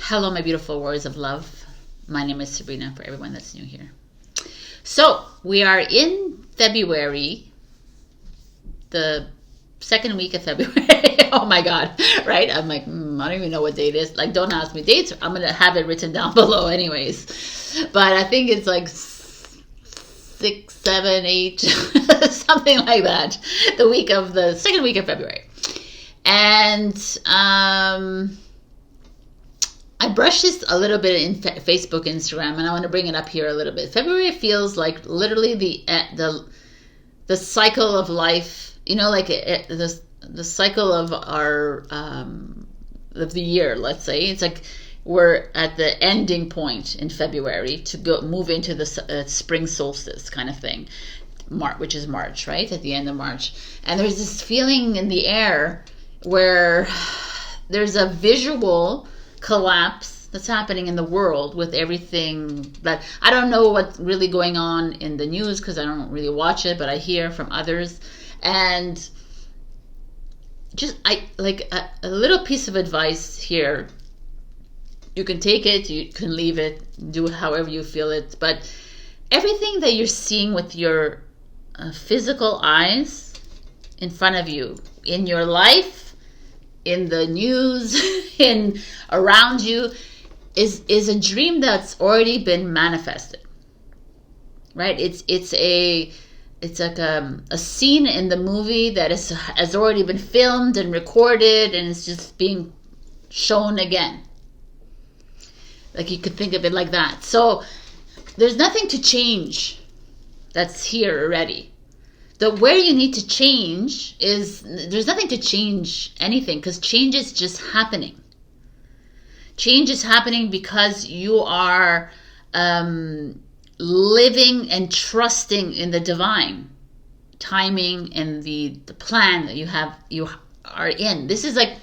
Hello, my beautiful warriors of love. My name is Sabrina, for everyone that's new here. So, we are in February, the second week of February. Oh my God, right? I'm like, I don't even know what date it is. Like, don't ask me dates. I'm going to have it written down below anyways. But I think it's like 6, 7, 8, something like that. The second week of February. And, I brushed this a little bit in Facebook, Instagram, and I want to bring it up here a little bit. February feels like literally the cycle of life, you know, like the cycle of our of the year. Let's say it's like we're at the ending point in February to move into the spring solstice kind of thing, which is March, right at the end of March, and there's this feeling in the air where there's a visual collapse that's happening in the world with everything that I don't know what's really going on in the news because I don't really watch it, but I hear from others. And just I like a little piece of advice here. You can take it, you can leave it, do it however you feel it, but everything that you're seeing with your physical eyes in front of you in your life, in the news, in around you, is a dream that's already been manifested, right? It's like a scene in the movie that has already been filmed and recorded, and it's just being shown again. Like, you could think of it like that. So there's nothing to change that's here already. Where you need to change is, there's nothing to change anything, because change is just happening. Change is happening because you are living and trusting in the divine timing and the plan that you are in. This is like,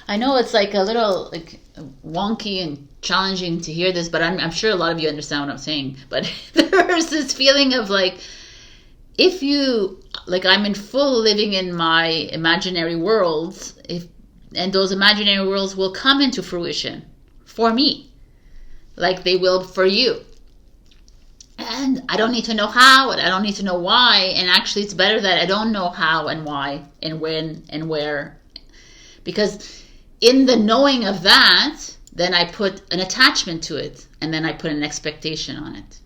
I know it's like a little like wonky and challenging to hear this, but I'm sure a lot of you understand what I'm saying. But there's this feeling of like, if you, like, I'm in full living in my imaginary worlds, and those imaginary worlds will come into fruition for me, like they will for you. And I don't need to know how, and I don't need to know why, and actually it's better that I don't know how and why and when and where, because in the knowing of that, then I put an attachment to it, and then I put an expectation on it.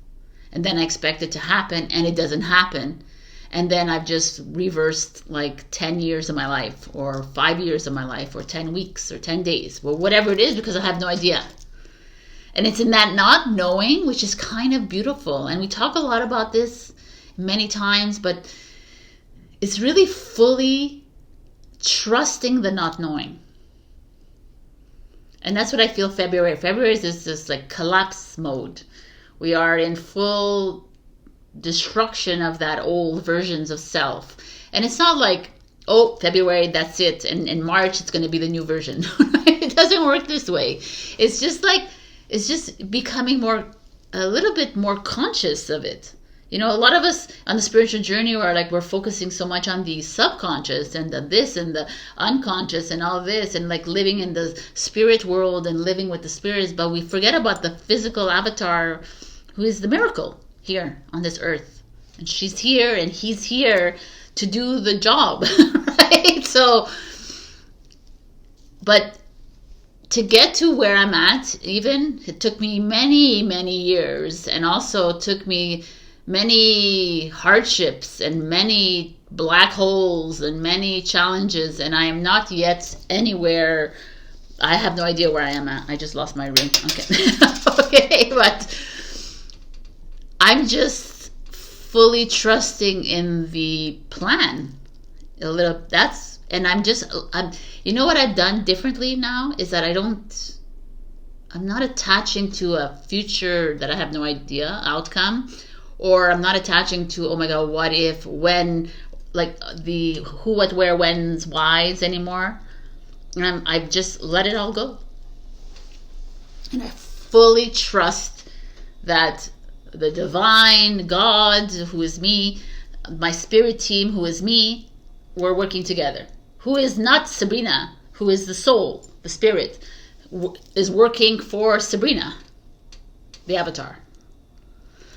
And then I expect it to happen, and it doesn't happen. And then I've just reversed like 10 years of my life, or 5 years of my life, or 10 weeks, or 10 days, or whatever it is, because I have no idea. And it's in that not knowing, which is kind of beautiful. And we talk a lot about this many times, but it's really fully trusting the not knowing. And that's what I feel February. February is this like collapse mode. We are in full destruction of that old versions of self. And it's not like, oh, February, that's it. And in March, it's going to be the new version. It doesn't work this way. It's just like, it's just becoming a little bit more conscious of it. You know, a lot of us on the spiritual journey are like, we're focusing so much on the subconscious and the this and the unconscious and all this, and like living in the spirit world and living with the spirits, but we forget about the physical avatar who is the miracle here on this earth. And she's here and he's here to do the job, right? So, but to get to where I'm at, even, it took me many, many years, and also took me many hardships and many black holes and many challenges, and I am not yet anywhere. I have no idea where I am at. I just lost my ring. Okay. Okay, but I'm just fully trusting in the plan. You know what I've done differently now is that I'm not attaching to a future that I have no idea outcome, or I'm not attaching to, oh my God, what if, when, like the who, what, where, when's, why's anymore. And I've just let it all go. And I fully trust that the divine God, who is me, my spirit team, who is me, we're working together. Who is not Sabrina, who is the soul, the spirit. is working for Sabrina, the avatar.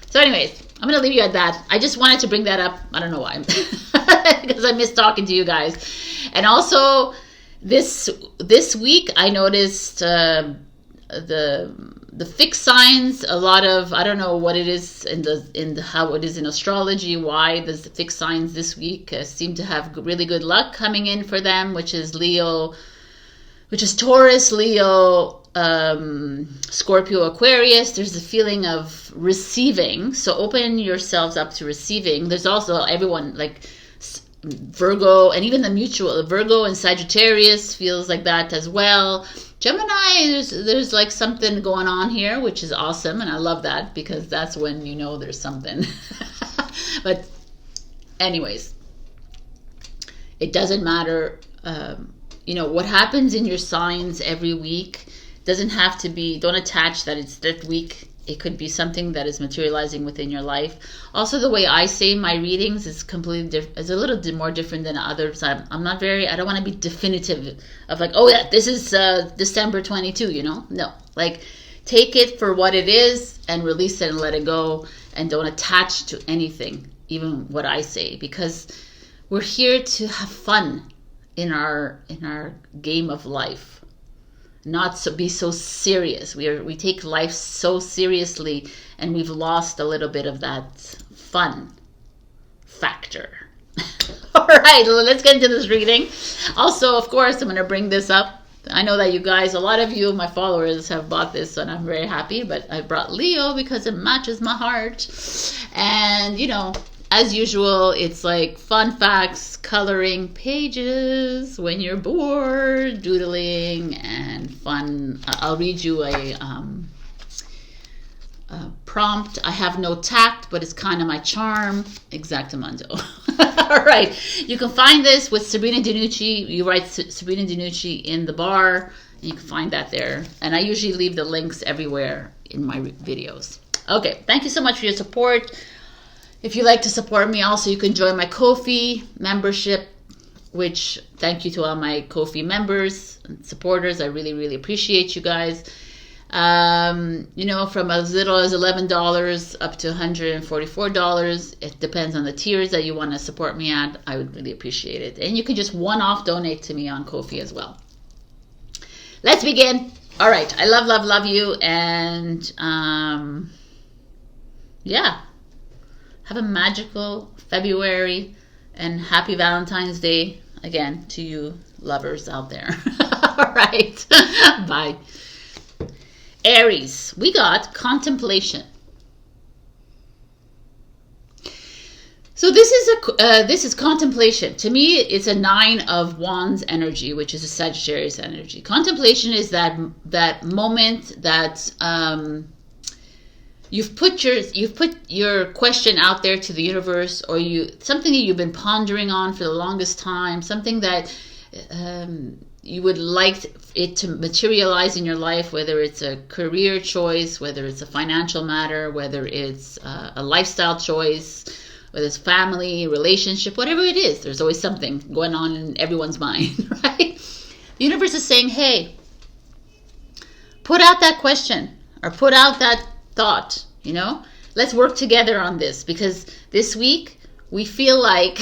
So anyways, I'm going to leave you at that. I just wanted to bring that up. I don't know why. Because I miss talking to you guys. And also, this week, I noticed the fixed signs, a lot of, I don't know what it is how it is in astrology, why the fixed signs this week seem to have really good luck coming in for them, which is Taurus, Leo, Scorpio, Aquarius. There's a feeling of receiving, so open yourselves up to receiving. There's also everyone like Virgo, and even the mutual Virgo and Sagittarius feels like that as well. Gemini, there's like something going on here, which is awesome, and I love that because that's when you know there's something. But anyways, it doesn't matter. What happens in your signs every week doesn't have to be, don't attach that it's that week. It could be something that is materializing within your life. Also, the way I say my readings is completely different. It's a little bit more different than others. I'm not very, I don't want to be definitive of like, oh yeah, this is December 22, No, like take it for what it is and release it and let it go, and don't attach to anything, even what I say, because we're here to have fun in our game of life. Not be so serious. We take life so seriously, and we've lost a little bit of that fun factor. All right, let's get into this reading. Also, of course, I'm going to bring this up. I know that you guys, a lot of you, my followers, have bought this, and I'm very happy. But I brought Leo because it matches my heart. And, as usual, it's like fun facts, coloring pages when you're bored, doodling, and fun. I'll read you a prompt. I have no tact, but it's kind of my charm. Exactamundo. All right. You can find this with Sabrina Dinucci. You write Sabrina Dinucci in the bar, and you can find that there. And I usually leave the links everywhere in my videos. Okay. Thank you so much for your support. If you'd like to support me, also you can join my Ko-fi membership, which thank you to all my Ko-fi members and supporters. I really, really appreciate you guys. From as little as $11 up to $144. It depends on the tiers that you want to support me at. I would really appreciate it. And you can just one-off donate to me on Ko-fi as well. Let's begin. All right. I love, love, love you. And yeah. Have a magical February, and happy Valentine's Day again to you lovers out there. All right. Bye. Aries, we got contemplation. So this is contemplation. To me, it's a 9 of Wands energy, which is a Sagittarius energy. Contemplation is that moment that You've put your question out there to the universe, or something that you've been pondering on for the longest time, something that you would like it to materialize in your life, whether it's a career choice, whether it's a financial matter, whether it's a lifestyle choice, whether it's family, relationship, whatever it is. There's always something going on in everyone's mind, right? The universe is saying, hey, put out that question, or put out that thought, let's work together on this, because this week we feel like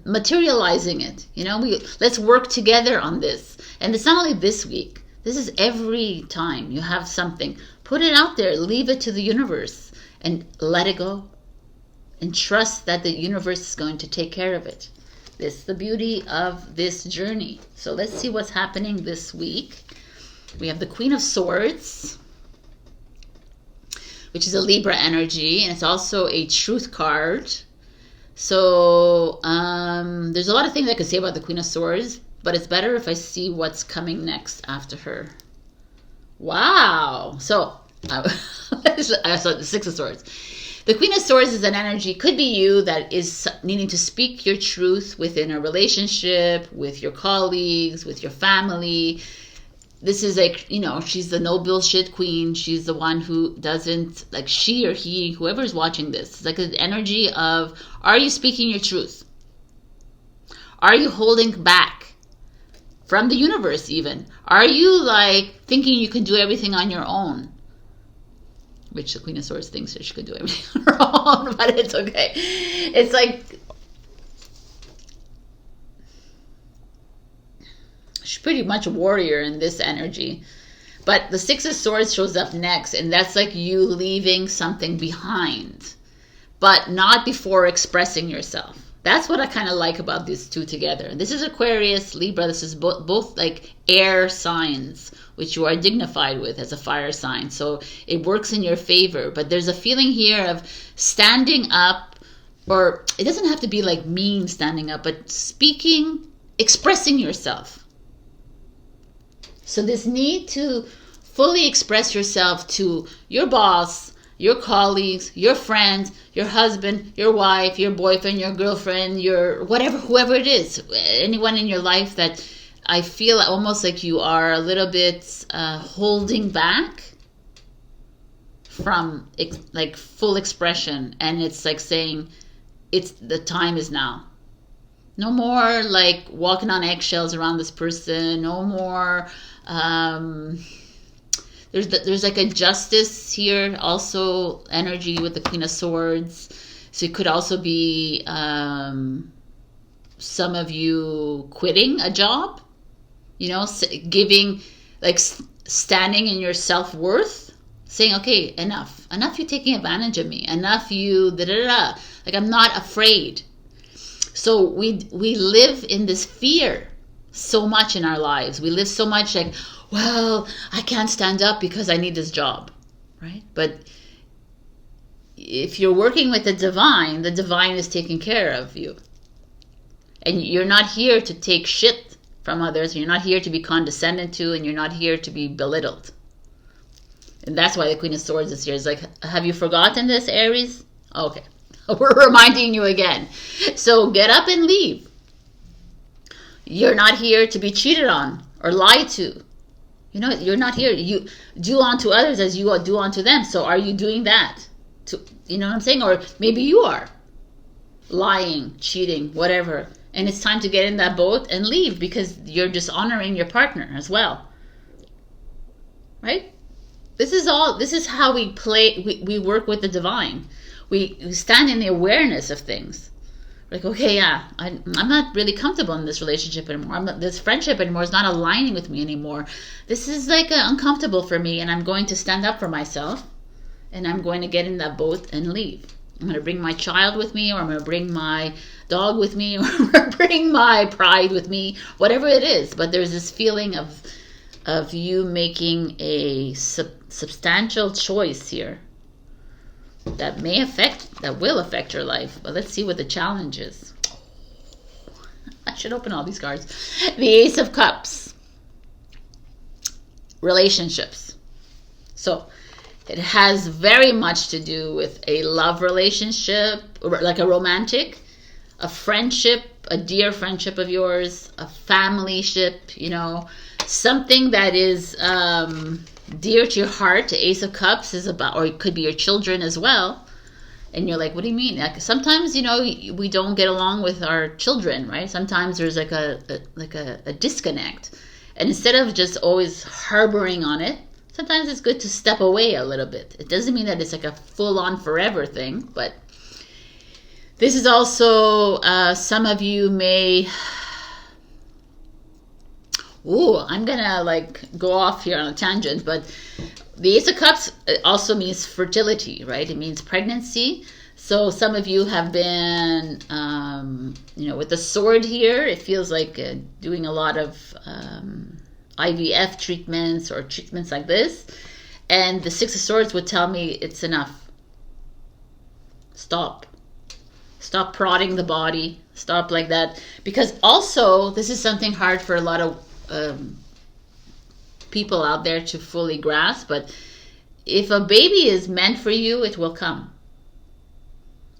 materializing it. Let's work together on this. And it's not only this week. This is every time you have something. Put it out there. Leave it to the universe and let it go. And trust that the universe is going to take care of it. This is the beauty of this journey. So let's see what's happening this week. We have the Queen of Swords, which is a Libra energy, and it's also a truth card. So there's a lot of things I could say about the Queen of Swords, but it's better if I see what's coming next after her. Wow. So I saw the Six of Swords. The Queen of Swords is an energy, could be you, that is needing to speak your truth within a relationship, with your colleagues, with your family. This is like, she's the no bullshit queen. She's the one who doesn't, like, she or he, whoever's watching this, it's like an energy of, are you speaking your truth? Are you holding back? from the universe even? Are you like thinking you can do everything on your own? Which the Queen of Swords thinks that she could do everything on her own, but it's okay. It's like she's pretty much a warrior in this energy. But the Six of Swords shows up next, and that's like you leaving something behind, but not before expressing yourself. That's what I kind of like about these two together. This is Aquarius, Libra. This is both like air signs, which you are dignified with as a fire sign. So it works in your favor. But there's a feeling here of standing up, or it doesn't have to be like mean standing up, but speaking, expressing yourself. So this need to fully express yourself to your boss, your colleagues, your friends, your husband, your wife, your boyfriend, your girlfriend, your whatever, whoever it is, anyone in your life that I feel almost like you are a little bit holding back from like full expression. And it's like saying, the time is now. No more like walking on eggshells around this person. No more. There's like a justice here, also energy with the Queen of Swords. So it could also be some of you quitting a job, you know, giving, like standing in your self-worth, saying, okay, enough you taking advantage of me, enough you da-da-da, like I'm not afraid. So we live in this fear so much in our lives. We live so much like, well, I can't stand up because I need this job, right? But if you're working with the divine is taking care of you. And you're not here to take shit from others. You're not here to be condescended to, and you're not here to be belittled. And that's why the Queen of Swords is here. It's like, have you forgotten this, Aries? Okay. We're reminding you again. So get up and leave. You're not here to be cheated on or lied to. You know, you're not here. You do unto others as you do unto them. So are you doing that? You know what I'm saying? Or maybe you are lying, cheating, whatever. And it's time to get in that boat and leave because you're dishonoring your partner as well. Right? This is how we play. We work with the divine. We stand in the awareness of things. Like, okay, yeah, I'm not really comfortable in this relationship anymore. This friendship anymore is not aligning with me anymore. This is like uncomfortable for me, and I'm going to stand up for myself, and I'm going to get in that boat and leave. I'm going to bring my child with me, or I'm going to bring my dog with me, or I'm going to bring my pride with me, whatever it is. But there's this feeling of you making a substantial choice here that will affect your life. But let's see what the challenge is. I should open all these cards. The Ace of Cups. Relationships. So it has very much to do with a love relationship, like a romantic, a friendship, a dear friendship of yours, a family ship, you know, something that is dear to your heart. The Ace of Cups is about, or it could be your children as well. And you're like, what do you mean? Like, sometimes, you know, we don't get along with our children, right? Sometimes there's like a disconnect. And instead of just always harboring on it, sometimes it's good to step away a little bit. It doesn't mean that it's like a full-on forever thing, but this is also, some of you may... Ooh, I'm gonna like go off here on a tangent, but the Ace of Cups also means fertility, right? It means pregnancy. So some of you have been, you know, with the sword here, it feels like doing a lot of IVF treatments or treatments like this. And the Six of Swords would tell me it's enough. Stop. Stop prodding the body. Stop like that. Because also, this is something hard for a lot of people out there to fully grasp, but if a baby is meant for you, it will come.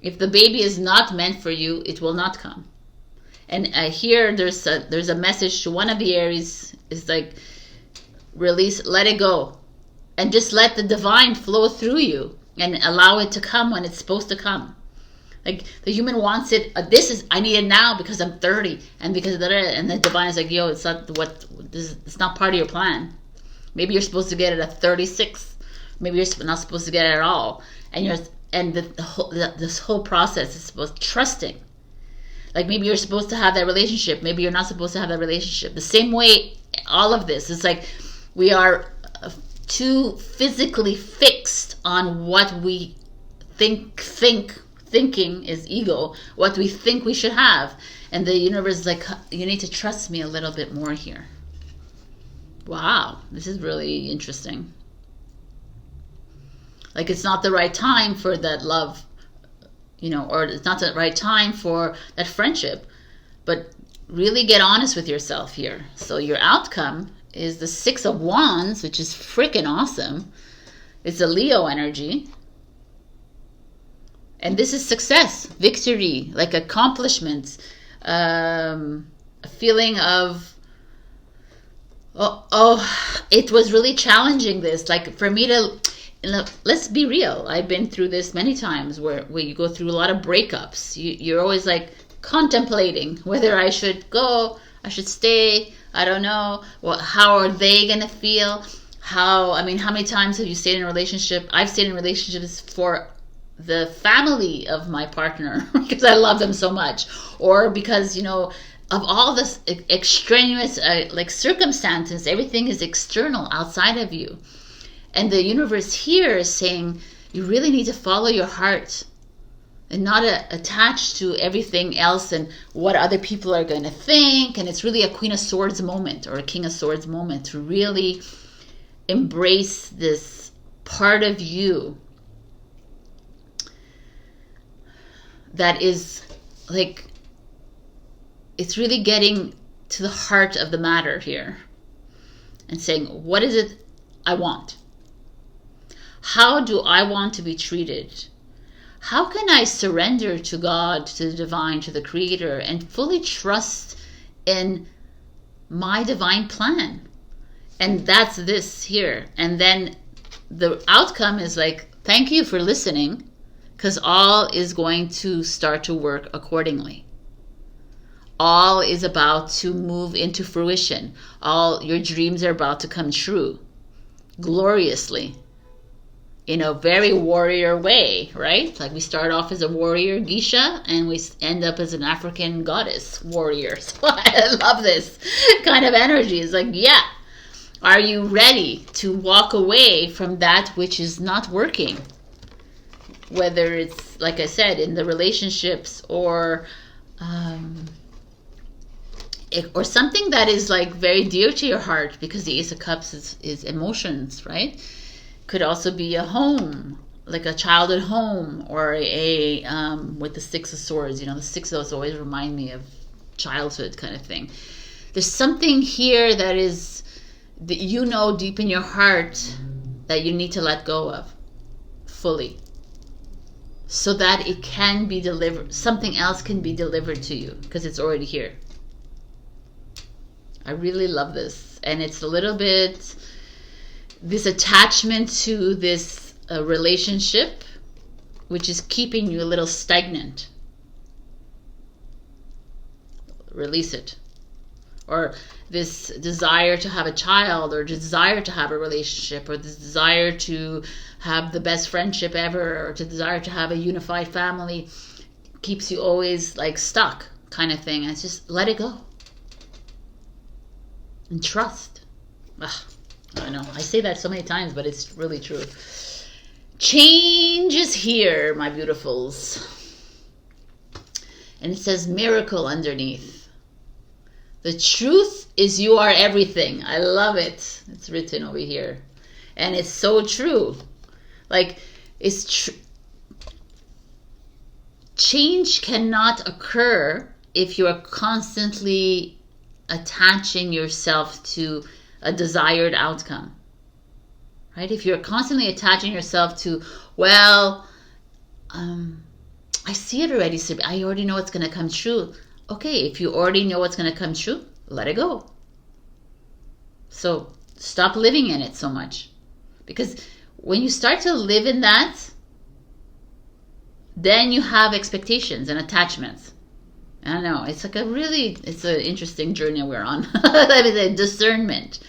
If the baby is not meant for you, it will not come. And here there's a message to one of the Aries, is like, release, let it go, and just let the divine flow through you and allow it to come when it's supposed to come. Like the human wants it. I need it now because I'm 30, and because of that, and the divine is like, yo, it's not it's not part of your plan. Maybe you're supposed to get it at 36. Maybe you're not supposed to get it at all. And this whole process is supposed trusting. Like maybe you're supposed to have that relationship. Maybe you're not supposed to have that relationship. The same way, all of this is like we are too physically fixed on what we thinking is ego, what we think we should have. And the universe is like, you need to trust me a little bit more here. Wow, this is really interesting. Like it's not the right time for that love, or it's not the right time for that friendship. But really get honest with yourself here. So your outcome is the 6 of Wands, which is freaking awesome. It's a Leo energy. And this is success, victory, like accomplishments, a feeling of, it was really challenging this. Like for me to, let's be real. I've been through this many times where you go through a lot of breakups. You're always like contemplating whether I should go, I should stay. I don't know. Well, how are they going to feel? How many times have you stayed in a relationship? I've stayed in relationships for the family of my partner because I love them so much, or because of all this extraneous like circumstances. Everything is external, outside of you, and the universe here is saying you really need to follow your heart and not attached to everything else and what other people are going to think. And it's really a Queen of Swords moment or a King of Swords moment to really embrace this part of you that is like, it's really getting to the heart of the matter here and saying, what is it I want? How do I want to be treated? How can I surrender to God, to the divine, to the creator, and fully trust in my divine plan? And that's this here. And then the outcome is like, thank you for listening, because all is going to start to work accordingly. All is about to move into fruition. All your dreams are about to come true gloriously, in a very warrior way, right? Like we start off as a warrior geisha and we end up as an African goddess warrior. So I love this kind of energy. It's like, yeah, are you ready to walk away from that which is not working? Whether it's, like I said, in the relationships or something that is like very dear to your heart, because the Ace of Cups is emotions, right? Could also be a home, like a childhood home, or with the 6 of Swords. The 6 of those always remind me of childhood kind of thing. There's something here that is, that deep in your heart that you need to let go of fully, so that it can be delivered. Something else can be delivered to you because it's already here. I really love this. And it's a little bit this attachment to this relationship, which is keeping you a little stagnant. Release it. Or this desire to have a child, or desire to have a relationship, or this desire to have the best friendship ever, or to desire to have a unified family, keeps you always like stuck kind of thing. And it's just let it go. And trust. I know, I say that so many times, but it's really true. Change is here, my beautifuls. And it says miracle underneath. The truth is you are everything. I love it. It's written over here. And it's so true. Like, it's change cannot occur if you are constantly attaching yourself to a desired outcome, right? If you're constantly attaching yourself to, well, I see it already, so I already know it's going to come true. Okay, if you already know what's going to come true, let it go. So stop living in it so much, because when you start to live in that, Then you have expectations and attachments. I don't know. It's like it's an interesting journey we're on. That is a discernment.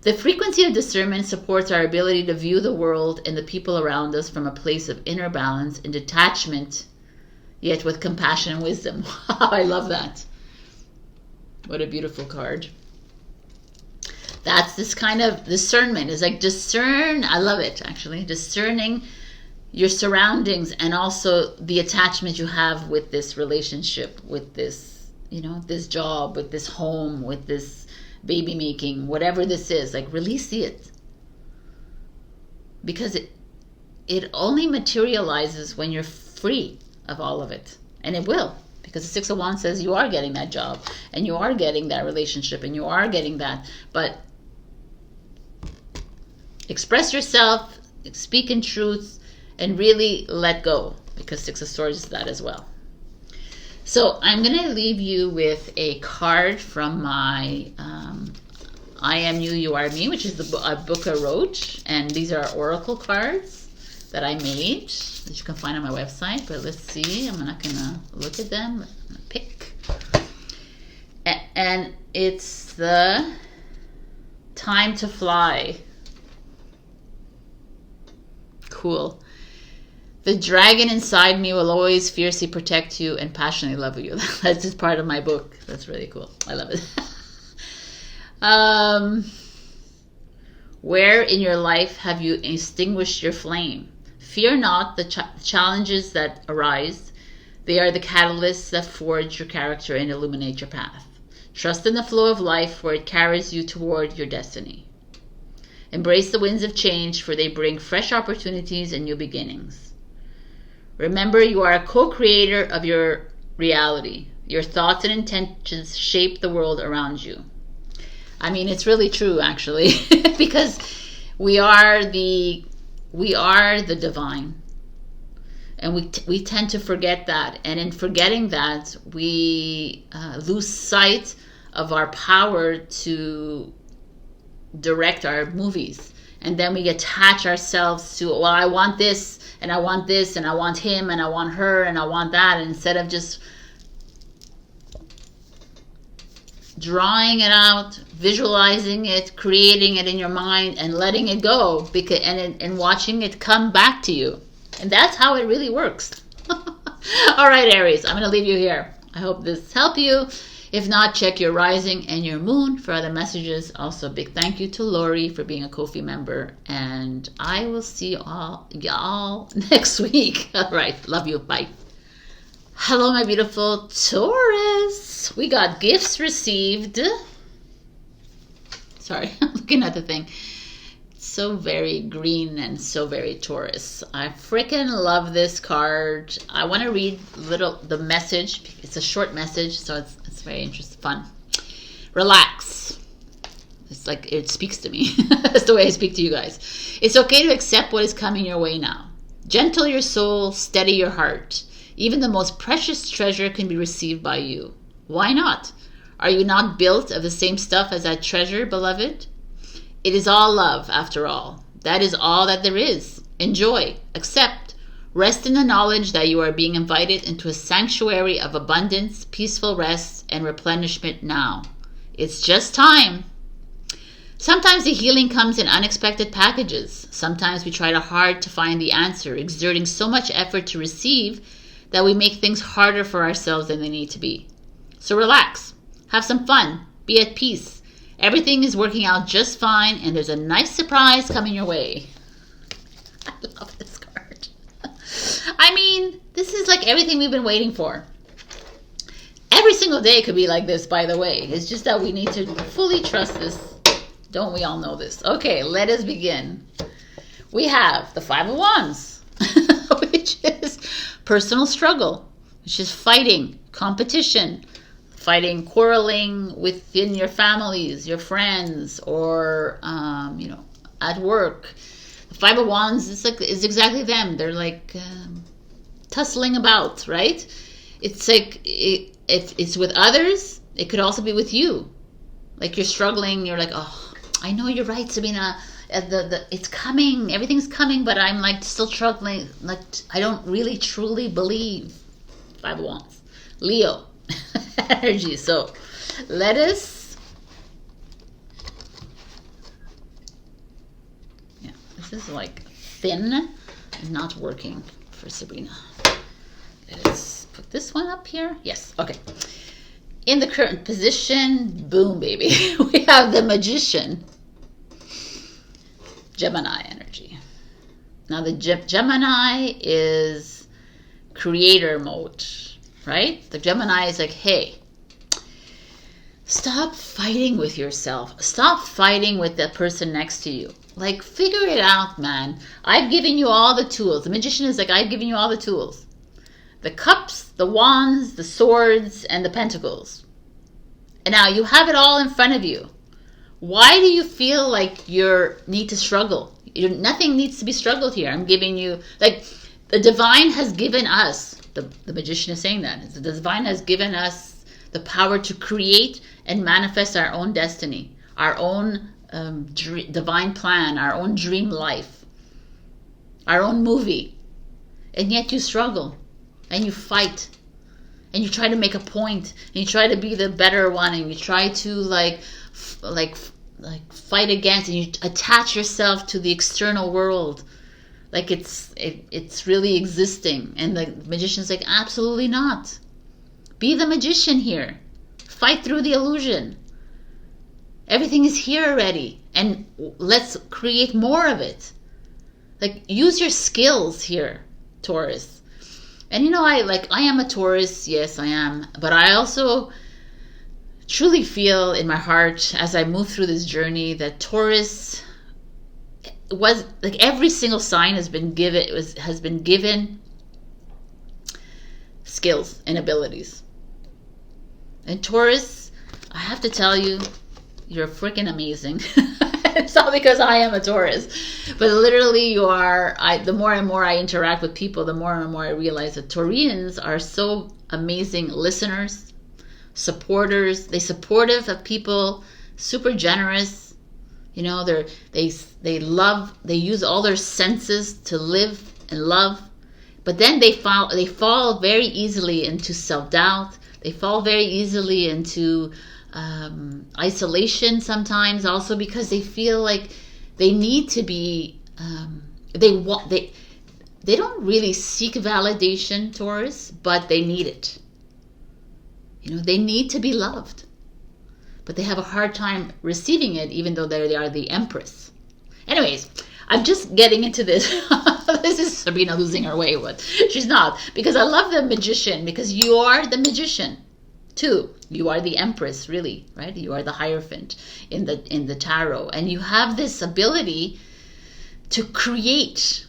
The frequency of discernment supports our ability to view the world and the people around us from a place of inner balance and detachment, yet with compassion and wisdom. Wow, I love that. What a beautiful card. That's this kind of discernment. It's like discern. I love it, actually. Discerning your surroundings and also the attachment you have with this relationship, with this, this job, with this home, with this baby making, whatever this is. Like, release it. Because it only materializes when you're free of all of it. And it will. Because the Six of Wands says you are getting that job. And you are getting that relationship. And you are getting that. But express yourself. Speak in truth. And really let go. Because Six of Swords is that as well. So I'm going to leave you with a card from my I Am You, You Are Me, which is a book I wrote. And these are oracle cards that I made that you can find on my website. But let's see. I'm not going to look at them. I'm going to pick. And it's the Time to Fly. Cool. The dragon inside me will always fiercely protect you and passionately love you. That's just part of my book. That's really cool. I love it. Where in your life have you extinguished your flame? Fear not the challenges that arise. They are the catalysts that forge your character and illuminate your path. Trust in the flow of life, for it carries you toward your destiny. Embrace the winds of change, for they bring fresh opportunities and new beginnings. Remember, you are a co-creator of your reality. Your thoughts and intentions shape the world around you. I mean, it's really true, actually, because we are the divine, and we tend to forget that. And in forgetting that, we lose sight of our power to direct our movies. And then we attach ourselves to, well, I want this, and I want this, and I want him, and I want her, and I want that. And instead of just drawing it out, visualizing it, creating it in your mind, and letting it go, and watching it come back to you. And that's how it really works. All right, Aries, I'm going to leave you here. I hope this helped you. If not, check your rising and your moon for other messages. Also, big thank you to Laurie for being a Ko-fi member. And I will see y'all next week. All right. Love you. Bye. Hello, my beautiful Taurus. We got gifts received. Sorry, I'm looking at the thing. So very green and so very Taurus. I freaking love this card. I want to read the message. It's a short message, so it's very interesting, fun. Relax. It's like it speaks to me. That's the way I speak to you guys. It's okay to accept what is coming your way now. Gentle your soul, steady your heart. Even the most precious treasure can be received by you. Why not? Are you not built of the same stuff as that treasure, beloved? It is all love, after all. That is all that there is. Enjoy. Accept. Rest in the knowledge that you are being invited into a sanctuary of abundance, peaceful rest, and replenishment now. It's just time. Sometimes the healing comes in unexpected packages. Sometimes we try hard to find the answer, exerting so much effort to receive that we make things harder for ourselves than they need to be. So relax. Have some fun. Be at peace. Everything is working out just fine, and there's a nice surprise coming your way. I love this card. I mean, this is like everything we've been waiting for. Every single day could be like this, by the way. It's just that we need to fully trust this. Don't we all know this? Okay, let us begin. We have the Five of Wands, which is personal struggle, which is fighting, competition, fighting, quarreling within your families, your friends, or at work. The Five of Wands is exactly them. They're like tussling about, right? It's like if it's with others, it could also be with you. Like you're struggling, you're like, oh, I know you're right, Sabrina. it's coming, everything's coming, but I'm like still struggling. Like I don't really truly believe. 5 of Wands, Leo energy. So let us. Yeah, this is like thin and not working for Sabrina. Let's put this one up here. Yes, okay. In the current position, boom, baby. We have the Magician. Gemini energy. Now the Gemini is creator mode, right? The Gemini is like, hey, stop fighting with yourself. Stop fighting with the person next to you. Like, figure it out, man. I've given you all the tools. The Magician is like, I've given you all the tools. The cups, the wands, the swords, and the pentacles. And now you have it all in front of you. Why do you feel like you need to struggle? Nothing needs to be struggled here. I'm giving you, like, the divine has given us, the Magician is saying that, the divine has given us the power to create and manifest our own destiny, our own divine plan, our own dream life, our own movie. And yet you struggle. And you fight, and you try to make a point, and you try to be the better one, and you try to like fight against, and you attach yourself to the external world, like it's really existing. And the Magician's like, absolutely not. Be the Magician here. Fight through the illusion. Everything is here already, and let's create more of it. Like, use your skills here, Taurus. And you know, I am a Taurus, yes I am, but I also truly feel in my heart as I move through this journey that Taurus was like, every single sign has been given skills and abilities. And Taurus, I have to tell you, you're freaking amazing. It's not because I am a Taurus, but literally you are. The more and more I interact with people, the more and more I realize that Taurians are so amazing listeners, supporters. They're supportive of people, super generous. You know, they love. They use all their senses to live and love, but then they fall very easily into self-doubt. They fall very easily into isolation sometimes, also because they feel like they need to be they don't really seek validation, Taurus, but they need it. You know, they need to be loved, but they have a hard time receiving it, even though they are the Empress. Anyways, I'm just getting into this. This is Sabrina losing her way, but she's not, because I love the Magician, because you are the Magician too. You are the Empress, really, right? You are the Hierophant in the tarot, and you have this ability to create,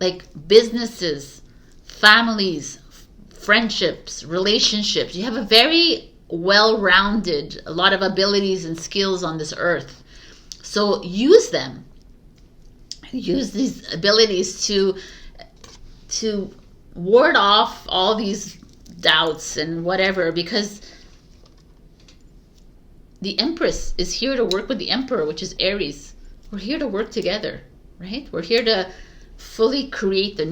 like, businesses, families, friendships, relationships. You have a very well-rounded, a lot of abilities and skills on this earth. So use them. Use these abilities to ward off all these doubts and whatever, because the Empress is here to work with the Emperor, which is Aries. We're here to work together, right? We're here to fully create this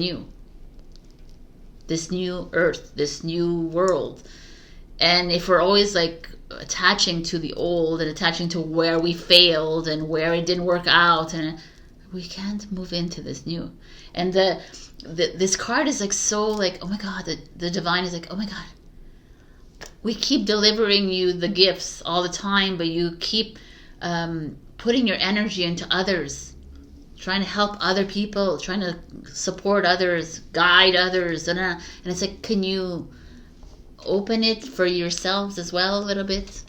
new earth, this new world. And if we're always like attaching to the old and attaching to where we failed and where it didn't work out, and we can't move into this new. And this card is like, so like, oh my God, the divine is like, oh my God, we keep delivering you the gifts all the time, but you keep putting your energy into others, trying to help other people, trying to support others, guide others, and it's like, can you open it for yourselves as well a little bit,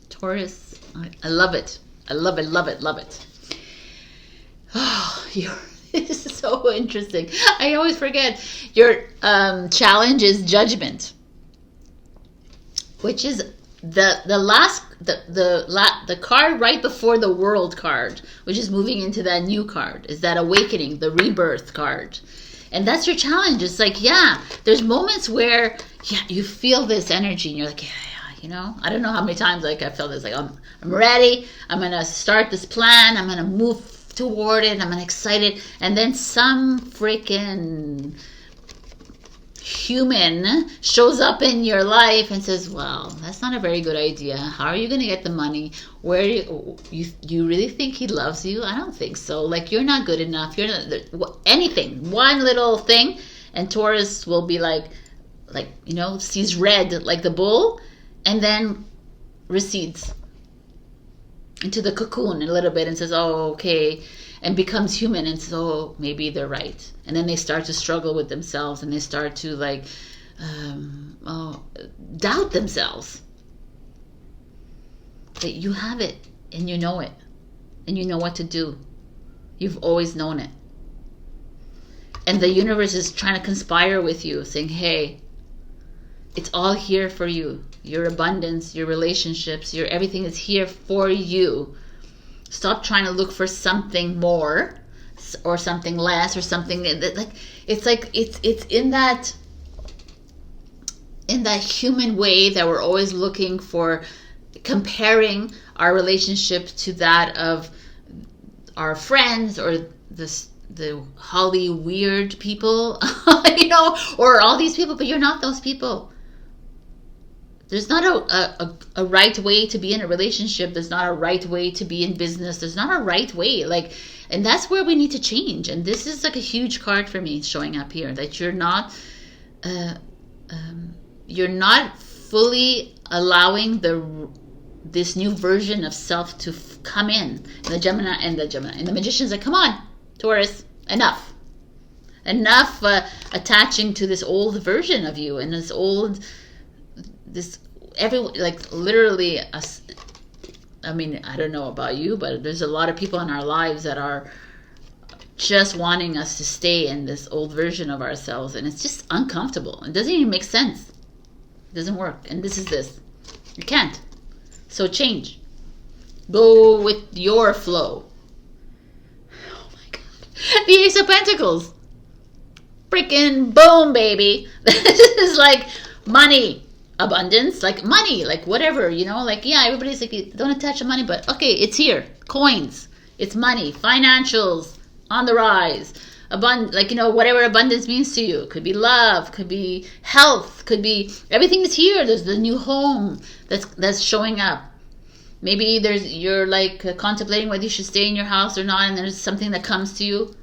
Taurus? I love it. I love it, love it, love it. Oh, this is so interesting. I always forget. Your challenge is Judgment, which is the card right before the World card, which is moving into that new card, is that Awakening, the Rebirth card. And that's your challenge. It's like, yeah, there's moments where you feel this energy and you're like, yeah, you know, I don't know how many times like I felt this, like I'm ready. I'm going to start this plan. I'm going to move toward it. I'm excited. And then some freaking human shows up in your life and says, well, that's not a very good idea. How are you going to get the money? Where you really think he loves you? I don't think so. Like, you're not good enough. You're not anything. One little thing, and Taurus will be like, you know, sees red like the bull, and then recedes into the cocoon a little bit and says, oh, okay, and becomes human and says, oh, maybe they're right. And then they start to struggle with themselves, and they start to doubt themselves. That you have it, and you know it, and you know what to do. You've always known it. And the universe is trying to conspire with you, saying, hey, it's all here for you. Your abundance, your relationships, your everything is here for you. Stop trying to look for something more or something less or something that, it's in that human way that we're always looking for, comparing our relationship to that of our friends or the Holly weird people, you know, or all these people, but you're not those people. There's not a right way to be in a relationship. There's not a right way to be in business. There's not a right way. And that's where we need to change. And this is like a huge card for me showing up here, that you're not fully allowing this new version of self to come in. And the Gemini and the Magician's like, come on, Taurus, enough attaching to this old version of you and literally, I mean, I don't know about you, but there's a lot of people in our lives that are just wanting us to stay in this old version of ourselves, and it's just uncomfortable. It doesn't even make sense. It doesn't work. And this is this. You can't. So change. Go with your flow. Oh my God. The Ace of Pentacles. Freaking boom, baby. This is like money. Abundance, like money, like whatever, you know, like, yeah, everybody's like, don't attach to money, but okay, it's here. Coins, it's money, financials on the rise, like, you know, whatever abundance means to you. Could be love, could be health, could be everything is here. There's the new home that's showing up. Maybe you're like contemplating whether you should stay in your house or not, and there's something that comes to you.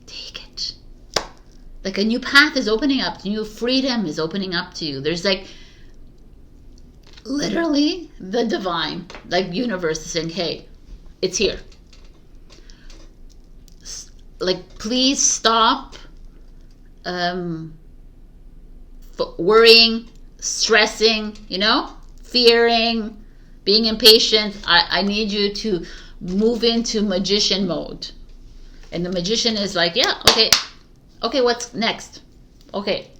Take it. Like a new path is opening up, new freedom is opening up to you. There's like literally the divine, like universe, is saying, hey, it's here. Like, please stop worrying, stressing, you know, fearing, being impatient. I need you to move into magician mode. And the magician is like, yeah, okay, what's next? Okay,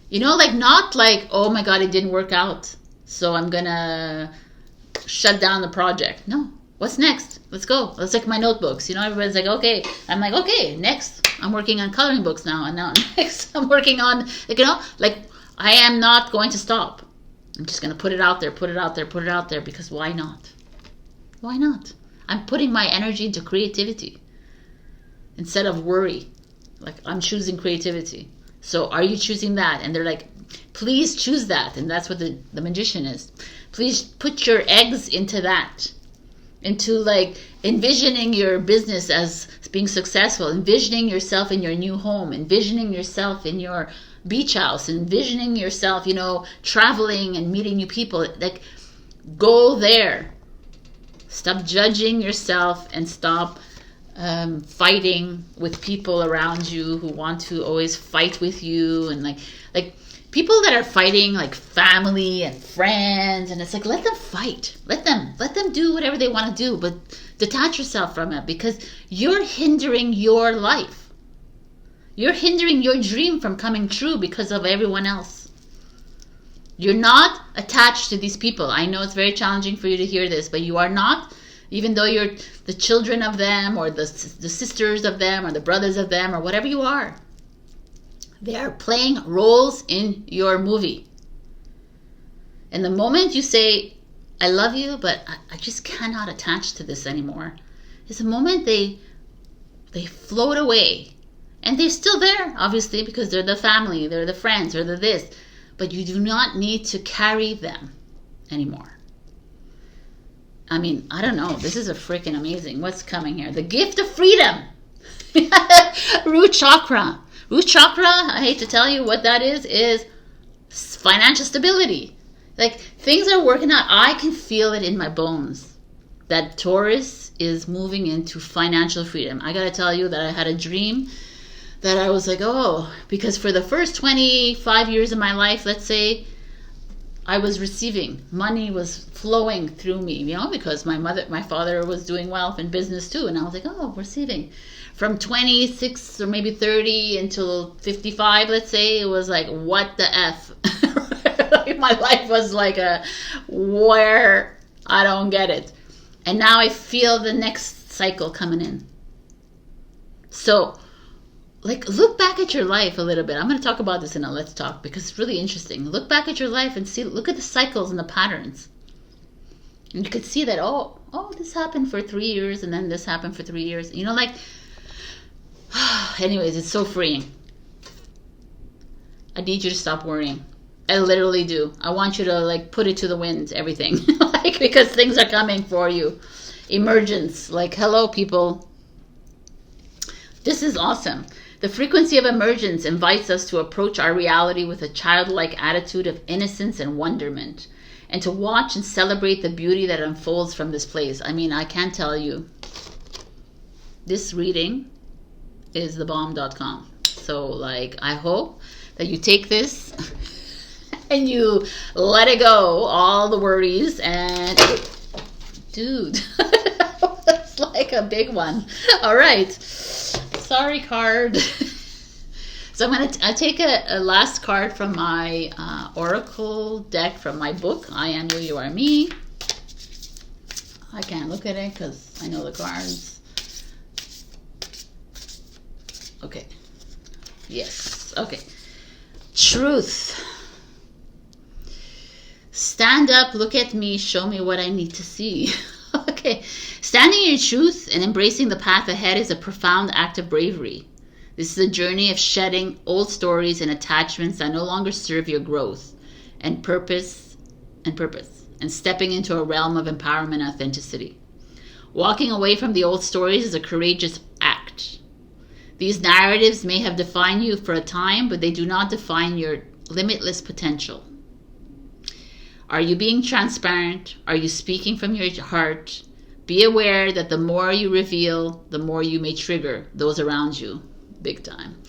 you know, like, not like, oh my God, it didn't work out, so I'm gonna shut down the project. No, what's next? Let's go. Let's check my notebooks. You know, everybody's like, okay. I'm like, okay, next. I'm working on coloring books now. And now next I'm working on, like, you know, like, I am not going to stop. I'm just going to put it out there, because why not? Why not? I'm putting my energy into creativity instead of worry. Like, I'm choosing creativity. So are you choosing that? And they're like, please choose that. And that's what the magician is. Please put your eggs into that. Into like envisioning your business as being successful, envisioning yourself in your new home, envisioning yourself in your beach house, envisioning yourself, you know, traveling and meeting new people. Like, go there. Stop judging yourself and stop fighting with people around you who want to always fight with you, and like people that are fighting, like family and friends, and it's like, let them fight. Let them do whatever they want to do, but detach yourself from it, because you're hindering your life. You're hindering your dream from coming true because of everyone else. You're not attached to these people. I know it's very challenging for you to hear this, but you are not, even though you're the children of them, or the sisters of them, or the brothers of them, or whatever you are. They are playing roles in your movie. And the moment you say, I love you, but I just cannot attach to this anymore, is the moment they They float away. And they're still there, obviously, because they're the family, they're the friends, or the this. But you do not need to carry them anymore. I mean, I don't know. This is a freaking amazing. What's coming here? The gift of freedom. Root chakra. Root chakra, I hate to tell you what that is financial stability. Like, things are working out. I can feel it in my bones that Taurus is moving into financial freedom. I got to tell you that I had a dream that I was like, oh, because for the first 25 years of my life, let's say, I was receiving. Money was flowing through me, you know, because my father was doing well in business too. And I was like, oh, receiving. From 26 or maybe 30 until 55, let's say, it was like, what the F? My life was like where I don't get it. And now I feel the next cycle coming in. So, like, look back at your life a little bit. I'm going to talk about this in a Let's Talk because it's really interesting. Look back at your life and look at the cycles and the patterns. And you could see that, oh, this happened for 3 years and then this happened for 3 years. You know, like, anyways, it's so freeing. I need you to stop worrying. I literally do. I want you to, like, put it to the wind, everything. Like, because things are coming for you. Emergence. Like, hello, people. This is awesome. The frequency of emergence invites us to approach our reality with a childlike attitude of innocence and wonderment, and to watch and celebrate the beauty that unfolds from this place. I mean, I can't tell you. This reading is thebomb.com. So, like, I hope that you take this and you let it go, all the worries, and dude, that's like a big one. All right. Sorry, card. So I'm going to take a last card from my oracle deck from my book, I Am You, You Are Me. I can't look at it because I know the cards. Okay. Yes. Okay. Truth. Stand up, look at me, show me what I need to see. Okay. Standing in your truth and embracing the path ahead is a profound act of bravery. This is a journey of shedding old stories and attachments that no longer serve your growth and purpose, and stepping into a realm of empowerment and authenticity. Walking away from the old stories is a courageous act. These narratives may have defined you for a time, but they do not define your limitless potential. Are you being transparent? Are you speaking from your heart? Be aware that the more you reveal, the more you may trigger those around you. Big time.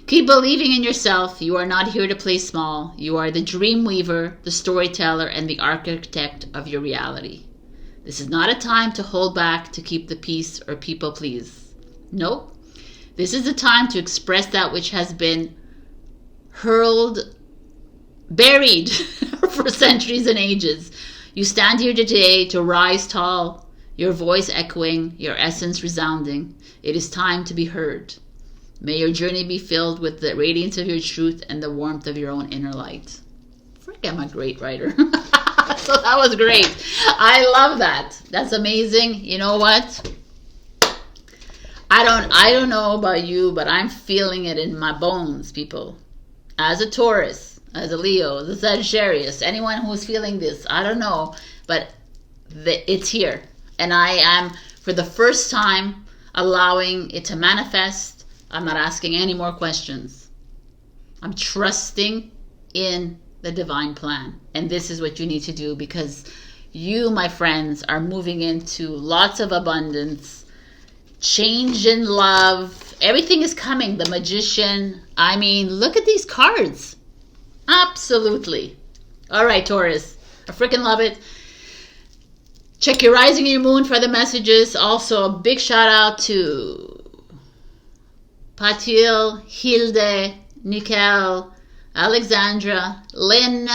Keep believing in yourself. You are not here to play small. You are the dream weaver, the storyteller, and the architect of your reality. This is not a time to hold back to keep the peace or people please. Nope. This is the time to express that which has been buried for centuries and ages. You stand here today to rise tall, your voice echoing, your essence resounding. It is time to be heard. May your journey be filled with the radiance of your truth and the warmth of your own inner light. Frick, I'm a great writer. So that was great. I love that. That's amazing. You know what? I don't know about you, but I'm feeling it in my bones, people. As a Taurus, as a Leo, as a Sagittarius, anyone who's feeling this, I don't know, but it's here. And I am, for the first time, allowing it to manifest. I'm not asking any more questions. I'm trusting in the divine plan. And this is what you need to do, because you, my friends, are moving into lots of abundance, change in love. Everything is coming. The Magician. I mean, look at these cards. Absolutely. All right, Taurus. I freaking love it. Check your rising and your moon for the messages. Also, a big shout out to Patile, Hilde, Nicole, Alexandra, Lynn,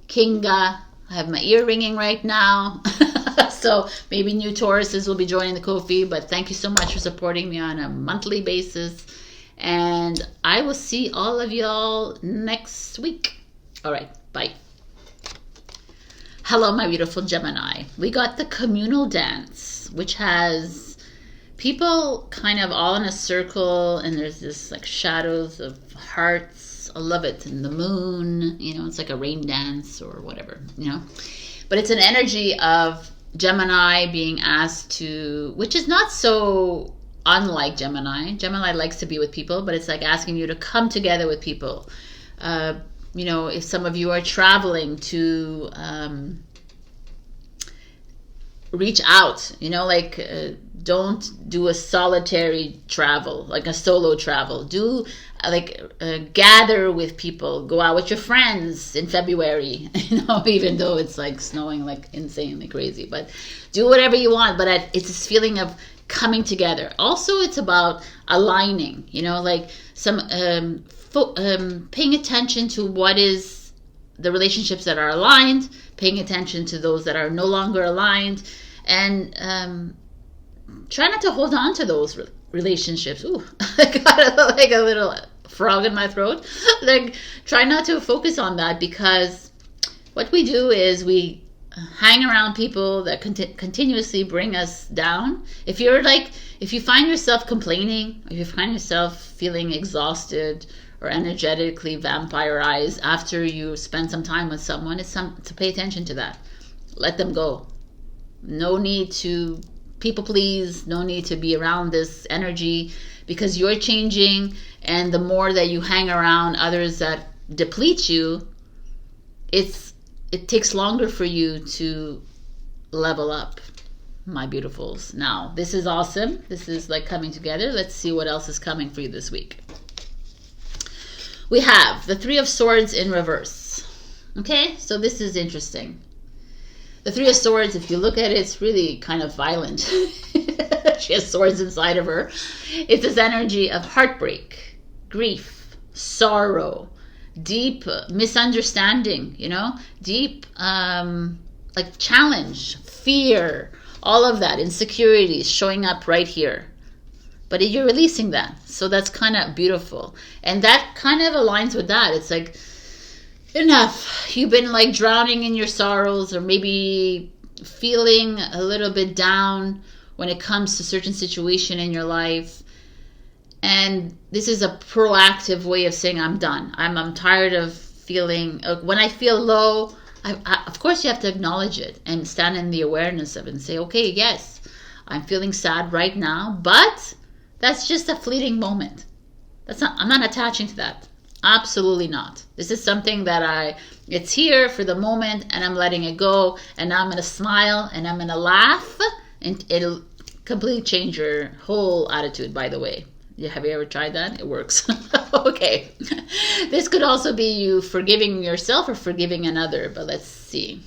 Kinga. I have my ear ringing right now. So maybe new Tauruses will be joining the Ko-fi. But thank you so much for supporting me on a monthly basis. And I will see all of y'all next week. All right. Bye. Hello, my beautiful Gemini. We got the communal dance, which has people kind of all in a circle, and there's this like shadows of hearts. I love it. And the moon, you know, it's like a rain dance or whatever, you know. But it's an energy of Gemini being asked to, which is not so unlike Gemini. Gemini likes to be with people, but it's like asking you to come together with people. You know, if some of you are traveling, to reach out, you know, like don't do a solitary travel, like a solo travel. Do gather with people, go out with your friends in February, you know, even though it's like snowing like insanely crazy, but do whatever you want. But it's this feeling of coming together. Also, it's about aligning, you know, like some paying attention to what is the relationships that are aligned, paying attention to those that are no longer aligned, and try not to hold on to those relationships. Ooh, I got like a little frog in my throat. Like, try not to focus on that, because what we do is we hang around people that continuously bring us down. If you find yourself complaining, if you find yourself feeling exhausted or energetically vampirized after you spend some time with someone, it's to pay attention to that. Let them go. No need to people please, no need to be around this energy, because you're changing, and the more that you hang around others that deplete you, it takes longer for you to level up, my beautifuls. Now, this is awesome. This is like coming together. Let's see what else is coming for you this week. We have the Three of Swords in reverse. Okay, so this is interesting. The Three of Swords, if you look at it, it's really kind of violent. She has swords inside of her. It's this energy of heartbreak, grief, sorrow, deep misunderstanding, you know, deep like challenge, fear, all of that, insecurities showing up right here. But you're releasing that. So that's kind of beautiful. And that kind of aligns with that. It's like, enough. You've been like drowning in your sorrows, or maybe feeling a little bit down when it comes to certain situation in your life. And this is a proactive way of saying, I'm done. I'm tired of feeling, when I feel low, of course you have to acknowledge it and stand in the awareness of it and say, okay, yes, I'm feeling sad right now, but that's just a fleeting moment. I'm not attaching to that. Absolutely not. This is something that it's here for the moment, and I'm letting it go, and now I'm going to smile and I'm going to laugh, and it'll completely change your whole attitude, by the way. Have you ever tried that? It works. Okay. This could also be you forgiving yourself or forgiving another, but let's see.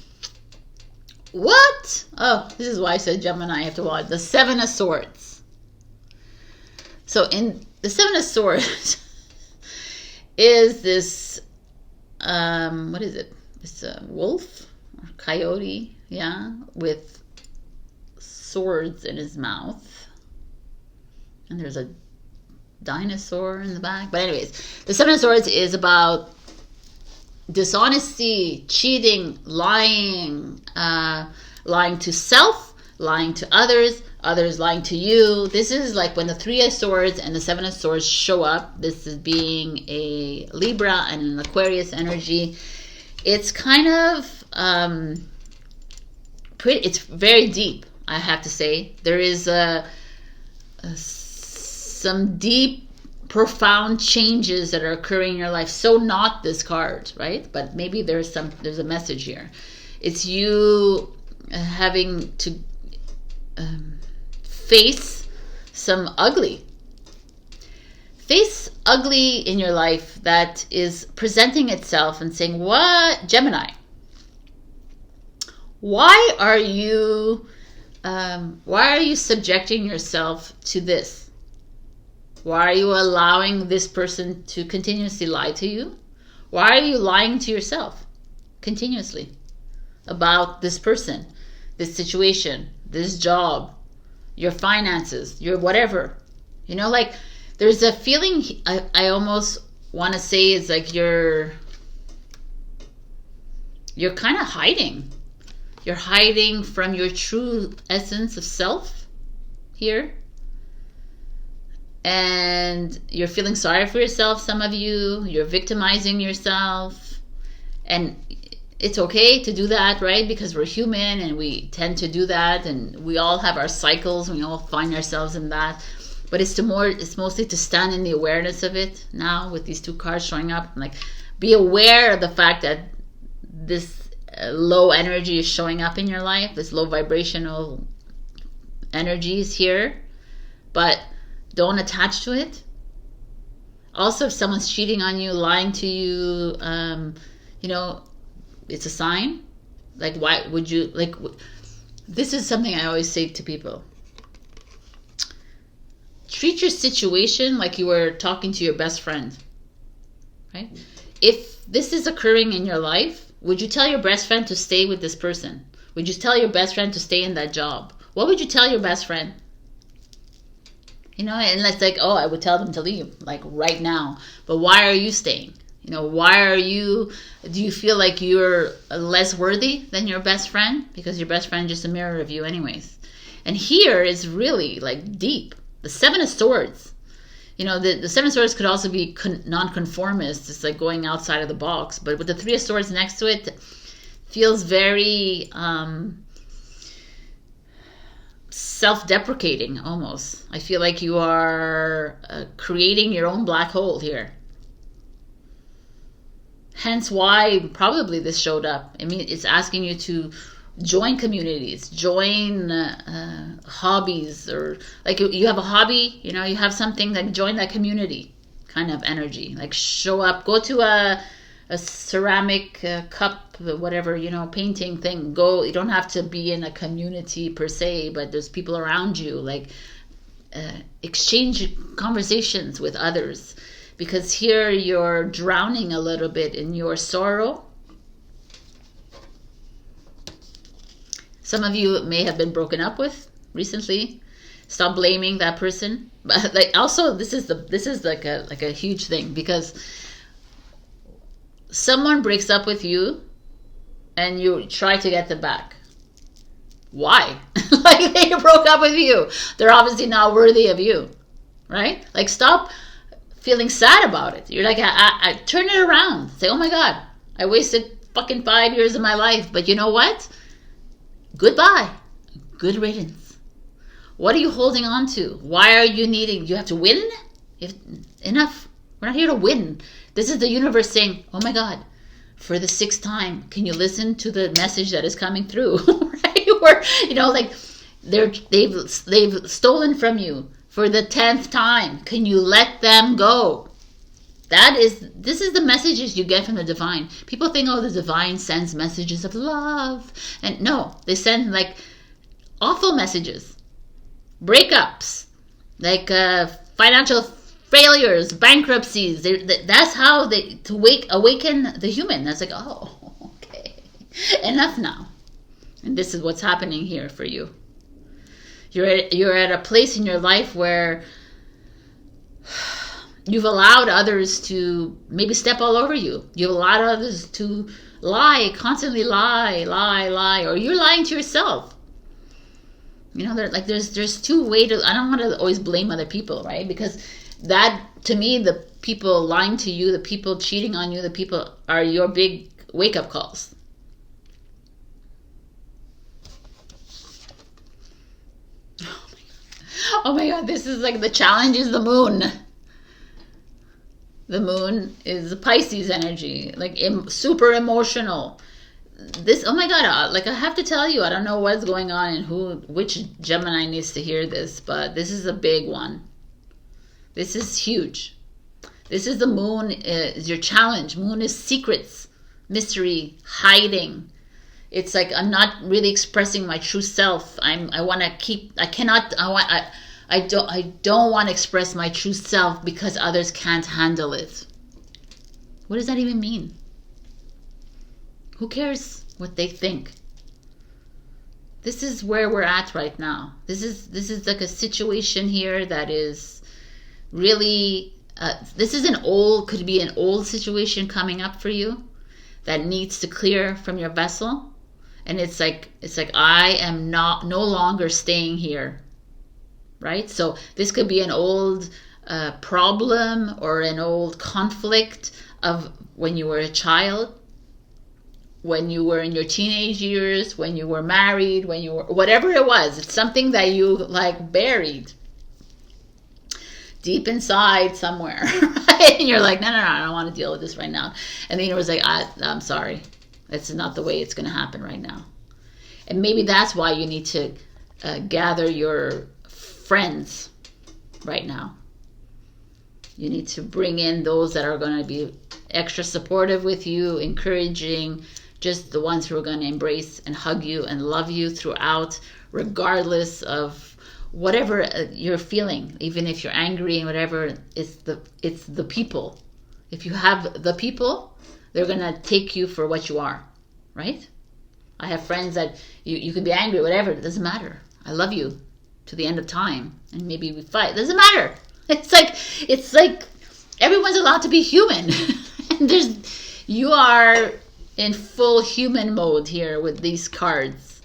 What? Oh, this is why I said Gemini, I have to watch. The Seven of Swords. So in the Seven of Swords is this, what is it? It's a wolf or coyote, yeah, with swords in his mouth. And there's a dinosaur in the back. But anyways, the Seven of Swords is about dishonesty, cheating, lying, lying to self, lying to others, others lying to you. This is like when the Three of Swords and the Seven of Swords show up. This is being a Libra and an Aquarius energy. It's kind of it's very deep, I have to say. There is some deep, profound changes that are occurring in your life. So not this card, right? But maybe there's a message here. It's you having to face some ugly in your life that is presenting itself and saying, what, Gemini, why are you subjecting yourself to this? Why are you allowing this person to continuously lie to you? Why are you lying to yourself continuously about this person, this situation, this job, your finances, your whatever? You know, like there's a feeling, I almost want to say, it's like you're kind of hiding. You're hiding from your true essence of self here. and you're feeling sorry for yourself. Some of you, you're victimizing yourself, and it's okay to do that, right? Because we're human and we tend to do that, and we all have our cycles. We all find ourselves in that. But it's mostly to stand in the awareness of it now with these two cards showing up. Like, be aware of the fact that this low energy is showing up in your life. This low vibrational energy is here, but don't attach to it. Also, if someone's cheating on you, lying to you, it's a sign. Like, why would you, like, this is something I always say to people. Treat your situation like you were talking to your best friend, right? If this is occurring in your life, would you tell your best friend to stay with this person? Would you tell your best friend to stay in that job? What would you tell your best friend? And it's like, oh, I would tell them to leave, like right now. But why are you staying? Do you feel like you're less worthy than your best friend? Because your best friend is just a mirror of you anyways. And here is really like deep. The Seven of Swords. The Seven of Swords could also be non-conformist. It's like going outside of the box. But with the Three of Swords next to it, feels very self-deprecating almost. I feel like you are creating your own black hole here. Hence why probably this showed up. I mean, it's asking you to join communities, join hobbies, or like you have a hobby, you have something, like join that community kind of energy. Like show up, go to a ceramic cup, whatever, painting thing. Go. You don't have to be in a community per se, but there's people around you. Like exchange conversations with others, because here you're drowning a little bit in your sorrow. Some of you may have been broken up with recently. Stop blaming that person. But like, also, this is like a huge thing, because someone breaks up with you and you try to get them back. Why? Like, they broke up with you. They're obviously not worthy of you, right? Like, stop feeling sad about it. You're like, I turn it around. Say, oh my God, I wasted fucking 5 years of my life. But you know what? Goodbye. Good riddance. What are you holding on to? Why are you you have to win? Enough. We're not here to win. This is the universe saying, oh my God, for the 6th time, can you listen to the message that is coming through? Right? Where, like they've stolen from you for the 10th time. Can you let them go? This is the messages you get from the divine. People think, oh, the divine sends messages of love. And no, they send like awful messages. Breakups. Like financial failures, bankruptcies. That's how awaken the human. That's like, oh, okay. Enough now. And this is what's happening here for you. You're at a place in your life where you've allowed others to maybe step all over you. You've allowed others to lie, constantly lie, or you're lying to yourself. There's two ways to, I don't want to always blame other people, right? Because that, to me, the people lying to you, the people cheating on you, the people are your big wake-up calls. Oh my God, this is like the challenge is the moon. The moon is Pisces energy, like super emotional. This, oh my God, like I have to tell you, I don't know what's going on and which Gemini needs to hear this, but this is a big one. This is huge. This is the moon, is your challenge. Moon is secrets, mystery, hiding. It's like I'm not really expressing my true self. I don't want to express my true self because others can't handle it. What does that even mean? Who cares what they think? This is where we're at right now. This is like a situation here that is really this is could be an old situation coming up for you that needs to clear from your vessel. And it's like I am no longer staying here. Right? So this could be an old problem or an old conflict of when you were a child, when you were in your teenage years, when you were married, when you were, whatever it was. It's something that you like buried deep inside somewhere. Right? And you're like, no, I don't want to deal with this right now. And the universe was like, I'm sorry. That's not the way it's going to happen right now. And maybe that's why you need to gather your friends right now. You need to bring in those that are going to be extra supportive with you, encouraging, just the ones who are going to embrace and hug you and love you throughout, regardless of whatever you're feeling. Even if you're angry and whatever, it's the people. If you have the people, they're going to take you for what you are, right? I have friends that you can be angry, whatever, it doesn't matter. I love you to the end of time, and maybe we fight. It doesn't matter. It's like everyone's allowed to be human. And you are in full human mode here with these cards.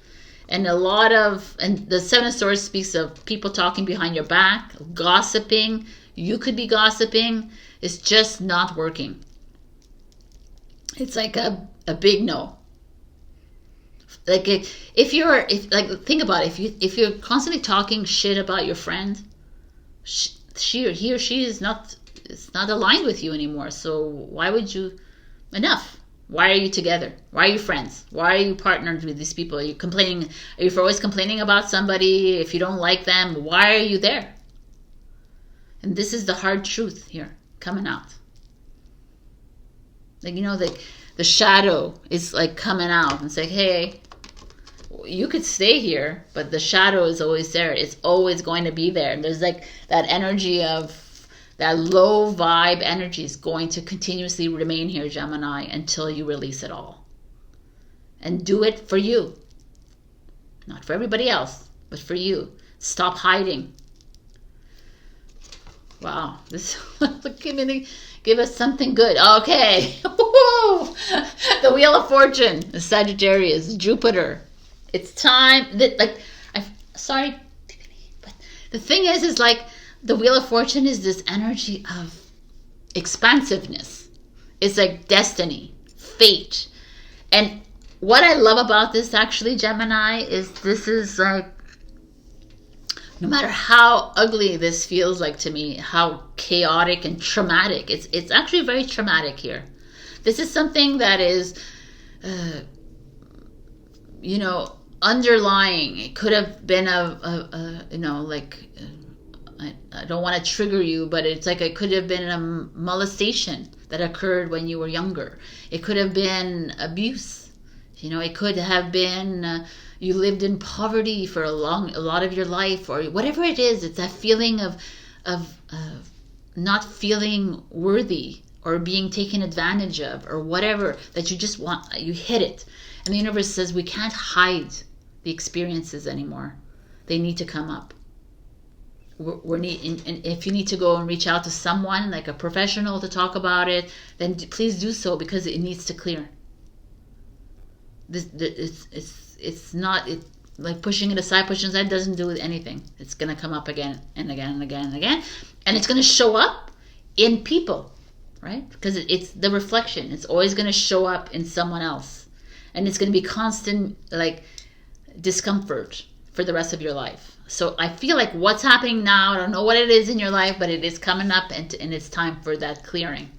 And and the Seven of Swords speaks of people talking behind your back, gossiping. You could be gossiping. It's just not working. It's like a big no. Like think about it. If you're constantly talking shit about your friend, he or she is not aligned with you anymore. So why would you? Enough. Why are you together? Why are you friends? Why are you partnered with these people? Are you complaining? Are you always complaining about somebody? If you don't like them, why are you there? And this is the hard truth here coming out. Like, the shadow is like coming out and say, hey, you could stay here, but the shadow is always there. It's always going to be there. And there's like that energy of that low vibe energy is going to continuously remain here, Gemini, until you release it all. And do it for you. Not for everybody else, but for you. Stop hiding. Wow. Give us something good. Okay. The Wheel of Fortune. The Sagittarius. Jupiter. It's time. Sorry, but the thing is like, the Wheel of Fortune is this energy of expansiveness. It's like destiny, fate. And what I love about this, actually, Gemini, is this is like, no matter how ugly this feels like to me, how chaotic and traumatic, it's actually very traumatic here. This is something that is, underlying. It could have been I don't want to trigger you, but it's like it could have been a molestation that occurred when you were younger. It could have been abuse. It could have been you lived in poverty for a lot of your life, or whatever it is. It's that feeling of not feeling worthy or being taken advantage of, or whatever, that you just want. You hit it, and the universe says we can't hide the experiences anymore. They need to come up. And if you need to go and reach out to someone like a professional to talk about it, then please do so, because it needs to clear. It's not like pushing it aside doesn't do anything. It's going to come up again and again and again and again, and it's going to show up in people, right? Because it's the reflection. It's always going to show up in someone else, and it's going to be constant like discomfort for the rest of your life. So I feel like what's happening now, I don't know what it is in your life, but it is coming up, and it's time for that clearing.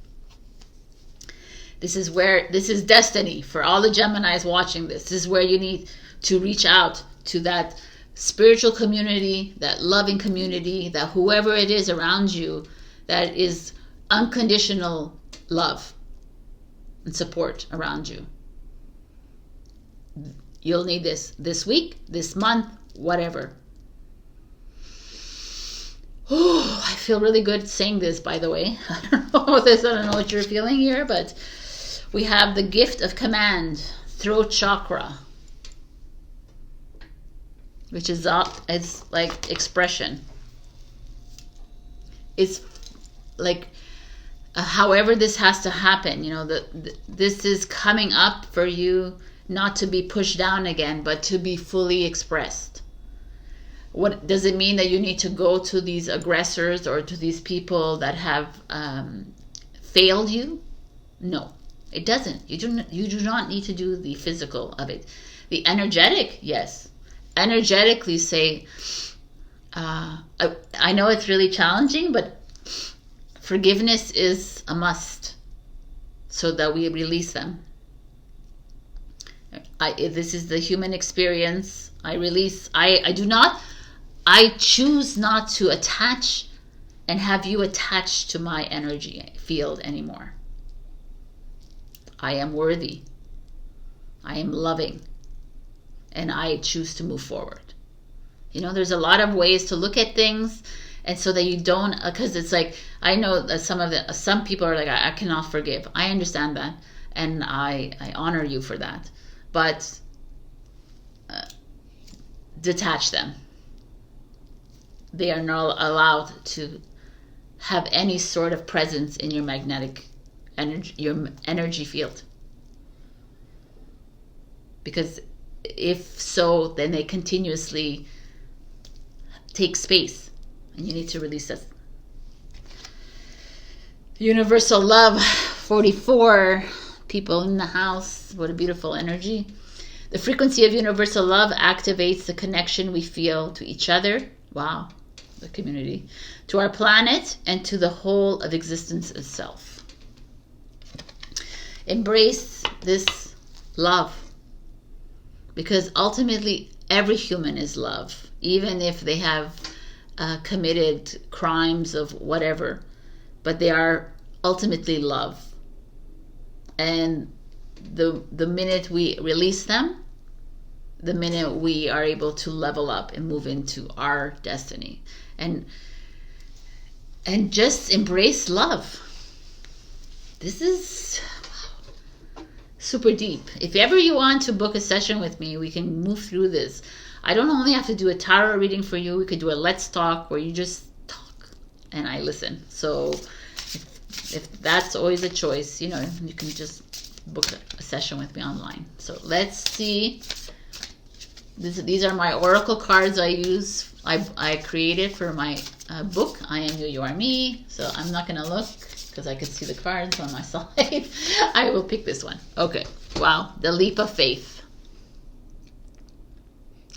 This is destiny for all the Geminis watching this. This is where you need to reach out to that spiritual community, that loving community, that whoever it is around you, that is unconditional love and support around you. You'll need this week, this month, whatever. Oh, I feel really good saying this, by the way. I don't know what you're feeling here, but we have the gift of command, throat chakra, which is it's like expression. It's like however this has to happen, this is coming up for you, not to be pushed down again, but to be fully expressed. What does it mean that you need to go to these aggressors or to these people that have failed you? No, it doesn't. You do not need to do the physical of it. The energetic, yes. Energetically say, I know it's really challenging, but forgiveness is a must so that we release them. This is the human experience. I release. I choose not to attach and have you attached to my energy field anymore. I am worthy. I am loving. And I choose to move forward. You know, there's a lot of ways to look at things, and so that you don't, because it's like, I know that some people are like, I cannot forgive. I understand that, and I honor you for that. But detach them. They are not allowed to have any sort of presence in your magnetic energy, your energy field. Because if so, then they continuously take space, and you need to release this. Universal love, 44 people in the house. What a beautiful energy. The frequency of universal love activates the connection we feel to each other. Wow, the community, to our planet, and to the whole of existence itself. Embrace this love, because ultimately every human is love, even if they have committed crimes of whatever, but they are ultimately love. And the minute we release them, the minute we are able to level up and move into our destiny, and just embrace love. This is super deep. If ever you want to book a session with me, we can move through this. I don't only have to do a tarot reading for you. We could do a let's talk where you just talk and I listen. So if that's always a choice, you know, you can just book a session with me online. So let's see. These are my oracle cards I use. I created for my book, I Am You, You Are Me. So I'm not going to look because I can see the cards on my side. I will pick this one. Okay. Wow. The Leap of Faith.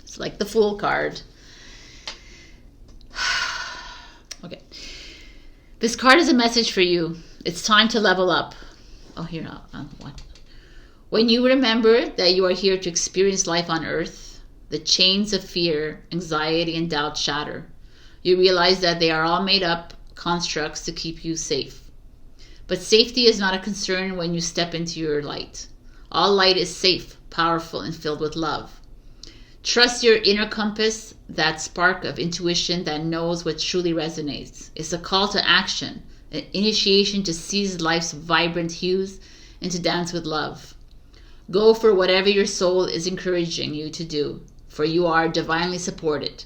It's like the Fool card. Okay. This card is a message for you. It's time to level up. Oh, here. What? When you remember that you are here to experience life on Earth, the chains of fear, anxiety, and doubt shatter. You realize that they are all made up constructs to keep you safe. But safety is not a concern when you step into your light. All light is safe, powerful, and filled with love. Trust your inner compass, that spark of intuition that knows what truly resonates. It's a call to action, an initiation to seize life's vibrant hues and to dance with love. Go for whatever your soul is encouraging you to do, for you are divinely supported.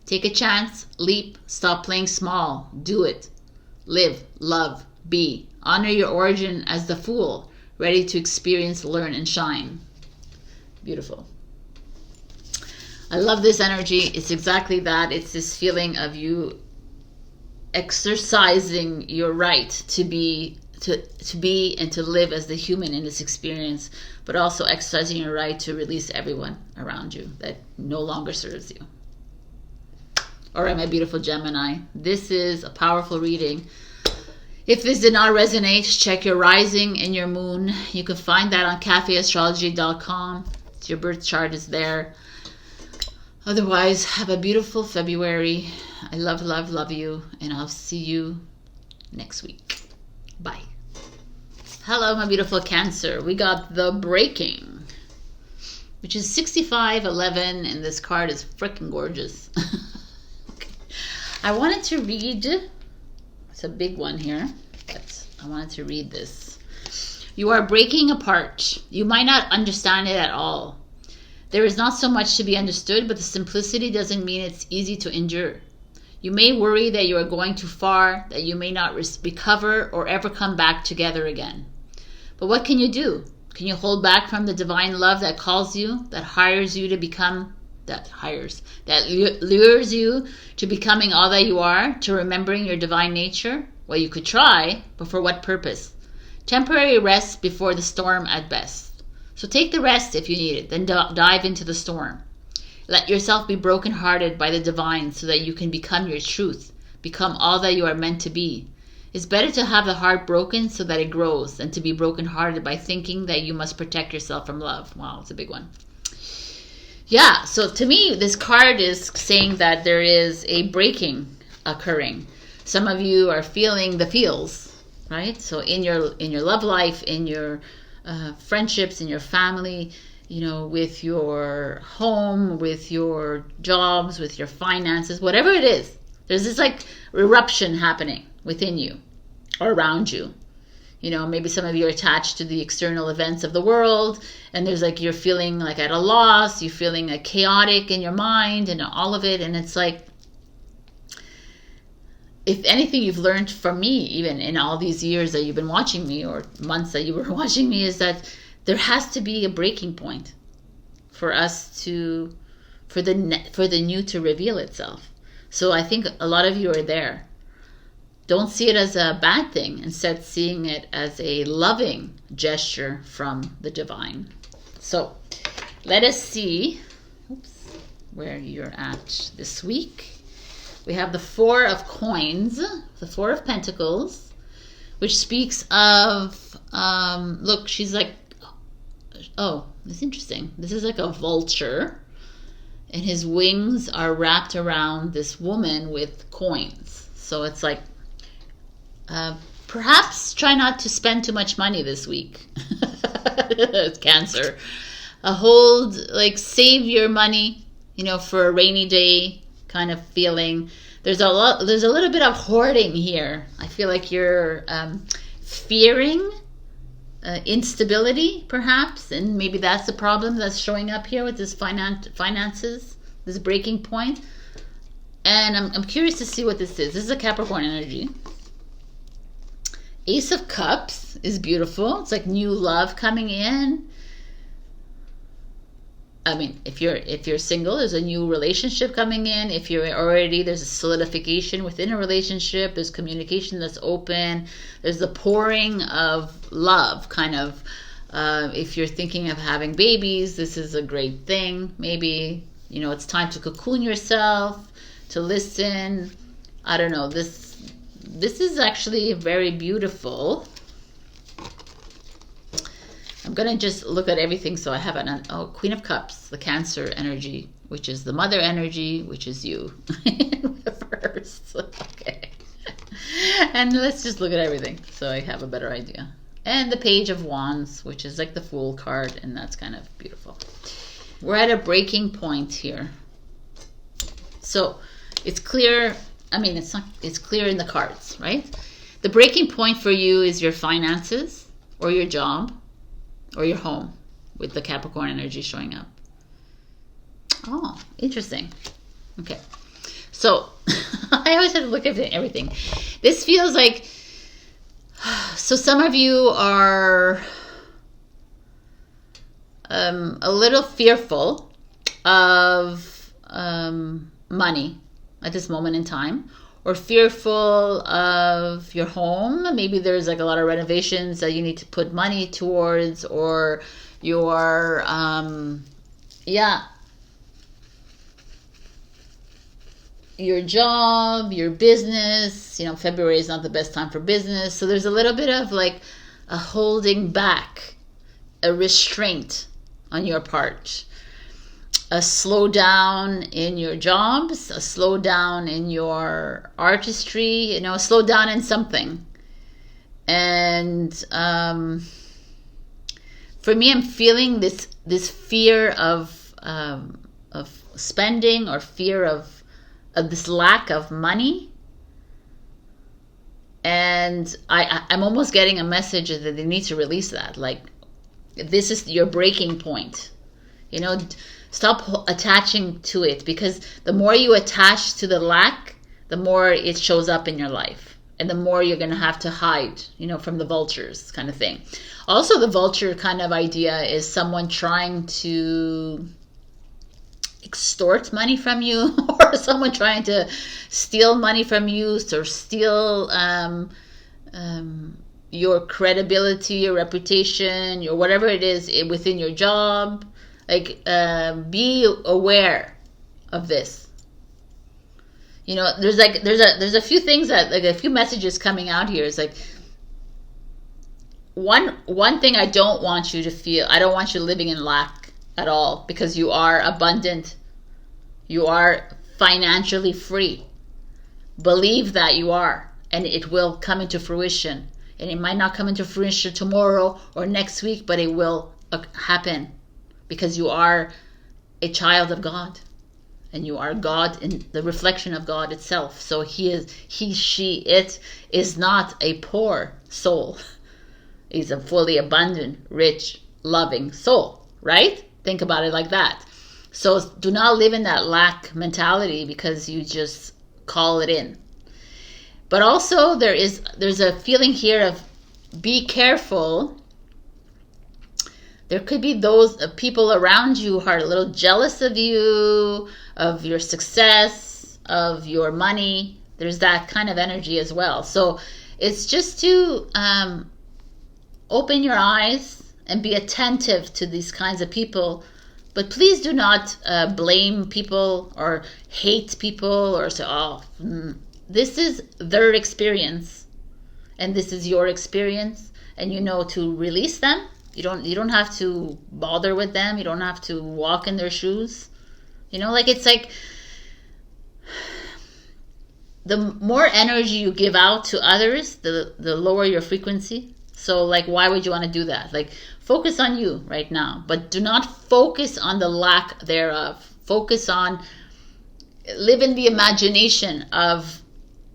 Take a chance, leap, stop playing small, do it. Live, love, be. Honor your origin as the Fool, ready to experience, learn, and shine. Beautiful. I love this energy. It's exactly that. It's this feeling of you exercising your right to be and to live as the human in this experience, but also exercising your right to release everyone around you that no longer serves you. All right, my beautiful Gemini, this is a powerful reading. If this did not resonate, check your rising and your moon. You can find that on cafeastrology.com. Your birth chart is there. Otherwise, have a beautiful February. I love, love, love you, and I'll see you next week. Bye. Hello, my beautiful Cancer. We got the Breaking, which is 6511, and this card is freaking gorgeous. Okay. I wanted to read, it's a big one here, but I wanted to read this. You are breaking apart. You might not understand it at all. There is not so much to be understood, but the simplicity doesn't mean it's easy to endure. You may worry that you are going too far, that you may not recover or ever come back together again. But what can you do? Can you hold back from the divine love that calls you, that hires you to become that lures you to becoming all that you are, to remembering your divine nature? Well, you could try, but for what purpose? Temporary rest before the storm at best. So take the rest if you need it, then dive into the storm. Let yourself be brokenhearted by the divine so that you can become your truth, become all that you are meant to be. It's better to have the heart broken so that it grows than to be brokenhearted by thinking that you must protect yourself from love. Wow, it's a big one. Yeah, so to me, this card is saying that there is a breaking occurring. Some of you are feeling the feels, right? So in your love life, in your friendships, in your family, you know, with your home, with your jobs, with your finances, whatever it is, there's this like eruption happening within you or around you. You know, maybe some of you are attached to the external events of the world, and there's like, you're feeling like at a loss, you're feeling like chaotic in your mind and all of it. And it's like, if anything you've learned from me, even in all these years that you've been watching me, or months that you were watching me, is that there has to be a breaking point for us to, for the new to reveal itself. So I think a lot of you are there. Don't see it as a bad thing. Instead, seeing it as a loving gesture from the divine. So let us see where you're at this week. We have the Four of Coins, the Four of Pentacles, which speaks of, look, she's like, oh, it's interesting. This is like a vulture, and his wings are wrapped around this woman with coins. So it's like, perhaps try not to spend too much money this week. It's Cancer. Like, save your money, you know, for a rainy day kind of feeling. There's a little bit of hoarding here. I feel like you're fearing instability, perhaps, and maybe that's the problem that's showing up here with this finances, this breaking point. And I'm curious to see what this is. This is a Capricorn energy. Ace of Cups is beautiful. It's like new love coming in. I mean, if you're single, there's a new relationship coming in. If you're already, there's a solidification within a relationship. There's communication that's open. There's the pouring of love, kind of. If you're thinking of having babies, this is a great thing. Maybe, you know, it's time to cocoon yourself, to listen. I don't know. This is actually very beautiful. I'm going to just look at everything so I have an, oh, Queen of Cups, the Cancer energy, which is the mother energy, which is you. First. Okay. And let's just look at everything so I have a better idea. And the Page of Wands, which is like the Fool card, and that's kind of beautiful. We're at a breaking point here. So it's clear, I mean, it's clear in the cards, right? The breaking point for you is your finances or your job or your home, with the Capricorn energy showing up. Oh, interesting. Okay. So I always have to look at everything. This feels like, so some of you are a little fearful of money at this moment in time, or fearful of your home. Maybe there's like a lot of renovations that you need to put money towards, or your your job, your business. You know, February is not the best time for business, so there's a little bit of like a holding back, a restraint on your part. A slowdown in your jobs, a slowdown in your artistry, you know, a slowdown in something. And for me, I'm feeling this fear of spending, or fear of this lack of money. And I'm almost getting a message that they need to release that. Like, this is your breaking point. You know, stop attaching to it, because the more you attach to the lack, the more it shows up in your life, and the more you're going to have to hide, you know, from the vultures kind of thing. Also, the vulture kind of idea is someone trying to extort money from you, or someone trying to steal money from you, or steal your credibility, your reputation, your whatever it is within your job. Like, be aware of this. You know, there's a few things that, like, a few messages coming out here. It's like, one thing I don't want you to feel, I don't want you living in lack at all, because you are abundant. You are financially free. Believe that you are, and it will come into fruition. And it might not come into fruition tomorrow or next week, but it will happen, because you are a child of God, and you are God in the reflection of God itself. So it is not a poor soul. He's a fully abundant, rich, loving soul, right? Think about it like that. So do not live in that lack mentality because you just call it in. But also there's a feeling here of be careful. There could be those people around you who are a little jealous of you, of your success, of your money. There's that kind of energy as well. So it's just to open your eyes and be attentive to these kinds of people. But please do not blame people or hate people or say, this is their experience and this is your experience, and you know to release them. You don't have to bother with them. You don't have to walk in their shoes. You know, like, it's like the more energy you give out to others, the lower your frequency. So, like, why would you want to do that? Like, focus on you right now, but do not focus on the lack thereof. Focus on, live in the imagination of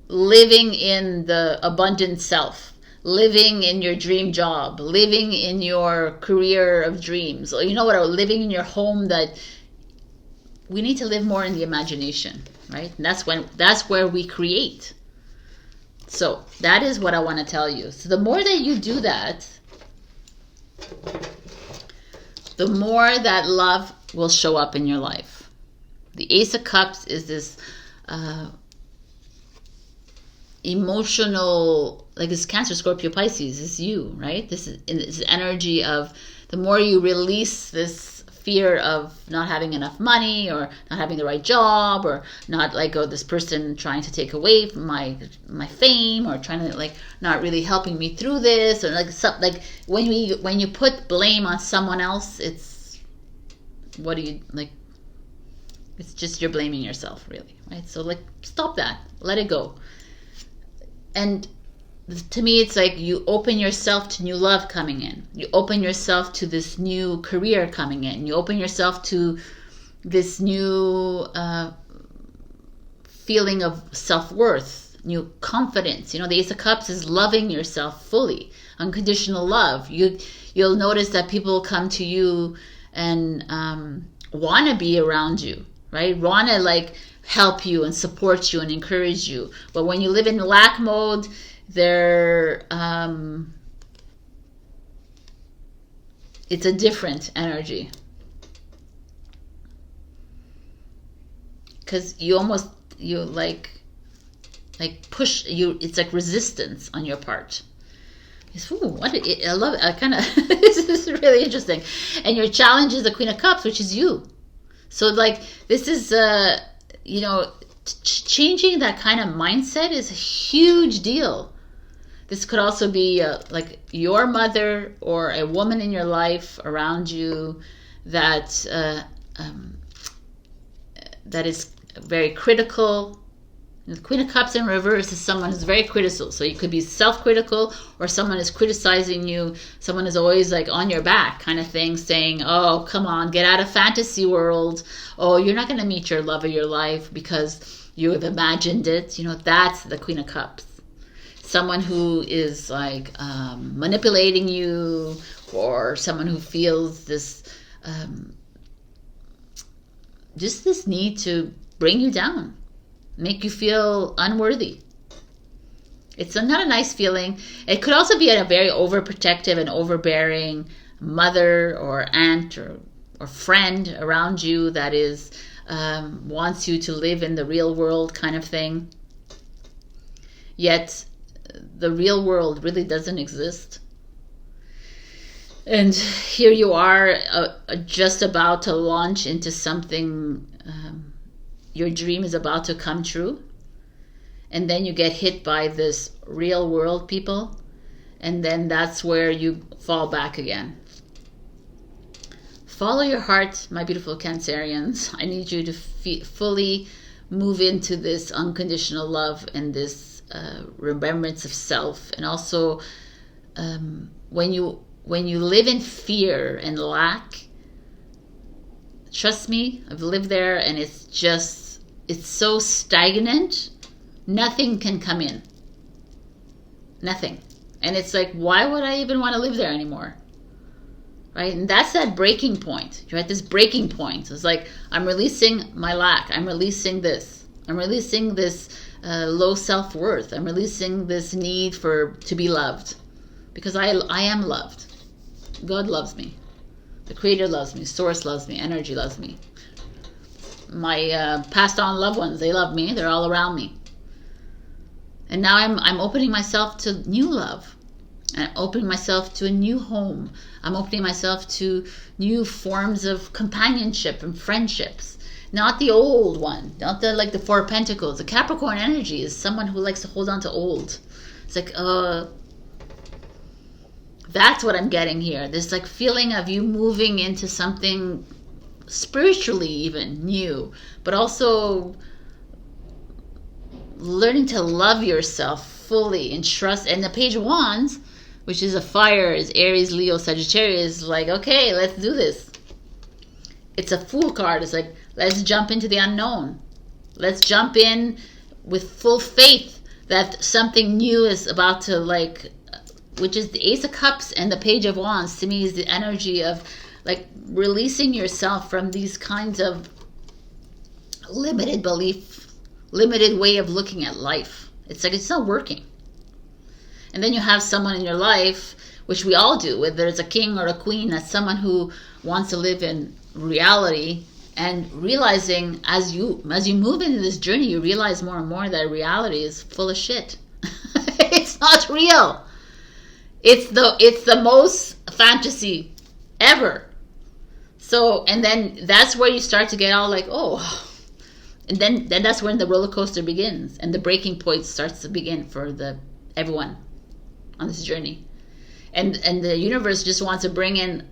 living in the abundant self, living in your dream job, living in your career of dreams. Or, you know what, living in your home. That we need to live more in the imagination, right? And that's where we create. So that is what I want to tell you. So the more that you do that, the more that love will show up in your life. The Ace of Cups is this emotional, like, it's Cancer, Scorpio, Pisces. It's you, right? This is energy of the more you release this fear of not having enough money, or not having the right job, or not, like, this person trying to take away from my fame, or trying to, like, not really helping me through this, or like when you put blame on someone else, it's, what do you, like, it's just you're blaming yourself, really, right? So, like, stop that, let it go. And to me, it's like you open yourself to new love coming in. You open yourself to this new career coming in. You open yourself to this new feeling of self-worth, new confidence. You know, the Ace of Cups is loving yourself fully, unconditional love. You'll notice that people come to you and want to be around you, right? Want to, like, help you and support you and encourage you. But when you live in lack mode, it's a different energy, because you like push you. It's like resistance on your part. I love it. I kind of this is really interesting. And your challenge is the Queen of Cups, which is you. So, like, this is changing that kind of mindset is a huge deal. This could also be like your mother or a woman in your life around you that is very critical. The Queen of Cups in reverse is someone who's very critical. So you could be self-critical, or someone is criticizing you. Someone is always, like, on your back kind of thing, saying, oh, come on, get out of fantasy world. Oh, you're not going to meet your love of your life because you have imagined it. You know, that's the Queen of Cups. Someone who is, like, manipulating you, or someone who feels this just this need to bring you down, make you feel unworthy. It's not a nice feeling. It could also be a very overprotective and overbearing mother or aunt or friend around you that is wants you to live in the real world kind of thing. Yet the real world really doesn't exist. And here you are, just about to launch into something. Your dream is about to come true. And then you get hit by this real world people. And then that's where you fall back again. Follow your heart, my beautiful Cancerians. I need you to fully move into this unconditional love and this remembrance of self. And also, when you live in fear and lack, trust me, I've lived there, and it's so stagnant. Nothing can come in. Nothing. And it's like, why would I even want to live there anymore? Right? And that's that breaking point. You're at this breaking point. It's like, I'm releasing my lack. I'm releasing this. I'm releasing this low self-worth. I'm releasing this need to be loved. Because I am loved. God loves me. The Creator loves me. Source loves me. Energy loves me. My passed on loved ones, they love me. They're all around me. And now I'm opening myself to new love. I'm opening myself to a new home. I'm opening myself to new forms of companionship and friendships. Not the old one. Not the Four of Pentacles. The Capricorn energy is someone who likes to hold on to old. It's like, that's what I'm getting here. This like feeling of you moving into something spiritually even new. But also learning to love yourself fully and trust. And the Page of Wands, which is a fire, is Aries, Leo, Sagittarius, like, okay, let's do this. It's a Fool card. It's like, let's jump into the unknown. Let's jump in with full faith that something new is about to, like, which is the Ace of Cups and the Page of Wands, to me is the energy of like releasing yourself from these kinds of limited belief, limited way of looking at life. It's like, it's not working. And then you have someone in your life, which we all do, whether it's a king or a queen, that's someone who wants to live in reality, and realizing as you move into this journey, you realize more and more that reality is full of shit. It's not real. It's the most fantasy ever. So, and then that's where you start to get all like, oh, and then that's when the roller coaster begins, and the breaking point starts to begin for everyone on this journey, and the universe just wants to bring in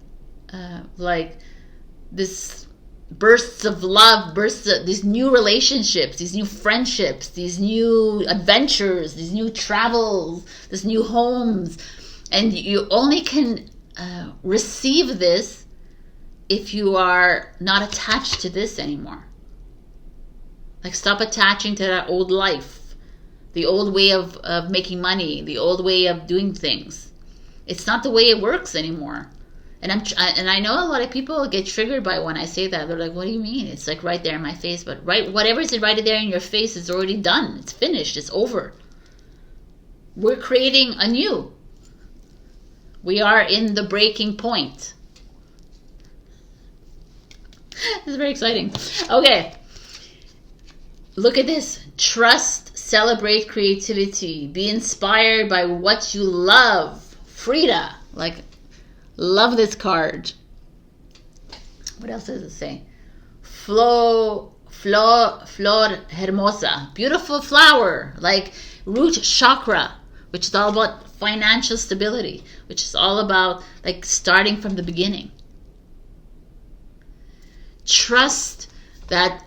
like this bursts of love, these new relationships, these new friendships, these new adventures, these new travels, these new homes, and you only can receive this if you are not attached to this anymore. Like, stop attaching to that old life, the old way of making money, the old way of doing things. It's not the way it works anymore. And I know a lot of people get triggered by when I say that. They're like, what do you mean? It's like right there in my face. But whatever's right there in your face is already done. It's finished. It's over. We're creating anew. We are in the breaking point. This is very exciting. Okay. Look at this. Trust, celebrate creativity. Be inspired by what you love. Frida. Like, love this card. What else does it say? Flor hermosa. Beautiful flower. Like root chakra, which is all about financial stability, which is all about like starting from the beginning. Trust that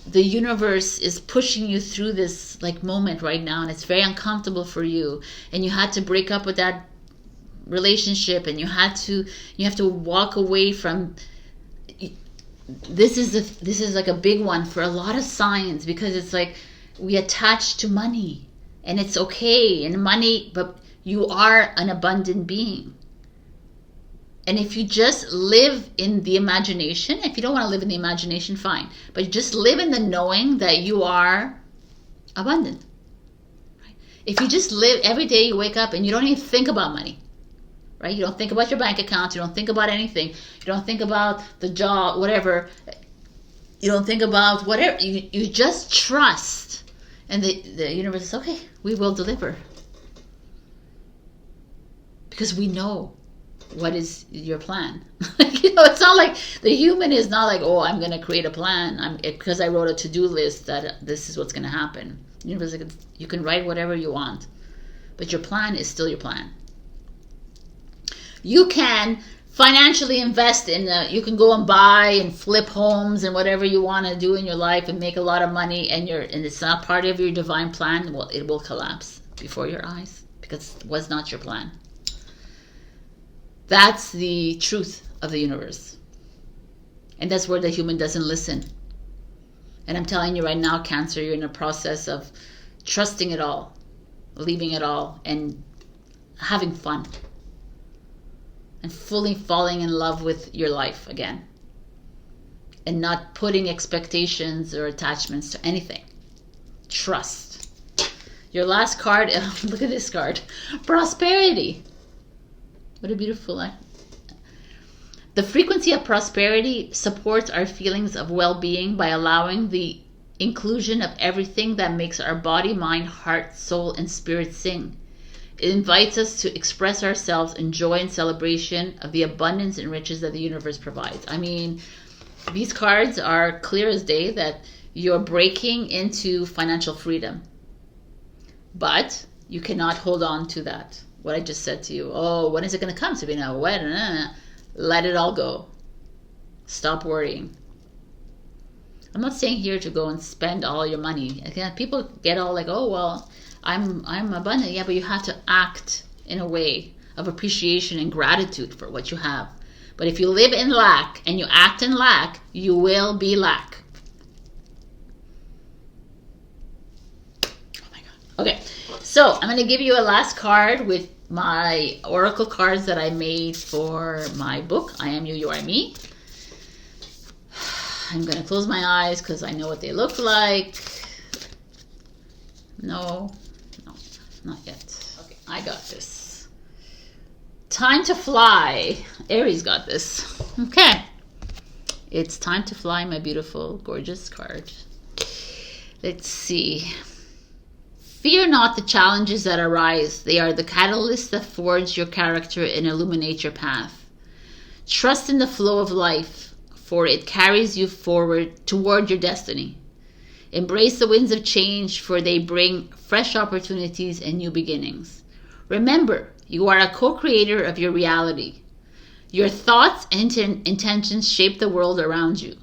the universe is pushing you through this like moment right now, and it's very uncomfortable for you, and you had to break up with that relationship, and you have to walk away from this is like a big one for a lot of signs, because it's like we attach to money, and it's okay, and money, but you are an abundant being. And if you just live in the imagination, if you don't want to live in the imagination, fine. But just live in the knowing that you are abundant. Right? If you just live, every day you wake up and you don't even think about money. Right? You don't think about your bank account. You don't think about anything. You don't think about the job, whatever. You don't think about whatever. You just trust. And the universe says, okay, we will deliver. Because we know what is your plan. It's not like the human is not like, oh, I'm going to create a plan. Because I wrote a to-do list that this is what's going to happen. The universe is like, you can write whatever you want. But your plan is still your plan. You can financially invest in, you can go and buy and flip homes and whatever you want to do in your life and make a lot of money, and it's not part of your divine plan. Well, it will collapse before your eyes because it was not your plan. That's the truth of the universe. And that's where the human doesn't listen. And I'm telling you right now, Cancer, you're in a process of trusting it all, leaving it all, and having fun. And fully falling in love with your life again. And not putting expectations or attachments to anything. Trust. Your last card, look at this card. Prosperity. What a beautiful line. The frequency of prosperity supports our feelings of well-being by allowing the inclusion of everything that makes our body, mind, heart, soul, and spirit sing. It invites us to express ourselves in joy and celebration of the abundance and riches that the universe provides. I mean, these cards are clear as day that you're breaking into financial freedom. But you cannot hold on to that. What I just said to you. Oh, when is it going to come, Sabrina? When? Let it all go. Stop worrying. I'm not saying here to go and spend all your money. Again, people get all like, oh, well, I'm abundant. Yeah, but you have to act in a way of appreciation and gratitude for what you have. But if you live in lack and you act in lack, you will be lack. Oh my God. Okay, so I'm going to give you a last card with my oracle cards that I made for my book, I Am You, You Are Me. I'm going to close my eyes because I know what they look like. No, not yet. Okay, I got this. Time to fly. Aries got this. Okay. It's time to fly, my beautiful, gorgeous card. Let's see. Fear not the challenges that arise. They are the catalysts that forge your character and illuminate your path. Trust in the flow of life, for it carries you forward toward your destiny. Embrace the winds of change, for they bring fresh opportunities and new beginnings. Remember, you are a co-creator of your reality. Your thoughts and intentions shape the world around you.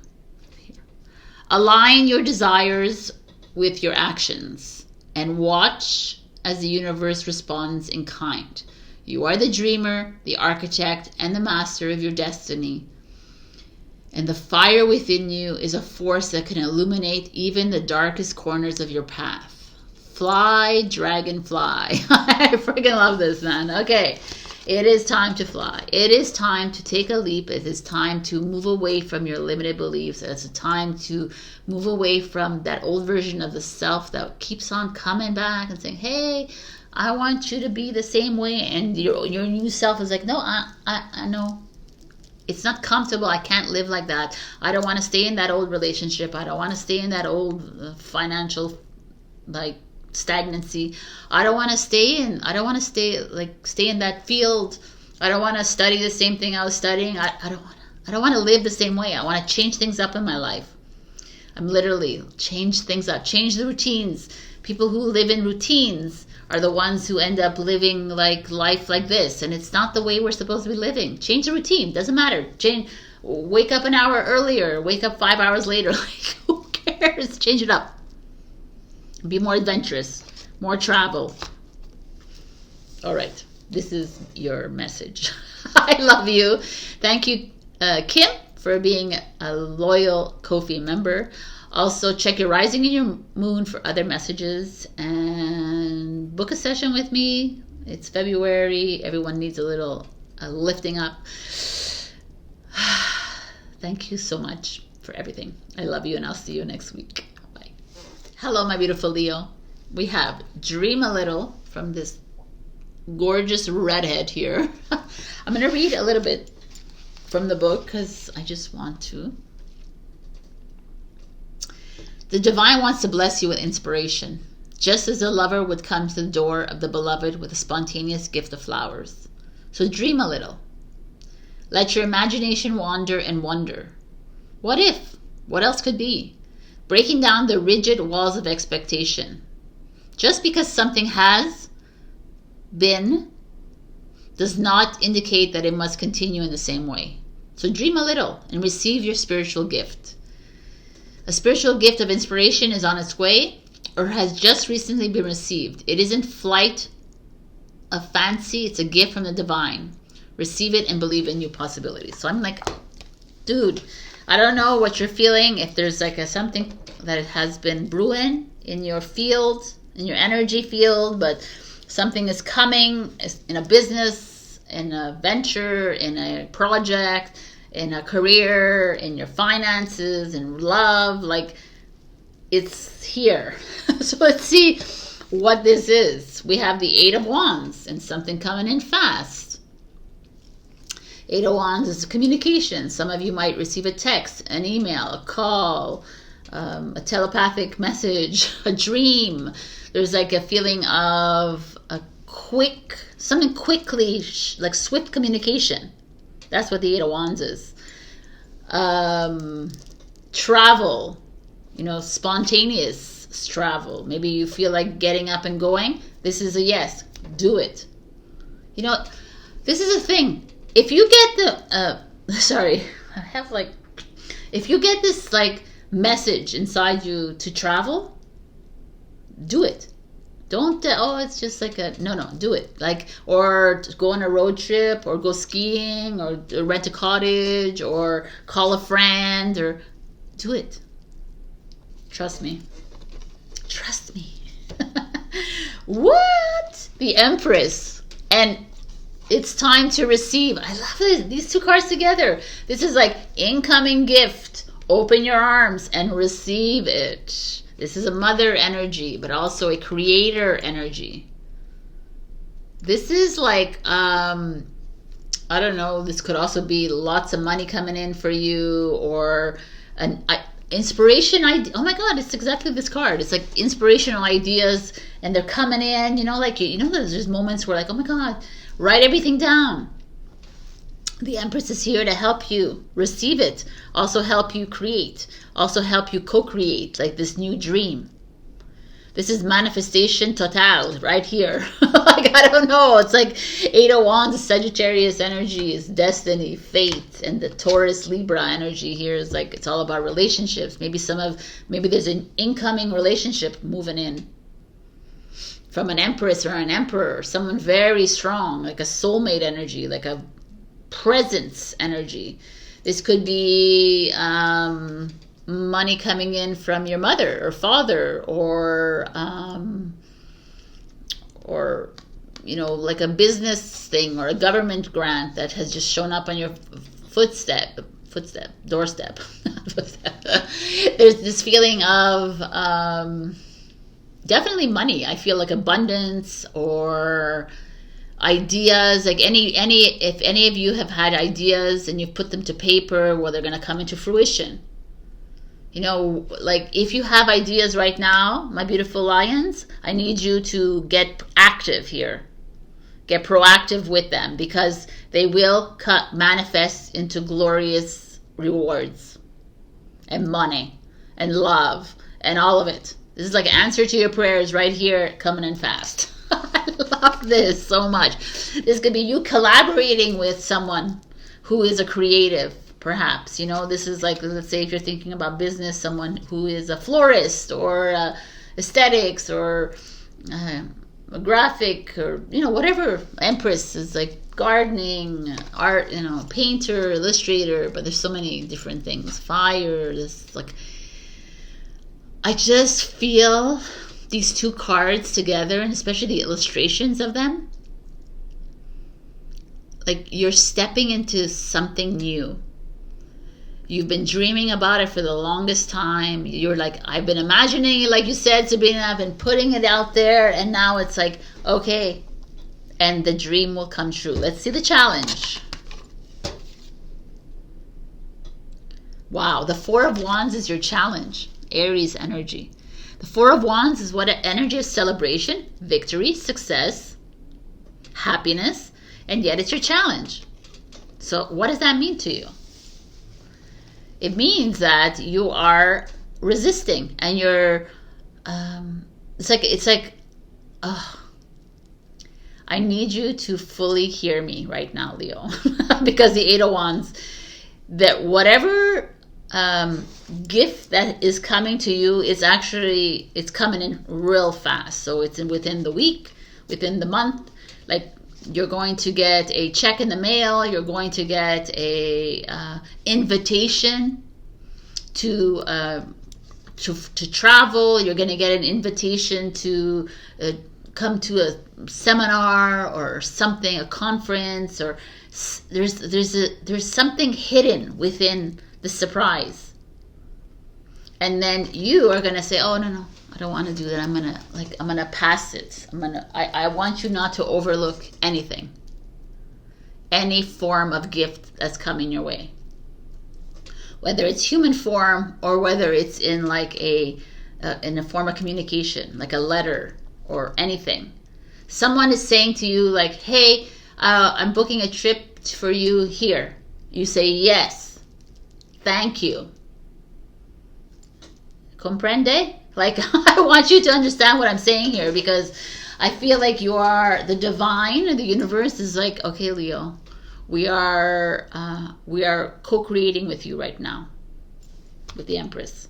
Align your desires with your actions and watch as the universe responds in kind. You are the dreamer, the architect, and the master of your destiny. And the fire within you is a force that can illuminate even the darkest corners of your path. Fly, dragon, fly. I freaking love this, man. Okay, it is time to fly. It is time to take a leap. It is time to move away from your limited beliefs. It's a time to move away from that old version of the self that keeps on coming back and saying, hey, I want you to be the same way. And your new self is like, no, I know. It's not comfortable. I can't live like that. I don't want to stay in that old relationship. I don't want to stay in that old financial stagnancy. I don't want to stay in that field. I don't want to study the same thing I was studying. I don't want to live the same way. I want to change things up in my life. I'm literally change things up, change the routines. People who live in routines are the ones who end up living like life like this, and it's not the way we're supposed to be living. Change the routine. Doesn't matter. Wake up an hour earlier. Wake up 5 hours later. Like, who cares? Change it up. Be more adventurous. More travel. All right. This is your message. I love you. Thank you, Kim, for being a loyal Ko-fi member. Also, check your rising and your moon for other messages. And book a session with me. It's February. Everyone needs a little lifting up. Thank you so much for everything. I love you, and I'll see you next week. Bye. Hello, my beautiful Leo. We have Dream a Little from this gorgeous redhead here. I'm going to read a little bit from the book because I just want to. The divine wants to bless you with inspiration, just as a lover would come to the door of the beloved with a spontaneous gift of flowers. So dream a little. Let your imagination wander and wonder. What if? What else could be? Breaking down the rigid walls of expectation. Just because something has been does not indicate that it must continue in the same way. So dream a little and receive your spiritual gift. A spiritual gift of inspiration is on its way or has just recently been received. It isn't flight of fancy, it's a gift from the divine. Receive it and believe in new possibilities. So I'm like, dude, I don't know what you're feeling, if there's like something that has been brewing in your field, in your energy field, but something is coming in a business, in a venture, in a project, in a career, in your finances, in love, like it's here. So let's see what this is. We have the Eight of Wands and something coming in fast. Eight of Wands is communication. Some of you might receive a text, an email, a call, a telepathic message, a dream. There's like a feeling of a quick, something quickly, like swift communication. That's what the Eight of Wands is. Travel, spontaneous travel. Maybe you feel like getting up and going. This is a yes. Do it. This is a thing. If you get if you get this like message inside you to travel, do it. Don't, it's just like no, do it. Like, or go on a road trip, or go skiing, or rent a cottage, or call a friend, or do it. Trust me. Trust me. What? The Empress. And it's time to receive. I love it. These two cards together. This is like incoming gift. Open your arms and receive it. This is a mother energy, but also a creator energy. This is like, I don't know, this could also be lots of money coming in for you, or an inspiration idea. Oh my God, it's exactly this card. It's like inspirational ideas, and they're coming in, there's moments where like, oh my God, write everything down. The Empress is here to help you receive it, also help you create, also help you co-create, like this new dream. This is manifestation total right here. Like, I don't know. It's like Eight of Wands, Sagittarius energy is destiny, fate, and the Taurus Libra energy here is like, it's all about relationships. Maybe there's an incoming relationship moving in from an Empress or an Emperor, someone very strong, like a soulmate energy, like a presence energy. This could be money coming in from your mother or father, or like a business thing or a government grant that has just shown up on your doorstep. There's this feeling of definitely money. I feel like abundance, or ideas, like if any of you have had ideas and you've put them to paper, well, they're going to come into fruition. Like if you have ideas right now, my beautiful lions, I need you to get active here. Get proactive with them, because they will manifest into glorious rewards and money and love and all of it. This is like an answer to your prayers right here, coming in fast. I love this so much. This could be you collaborating with someone who is a creative, perhaps. This is like, let's say if you're thinking about business, someone who is a florist, or aesthetics, or a graphic, or whatever. Empress is like gardening, art, painter, illustrator, but there's so many different things. Fire, this like, I just feel these two cards together, and especially the illustrations of them, like you're stepping into something new. You've been dreaming about it for the longest time. You're like, I've been imagining it, like you said, Sabrina, I've been putting it out there, and now it's like, okay, and the dream will come true. Let's see the challenge. Wow, the Four of Wands is your challenge. Aries energy. The Four of Wands is what an energy of celebration, victory, success, happiness, and yet it's your challenge. So what does that mean to you? It means that you are resisting, and you're it's like I need you to fully hear me right now, Leo. Because the Eight of Wands, that whatever gift that is coming to you is actually, it's coming in real fast. So it's within the week, within the month. Like, you're going to get a check in the mail, you're going to get a invitation to travel, you're going to get an invitation to come to a seminar or something, a conference, or there's something hidden within the surprise. And then you are going to say, oh, no, I don't want to do that. I'm going to pass it. I want you not to overlook anything. Any form of gift that's coming your way. Whether it's human form or whether it's in like in a form of communication, like a letter or anything. Someone is saying to you like, hey, I'm booking a trip for you here. You say yes. Thank you. Comprende? Like, I want you to understand what I'm saying here, because I feel like you are the divine, and the universe is like, okay, Leo, we are co-creating with you right now, with the Empress.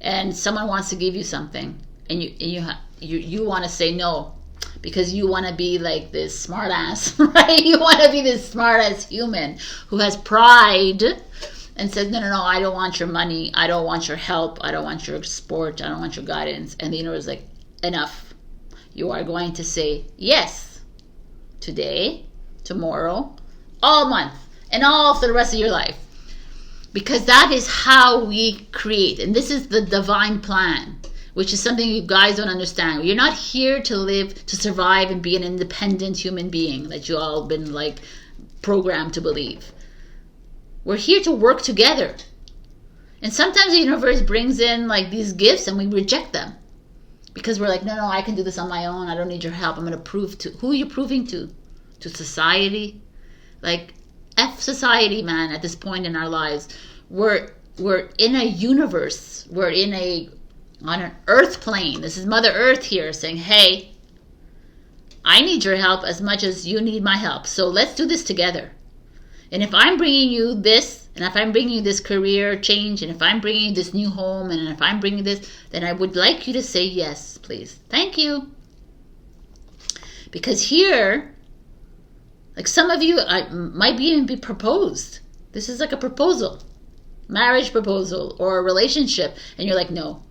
And someone wants to give you something, and you want to say no, because you want to be like this smart ass, right? You want to be this smart ass human who has pride and says, no, I don't want your money, I don't want your help, I don't want your support, I don't want your guidance. And the universe is like, enough. You are going to say yes today, tomorrow, all month, and all for the rest of your life. Because that is how we create. And this is the divine plan, which is something you guys don't understand. You're not here to live, to survive and be an independent human being that you all been like programmed to believe. We're here to work together. And sometimes the universe brings in like these gifts and we reject them. Because we're like, no, I can do this on my own. I don't need your help. I'm going to prove to... Who are you proving to? To society? Like, F society, man, at this point in our lives. We're in a universe. We're on an earth plane. This is Mother Earth here saying, hey, I need your help as much as you need my help. So let's do this together. And if I'm bringing you this, and if I'm bringing you this career change, and if I'm bringing you this new home, and if I'm bringing this, then I would like you to say yes, please. Thank you. Because here, like some of you might even be proposed. This is like a proposal, marriage proposal, or a relationship, and you're like, no,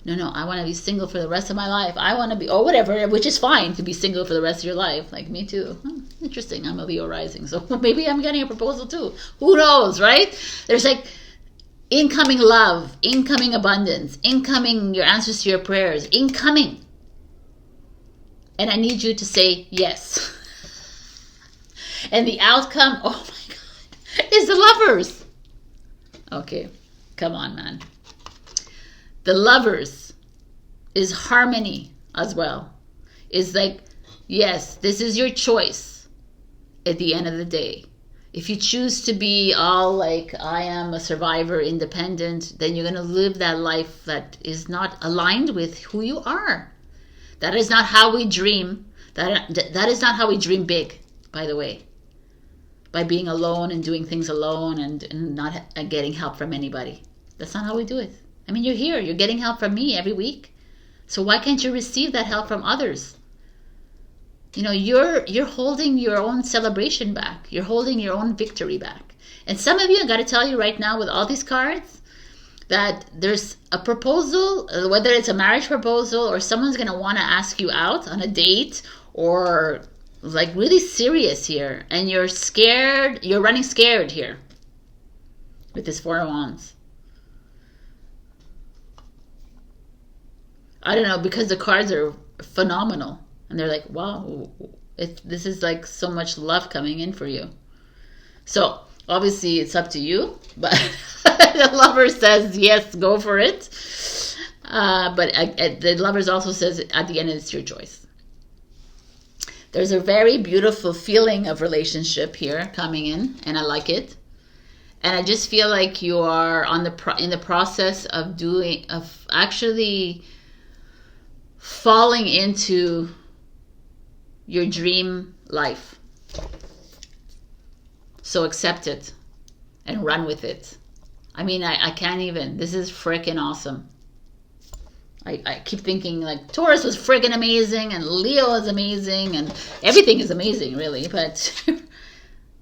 I want to be single for the rest of my life. I want to be, or whatever, which is fine to be single for the rest of your life. Like me too. Interesting. I'm a Leo rising, so maybe I'm getting a proposal too. Who knows, right? There's like incoming love, incoming abundance, incoming your answers to your prayers, incoming. And I need you to say yes. And the outcome, oh my God, is the Lovers. Okay, come on, man. The Lovers is harmony as well. Is like, yes, this is your choice at the end of the day. If you choose to be all like, I am a survivor, independent, then you're going to live that life that is not aligned with who you are. That is not how we dream. That is not how we dream big, by the way. By being alone and doing things alone and not getting help from anybody. That's not how we do it. I mean, you're here. You're getting help from me every week. So why can't you receive that help from others? You know, you're holding your own celebration back. You're holding your own victory back. And some of you, I got to tell you right now with all these cards, that there's a proposal, whether it's a marriage proposal or someone's going to want to ask you out on a date or like really serious here. And you're scared. You're running scared here with this Four of Wands. I don't know, because the cards are phenomenal. And they're like, wow, this is like so much love coming in for you. So, obviously, it's up to you. But The lover says, yes, go for it. But the lovers also says at the end it's your choice. There's a very beautiful feeling of relationship here coming in, and I like it. And I just feel like you are in the process of actually falling into your dream life. So accept it and run with it. I mean, I can't even. This is freaking awesome. I keep thinking like Taurus was freaking amazing and Leo is amazing and everything is amazing really, but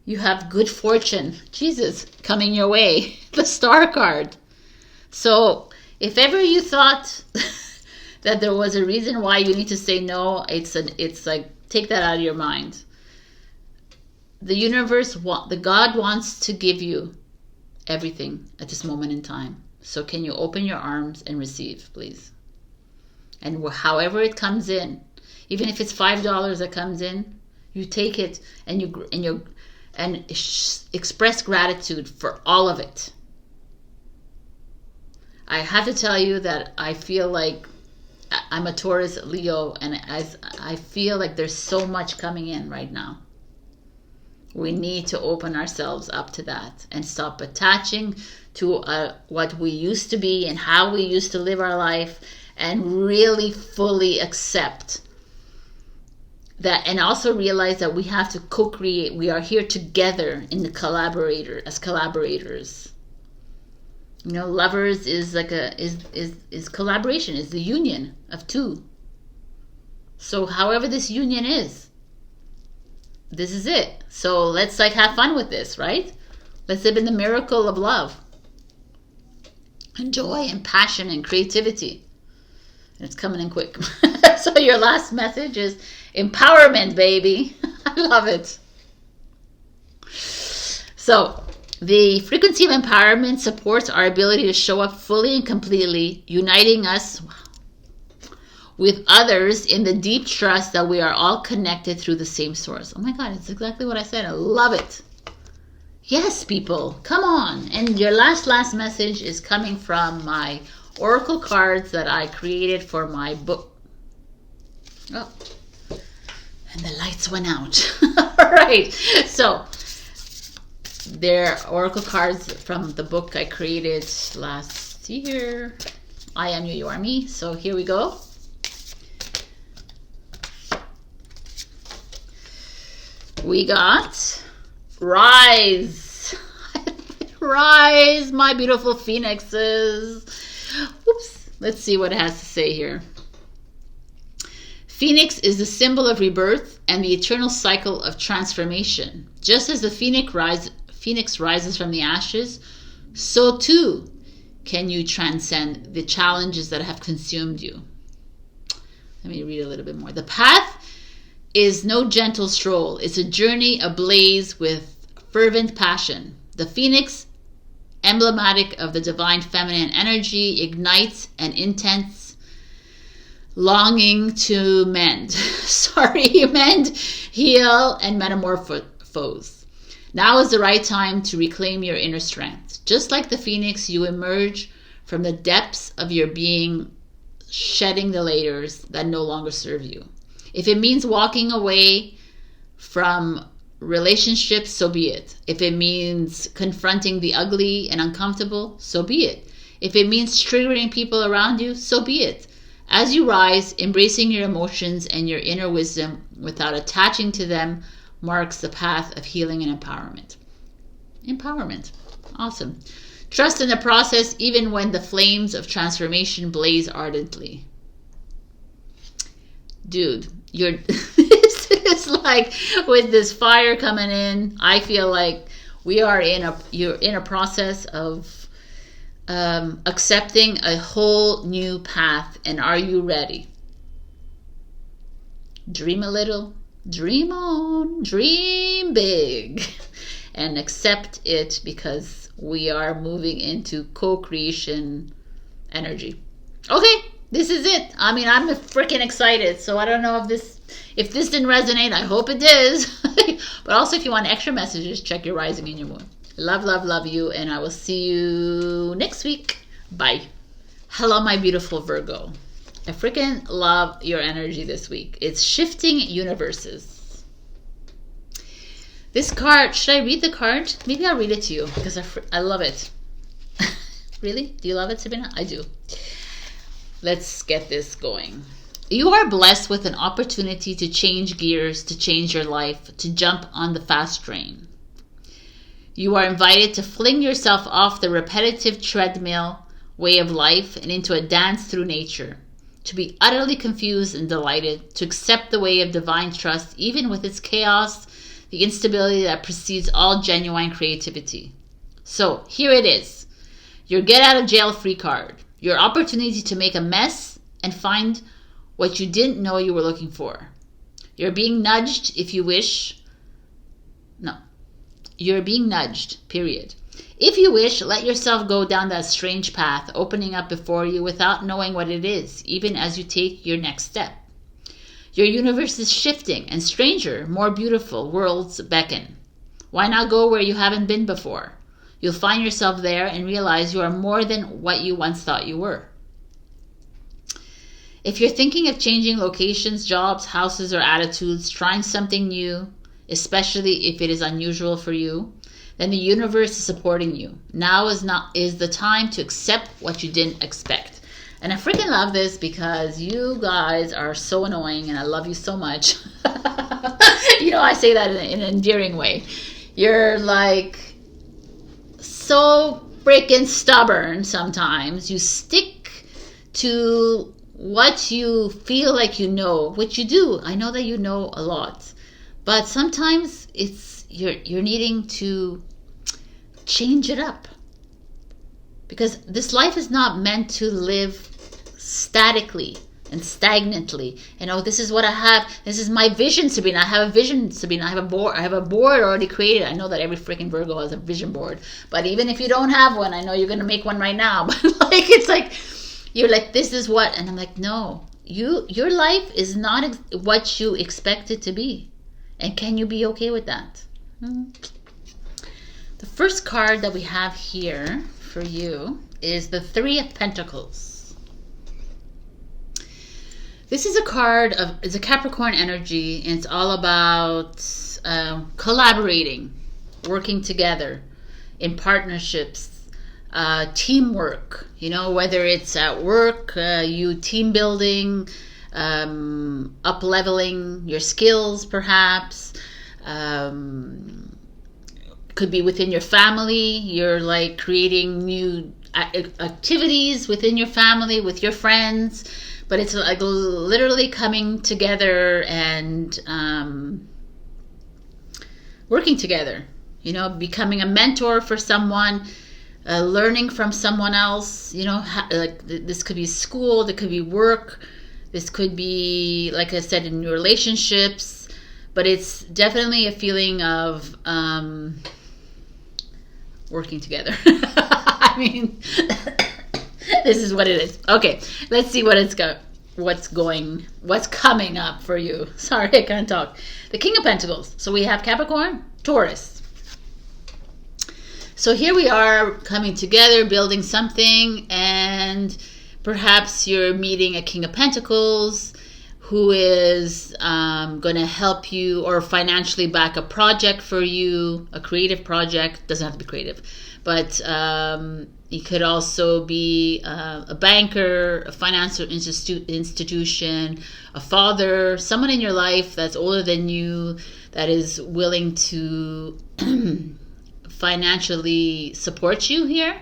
you have good fortune, Jesus, coming your way, the Star card. So if ever you thought that there was a reason why you need to say no, it's like, take that out of your mind. The universe, the God wants to give you everything at this moment in time. So can you open your arms and receive, please? And however it comes in, even if it's $5 that comes in, you take it and express gratitude for all of it. I have to tell you that I feel like I'm a Taurus Leo, and I feel like there's so much coming in right now. We need to open ourselves up to that and stop attaching to what we used to be and how we used to live our life, and really fully accept that, and also realize that we have to co-create. We are here together in the as collaborators. You know, lovers is like is collaboration, is the union of two. So however this union is, this is it. So let's like have fun with this, right? Let's live in the miracle of love and joy and passion and creativity. And it's coming in quick. So your last message is empowerment, baby. I love it. So the frequency of empowerment supports our ability to show up fully and completely, uniting us with others in the deep trust that we are all connected through the same source. Oh my God, it's exactly what I said. I love it. Yes, people, come on. And your last message is coming from my oracle cards that I created for my book. Oh, and the lights went out. All right, so they're oracle cards from the book I created last year. I Am You, You Are Me. So here we go. We got Rise. Rise, my beautiful phoenixes. Oops. Let's see what it has to say here. Phoenix is the symbol of rebirth and the eternal cycle of transformation. Just as the phoenix rises from the ashes, so too can you transcend the challenges that have consumed you. Let me read a little bit more. The path is no gentle stroll. It's a journey ablaze with fervent passion. The phoenix, emblematic of the divine feminine energy, ignites an intense longing to mend. Mend, heal, and metamorphose. Now is the right time to reclaim your inner strength. Just like the phoenix, you emerge from the depths of your being, shedding the layers that no longer serve you. If it means walking away from relationships, so be it. If it means confronting the ugly and uncomfortable, so be it. If it means triggering people around you, so be it. As you rise, embracing your emotions and your inner wisdom without attaching to them marks the path of healing and empowerment. Empowerment. Awesome. Trust in the process even when the flames of transformation blaze ardently. Dude, this is like with this fire coming in, I feel like you're in a process of accepting a whole new path. And are you ready? Dream a little, dream on, dream big, and accept it, because we are moving into co-creation energy. Okay, this is it. I mean, I'm freaking excited. So I don't know if this didn't resonate. I hope it does. But also, if you want extra messages, check your rising and your moon. Love, love, love you, and I will see you next week. Bye. Hello, my beautiful Virgo. I freaking love your energy this week. It's shifting universes. This card, should I read the card? Maybe I'll read it to you because I love it. Really? Do you love it, Sabrina? I do. Let's get this going. You are blessed with an opportunity to change gears, to change your life, to jump on the fast train. You are invited to fling yourself off the repetitive treadmill way of life and into a dance through nature. To be utterly confused and delighted, to accept the way of divine trust, even with its chaos, the instability that precedes all genuine creativity. So, here it is. Your get out of jail free card. Your opportunity to make a mess and find what you didn't know you were looking for. You're being nudged if you wish. No. You're being nudged, period. If you wish, let yourself go down that strange path, opening up before you without knowing what it is, even as you take your next step. Your universe is shifting, and stranger, more beautiful worlds beckon. Why not go where you haven't been before? You'll find yourself there and realize you are more than what you once thought you were. If you're thinking of changing locations, jobs, houses, or attitudes, trying something new, especially if it is unusual for you, then the universe is supporting you. Now is the time to accept what you didn't expect. And I freaking love this because you guys are so annoying and I love you so much. I say that in an endearing way. You're like so freaking stubborn sometimes. You stick to what you feel like you know, which you do. I know that you know a lot. But sometimes you're needing to change it up. Because this life is not meant to live statically and stagnantly. This is what I have. This is my vision, Sabrina. I have a vision, Sabrina. I have a board already created. I know that every freaking Virgo has a vision board. But even if you don't have one, I know you're going to make one right now. But it's like, you're like, this is what, and I'm like, no. Your life is not what you expect it to be. And can you be okay with that? The first card that we have here for you is the Three of Pentacles. This is a card it's a Capricorn energy, and it's all about collaborating, working together in partnerships, teamwork, whether it's at work, you team building, up leveling your skills perhaps, could be within your family. You're like creating new activities within your family with your friends, but it's like literally coming together and working together, becoming a mentor for someone, learning from someone else. Like this could be school, that could be work, this could be, like I said, in your relationships, but it's definitely a feeling of working together. I mean, this is what it is. Okay, let's see what's coming up for you. Sorry, I can't talk. The King of Pentacles. So we have Capricorn, Taurus. So here we are coming together, building something, and perhaps you're meeting a King of Pentacles who is going to help you or financially back a project for you, a creative project. Doesn't have to be creative, but it could also be a banker, a financial institution, a father, someone in your life that's older than you that is willing to financially support you here,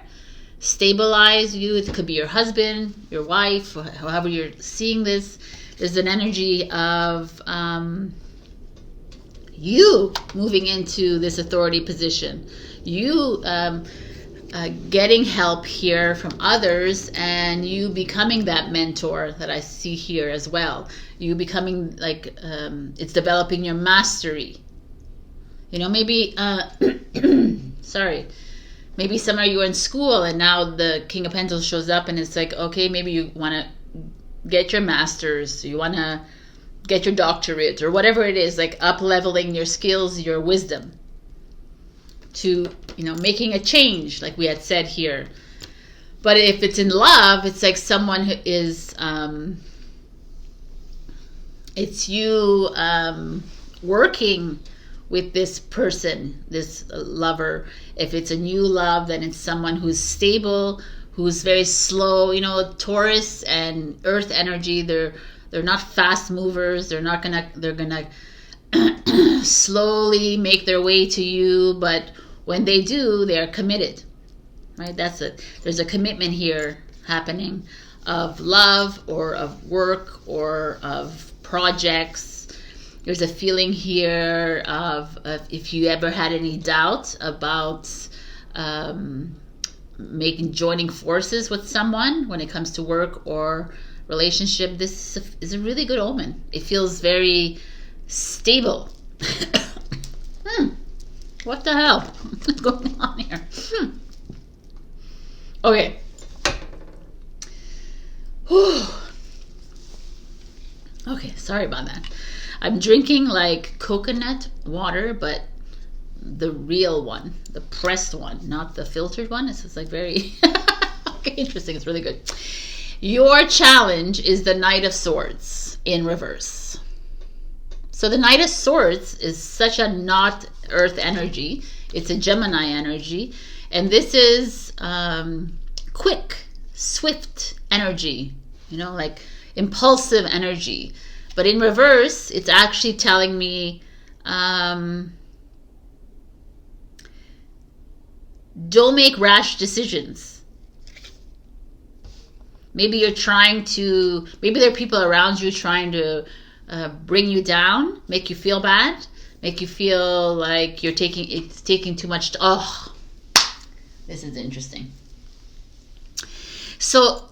stabilize you. It could be your husband, your wife, however you're seeing this. There's an energy of you moving into this authority position. You getting help here from others, and you becoming that mentor that I see here as well. You becoming like, it's developing your mastery. Maybe, sorry. Maybe some of you are in school and now the King of Pentacles shows up and it's like, okay, maybe you want to get your master's, you want to get your doctorate or whatever it is, like up leveling your skills, your wisdom to, you know, making a change, like we had said here. But if it's in love, it's like someone who is, it's you working with this person, this lover. If it's a new love, then it's someone who's stable, who's very slow. You know, Taurus and Earth energy, they're not fast movers. They're gonna slowly make their way to you, but when they do, they are committed. Right? That's it. There's a commitment here happening of love or of work or of projects. There's a feeling here of if you ever had any doubt about joining forces with someone when it comes to work or relationship, this is a really good omen. It feels very stable. What the hell? What's going on here? Okay. Okay, sorry about that. I'm drinking like coconut water, but the real one, the pressed one, not the filtered one. It's just like very okay, interesting. It's really good. Your challenge is the Knight of Swords in reverse. So the Knight of Swords is such a not Earth energy. It's a Gemini energy. And this is quick, swift energy, you know, like impulsive energy. But in reverse, it's actually telling me don't make rash decisions. Maybe there are people around you trying to bring you down, make you feel bad, make you feel like it's taking too much. This is interesting. So,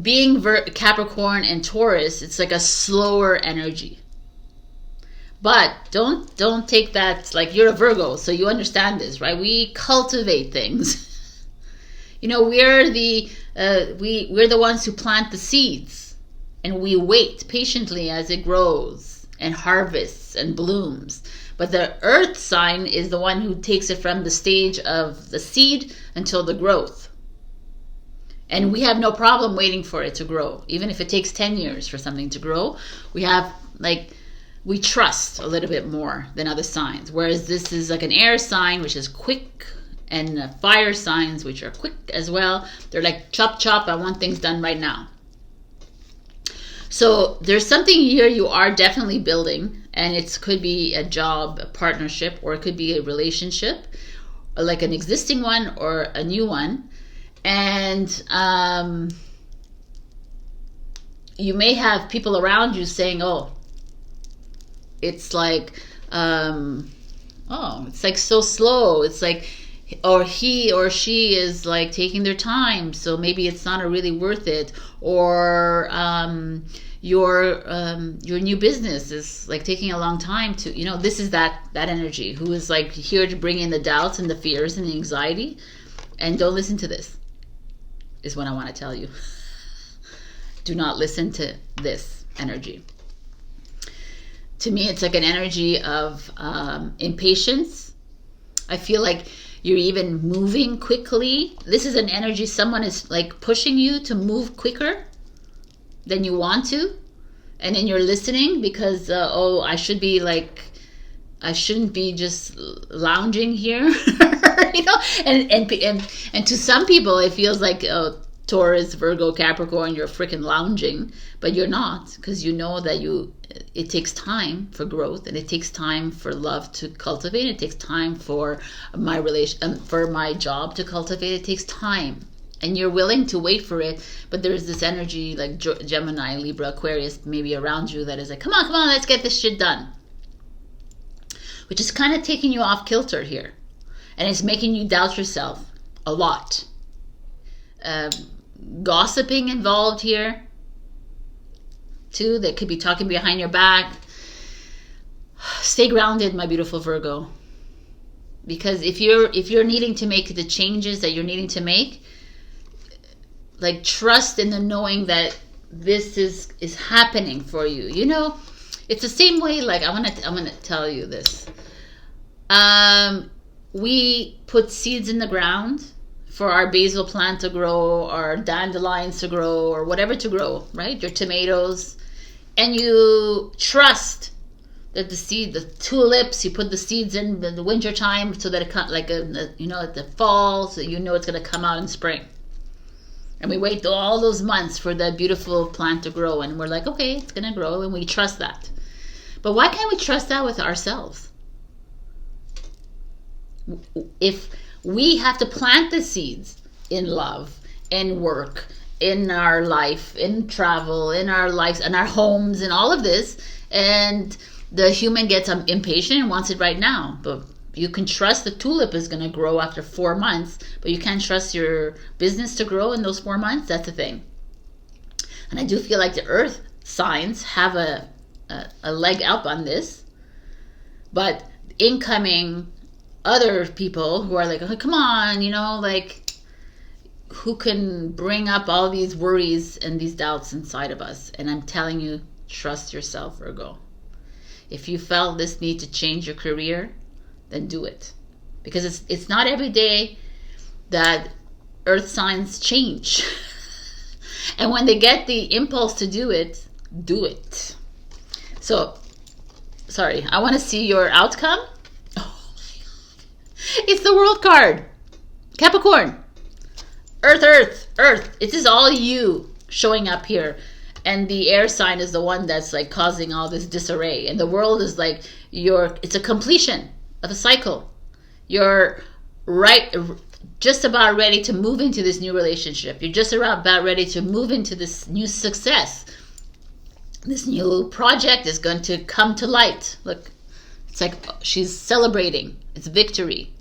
being Capricorn and Taurus, it's like a slower energy. But don't take that, like you're a Virgo, so you understand this, right? We cultivate things. You know, we're the ones who plant the seeds, and we wait patiently as it grows and harvests and blooms. But the Earth sign is the one who takes it from the stage of the seed until the growth. And we have no problem waiting for it to grow. Even if it takes 10 years for something to grow, we trust a little bit more than other signs. Whereas this is like an air sign, which is quick, and fire signs, which are quick as well. They're like chop, chop, I want things done right now. So there's something here you are definitely building, and it could be a job, a partnership, or it could be a relationship, like an existing one or a new one. And you may have people around you saying, it's like, it's like so slow. It's like, or he or she is like taking their time, so maybe it's not really worth it. Or your new business is like taking a long time to, you know, this is that energy who is like here to bring in the doubts and the fears and the anxiety. And don't listen to this, is what I want to tell you. Do not listen to this energy. To me, it's like an energy of impatience. I feel like you're even moving quickly. This is an energy, someone is like pushing you to move quicker than you want to. And then you're listening because, I shouldn't be just lounging here. You know, and to some people it feels like Taurus, Virgo, Capricorn, you're freaking lounging, but you're not, because you know that it takes time for growth, and it takes time for love to cultivate. It takes time for for my job to cultivate. It takes time, and you're willing to wait for it. But there's this energy like Gemini, Libra, Aquarius, maybe around you that is like, come on, let's get this shit done, which is kind of taking you off kilter here. And it's making you doubt yourself a lot. Gossiping involved here too. They could be talking behind your back. Stay grounded, my beautiful Virgo. Because if you're needing to make the changes that you're needing to make, like trust in the knowing that this is happening for you. You know, it's the same way. Like I'm gonna tell you this. we put seeds in the ground for our basil plant to grow, our dandelions to grow, or whatever to grow, right? Your tomatoes. And you trust that the tulips, you put the seeds in the winter time so that it comes like at the fall, so you know it's going to come out in spring. And we wait all those months for that beautiful plant to grow, and we're like, okay, it's going to grow, and we trust that. But why can't we trust that with ourselves? If we have to plant the seeds in love, in work, in our life, in travel, in our lives, in our homes, and all of this, and the human gets impatient and wants it right now. But you can trust the tulip is going to grow after 4 months, but you can't trust your business to grow in those 4 months. That's the thing. And I do feel like the earth signs have a leg up on this, but incoming other people who are like, oh, come on, like, who can bring up all these worries and these doubts inside of us. And I'm telling you, trust yourself, Virgo. If you felt this need to change your career, then do it. Because it's not every day that earth signs change. And when they get the impulse to do it, do it. So, sorry, I want to see your outcome. Oh my God. It's the World card. Capricorn. Earth. It is all you showing up here. And the air sign is the one that's like causing all this disarray. And the world is like it's a completion of a cycle. You're just about ready to move into this new relationship. You're just about ready to move into this new success. This new project is going to come to light. Look, it's like she's celebrating. It's victory.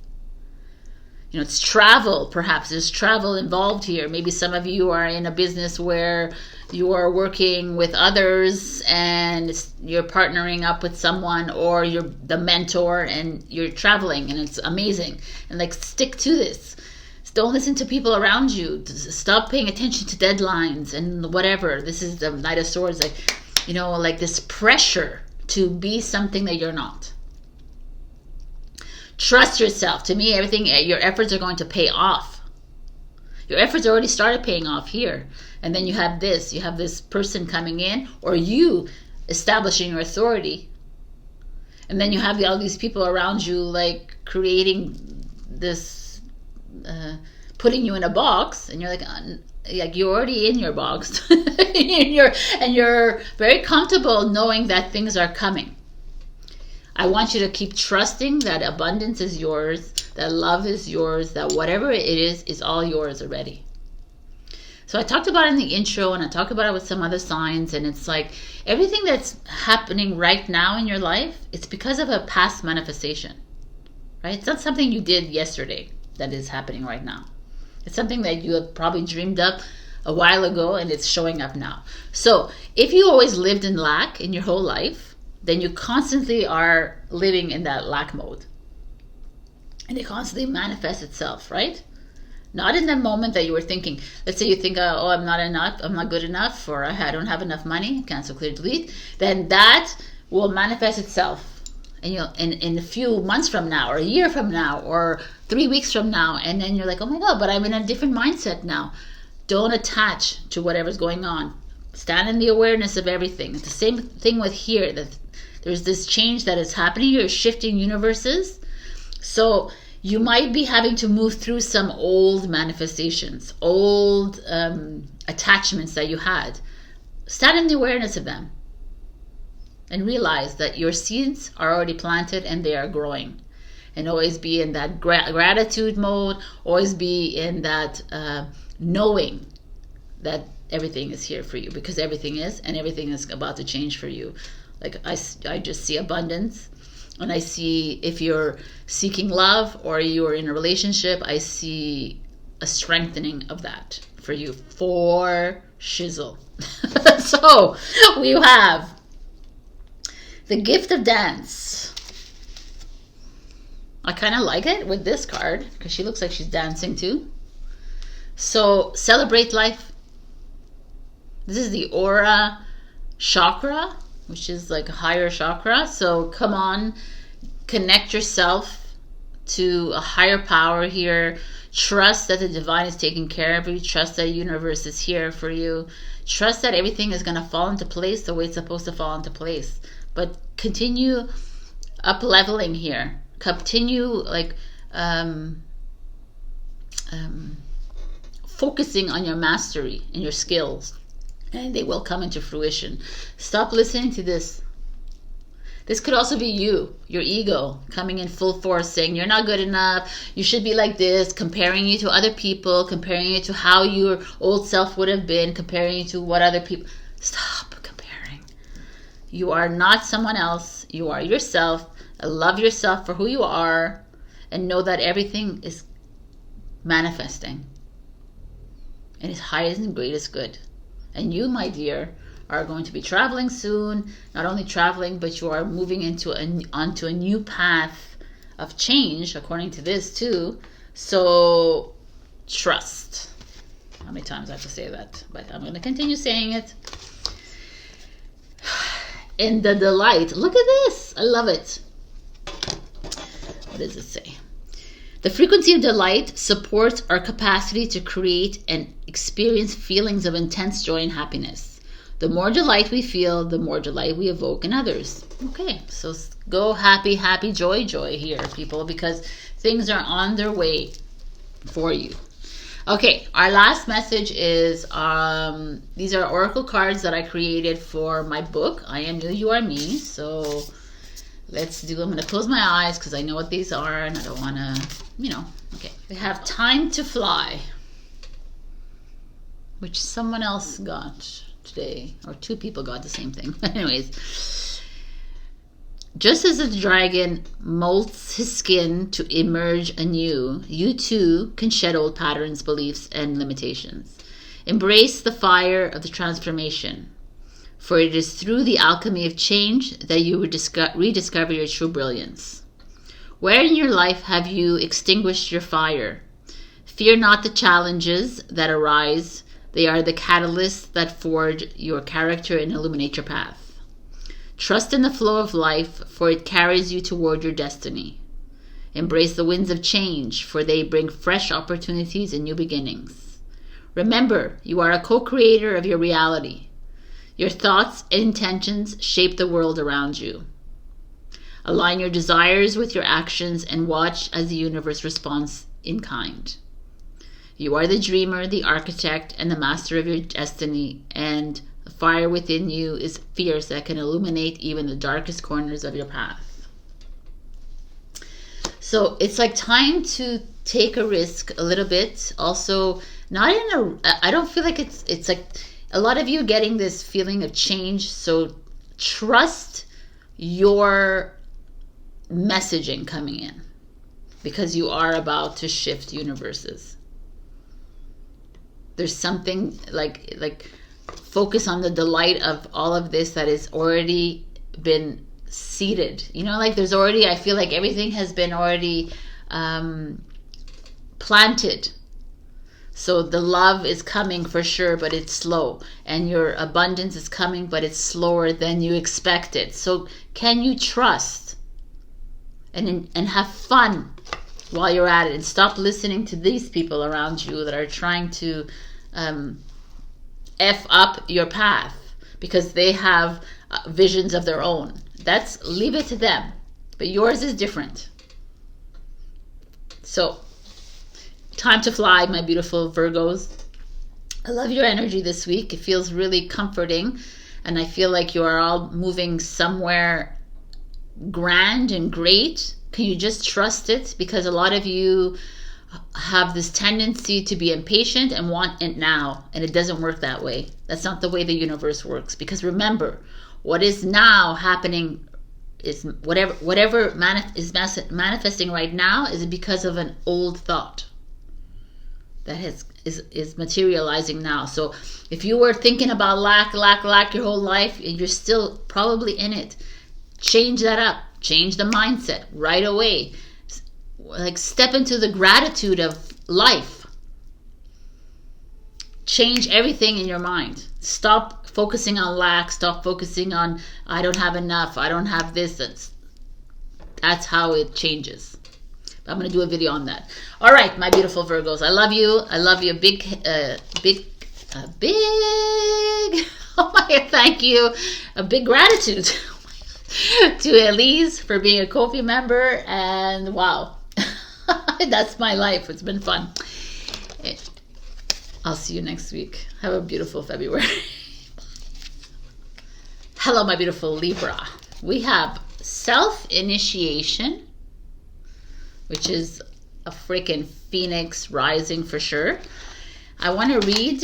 It's travel, perhaps. There's travel involved here. Maybe some of you are in a business where you are working with others and you're partnering up with someone, or you're the mentor and you're traveling, and it's amazing. And like, stick to this. Don't listen to people around you. Stop paying attention to deadlines and whatever. This is the Knight of Swords. Like this pressure to be something that you're not. Trust yourself. To me, your efforts are going to pay off. Your efforts already started paying off here. And then you have this person coming in, or you establishing your authority. And then you have all these people around you, like creating this, putting you in a box, and you're like you're already in your box. and you're very comfortable knowing that things are coming. I want you to keep trusting that abundance is yours, that love is yours, that whatever it is all yours already. So I talked about it in the intro, and I talked about it with some other signs, and it's like everything that's happening right now in your life, it's because of a past manifestation, right? It's not something you did yesterday that is happening right now. It's something that you have probably dreamed up a while ago, and it's showing up now. So if you always lived in lack in your whole life, then you constantly are living in that lack mode. And it constantly manifests itself, right? Not in the moment that you were thinking. Let's say you think, oh, I'm not enough, I'm not good enough, or I don't have enough money, cancel, clear, delete. Then that will manifest itself. And in a few months from now, or a year from now, or 3 weeks from now. And then you're like, oh my God, but I'm in a different mindset now. Don't attach to whatever's going on. Stand in the awareness of everything. It's the same thing with here. That there's this change that is happening. You're shifting universes. So you might be having to move through some old manifestations, old attachments that you had. Stand in the awareness of them. And realize that your seeds are already planted and they are growing. And always be in that gratitude mode. Always be in that knowing that everything is here for you. Because everything is, and everything is about to change for you. Like I just see abundance. And I see, if you're seeking love or you're in a relationship, I see a strengthening of that for you. For shizzle. So we have the gift of dance. I kind of like it with this card because she looks like she's dancing too. So celebrate life. This is the aura chakra, which is like a higher chakra. So come on, connect yourself to a higher power here. Trust that the divine is taking care of you. Trust that the universe is here for you. Trust that everything is going to fall into place the way it's supposed to fall into place. But continue up leveling here. Continue like focusing on your mastery and your skills, and they will come into fruition. Stop listening to this. This could also be you, your ego, coming in full force, saying you're not good enough, you should be like this, comparing you to other people, comparing you to how your old self would have been, comparing you to what other people... Stop comparing. You are not someone else. You are yourself. Love yourself for who you are, and know that everything is manifesting in its highest and greatest good. And you, my dear, are going to be traveling soon. Not only traveling, but you are moving onto a new path of change, according to this too. So trust. How many times I have to say that? But I'm going to continue saying it. In the delight. Look at this. I love it. What does it say? The frequency of delight supports our capacity to create and experience feelings of intense joy and happiness. The more delight we feel, the more delight we evoke in others. Okay, so go happy, happy, joy, joy here, people, because things are on their way for you. Okay, our last message is, these are oracle cards that I created for my book, I Am You, You Are Me. So let's do, I'm going to close my eyes because I know what these are and I don't want to, you know. Okay, we have Time to Fly, which someone else got today, or two people got the same thing. Anyways, just as the dragon molts his skin to emerge anew, you too can shed old patterns, beliefs, and limitations. Embrace the fire of the transformation, for it is through the alchemy of change that you rediscover your true brilliance. Where in your life have you extinguished your fire? Fear not the challenges that arise. They are the catalysts that forge your character and illuminate your path. Trust in the flow of life, for it carries you toward your destiny. Embrace the winds of change, for they bring fresh opportunities and new beginnings. Remember, you are a co-creator of your reality. Your thoughts and intentions shape the world around you. Align your desires with your actions and watch as the universe responds in kind. You are the dreamer, the architect, and the master of your destiny, and the fire within you is fierce that can illuminate even the darkest corners of your path. So it's like time to take a risk a little bit. Also, not in a, I don't feel like it's like a lot of you getting this feeling of change. So trust your messaging coming in, because you are about to shift universes. There's something like focus on the delight of all of this that has already been seeded. You know, like there's already, I feel like everything has been already planted. So the love is coming for sure, but it's slow. And your abundance is coming, but it's slower than you expected. So can you trust and have fun while you're at it, and stop listening to these people around you that are trying to F up your path because they have visions of their own. Leave it to them, but yours is different. So time to fly, my beautiful Virgos. I love your energy this week. It feels really comforting, and I feel like you are all moving somewhere grand and great. Can you just trust it? Because a lot of you have this tendency to be impatient and want it now, and it doesn't work that way. That's not the way the universe works. Because remember, what is now happening is whatever is manifesting right now is because of an old thought that is materializing now. So if you were thinking about lack your whole life, and you're still probably in it, change that up. Change the mindset right away. Like step into the gratitude of life. Change everything in your mind. Stop focusing on lack. Stop focusing on I don't have enough. I don't have this. That's how it changes. I'm going to do a video on that. All right, my beautiful Virgos. I love you. I love you. Big, oh my God, thank you. A big gratitude to Elize for being a Ko-fi member. And wow, that's my life. It's been fun. I'll see you next week. Have a beautiful February. Hello, my beautiful Libra. We have self-initiation, which is a freaking phoenix rising for sure. I want to read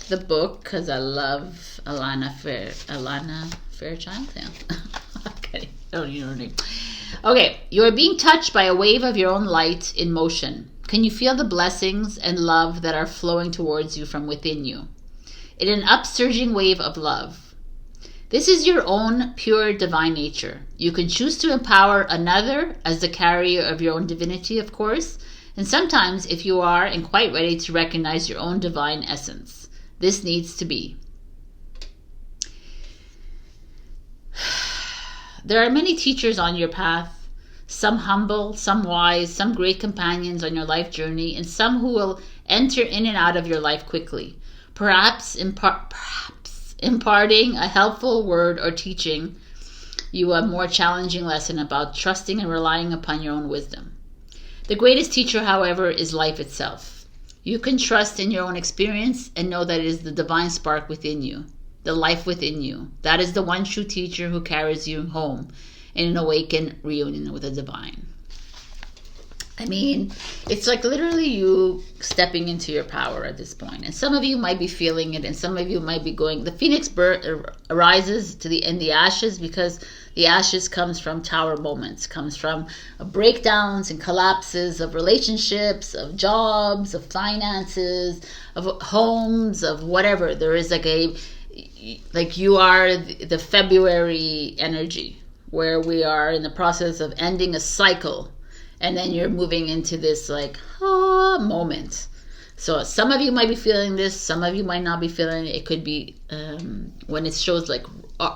the book because I love Alana Fairchild. Yeah. Okay, I don't even know her name. Okay, you are being touched by a wave of your own light in motion. Can you feel the blessings and love that are flowing towards you from within you? In an upsurging wave of love. This is your own pure divine nature. You can choose to empower another as the carrier of your own divinity, of course, and sometimes if you are and quite ready to recognize your own divine essence. This needs to be. There are many teachers on your path, some humble, some wise, some great companions on your life journey, and some who will enter in and out of your life quickly, perhaps imparting a helpful word or teaching you a more challenging lesson about trusting and relying upon your own wisdom. The greatest teacher, however, is life itself. You can trust in your own experience and know that it is the divine spark within you, the life within you. That is the one true teacher who carries you home in an awakened reunion with the divine. I mean, it's like literally you stepping into your power at this point. And some of you might be feeling it, and some of you might be going, the phoenix arises in the ashes, because the ashes comes from tower moments, comes from breakdowns and collapses of relationships, of jobs, of finances, of homes, of whatever. There is like you are the February energy, where we are in the process of ending a cycle. And then you're moving into this moment. So some of you might be feeling this. Some of you might not be feeling it. It could be when it shows like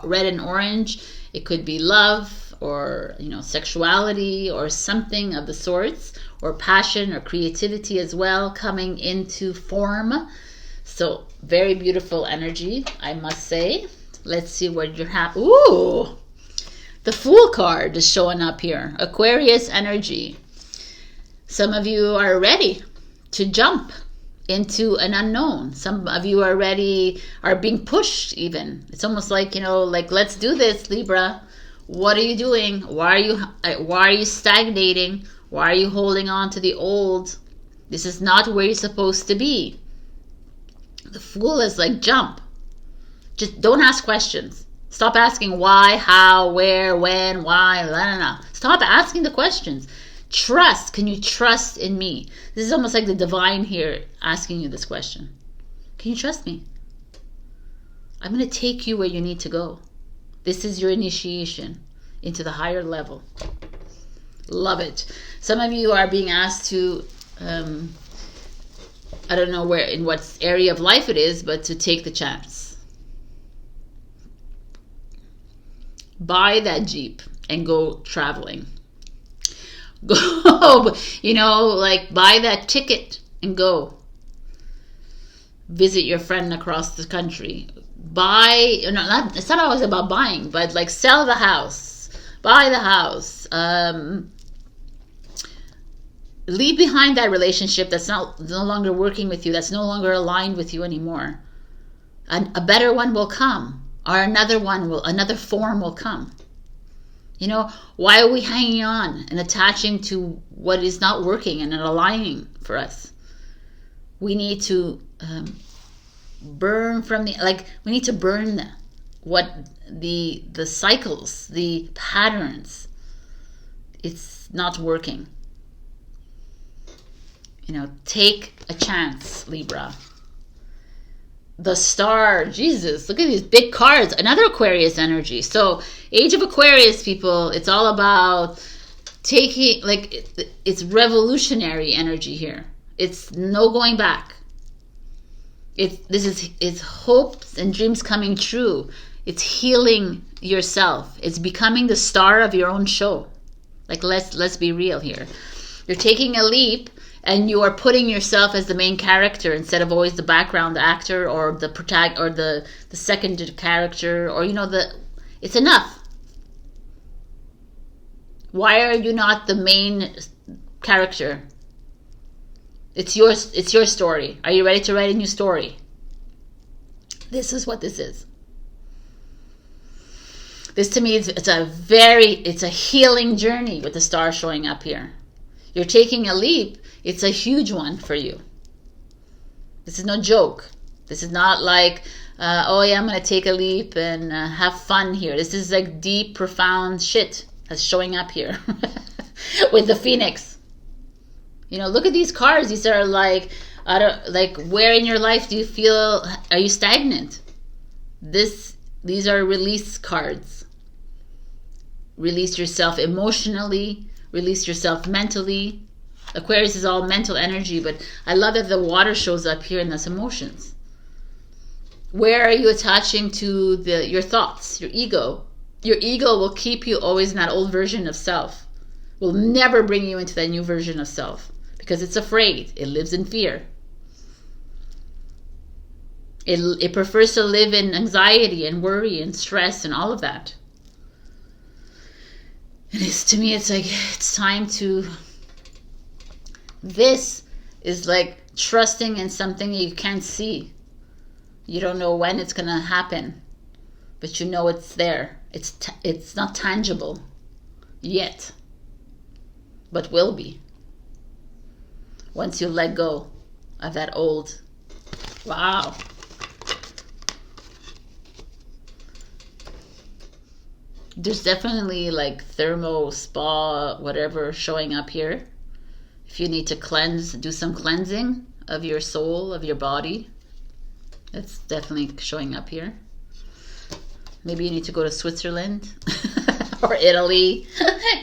red and orange. It could be love or sexuality or something of the sorts, or passion or creativity as well coming into form. So very beautiful energy, I must say. Let's see what you're happy. Ooh. The Fool card is showing up here. Aquarius energy. Some of you are ready to jump into an unknown. Some of you are being pushed even. It's almost like, let's do this, Libra. What are you doing? Why are you stagnating? Why are you holding on to the old? This is not where you're supposed to be. The Fool is like, jump. Just don't ask questions. Stop asking why, how, where, when, why, Stop asking the questions. Trust. Can you trust in me? This is almost like the divine here asking you this question. Can you trust me? I'm going to take you where you need to go. This is your initiation into the higher level. Love it. Some of you are being asked to, I don't know in what area of life it is, but to take the chance. Buy that Jeep and go traveling. Go, buy that ticket and go. Visit your friend across the country. It's not always about buying, but like sell the house. Buy the house. Leave behind that relationship that's no longer working with you, that's no longer aligned with you anymore. And a better one will come. Or another form will come. Why are we hanging on and attaching to what is not working and not aligning for us? We need to burn we need to burn the cycles, the patterns. It's not working. Take a chance, Libra. The Star, Jesus, look at these big cards. Another Aquarius energy. So, Age of Aquarius, people, it's all about taking, it's revolutionary energy here. It's no going back. It's hopes and dreams coming true. It's healing yourself. It's becoming the star of your own show. Let's be real here. You're taking a leap, and you are putting yourself as the main character instead of always the background actor or the protagonist or the second character, or it's enough. Why are you not the main character? It's your story. Are you ready to write a new story? This is what this is. This to me it's a healing journey with the star showing up here. You're taking a leap. It's a huge one for you. This is no joke. This is not like, oh yeah, I'm going to take a leap and have fun here. This is like deep, profound shit that's showing up here with the Phoenix. Look at these cards. These are like, where in your life do you feel, are you stagnant? These are release cards. Release yourself emotionally. Release yourself mentally. Aquarius is all mental energy, but I love that the water shows up here in this emotions. Where are you attaching to your thoughts, your ego? Your ego will keep you always in that old version of self. Will never bring you into that new version of self because it's afraid. It lives in fear. It prefers to live in anxiety and worry and stress and all of that. And to me, it's like, it's time to... This is like trusting in something you can't see. You don't know when it's going to happen, but you know it's there. It's not tangible yet, but will be. Once you let go of that old... Wow. There's definitely like thermo, spa, whatever showing up here. If you need to cleanse, do some cleansing of your soul, of your body. That's definitely showing up here. Maybe you need to go to Switzerland or Italy.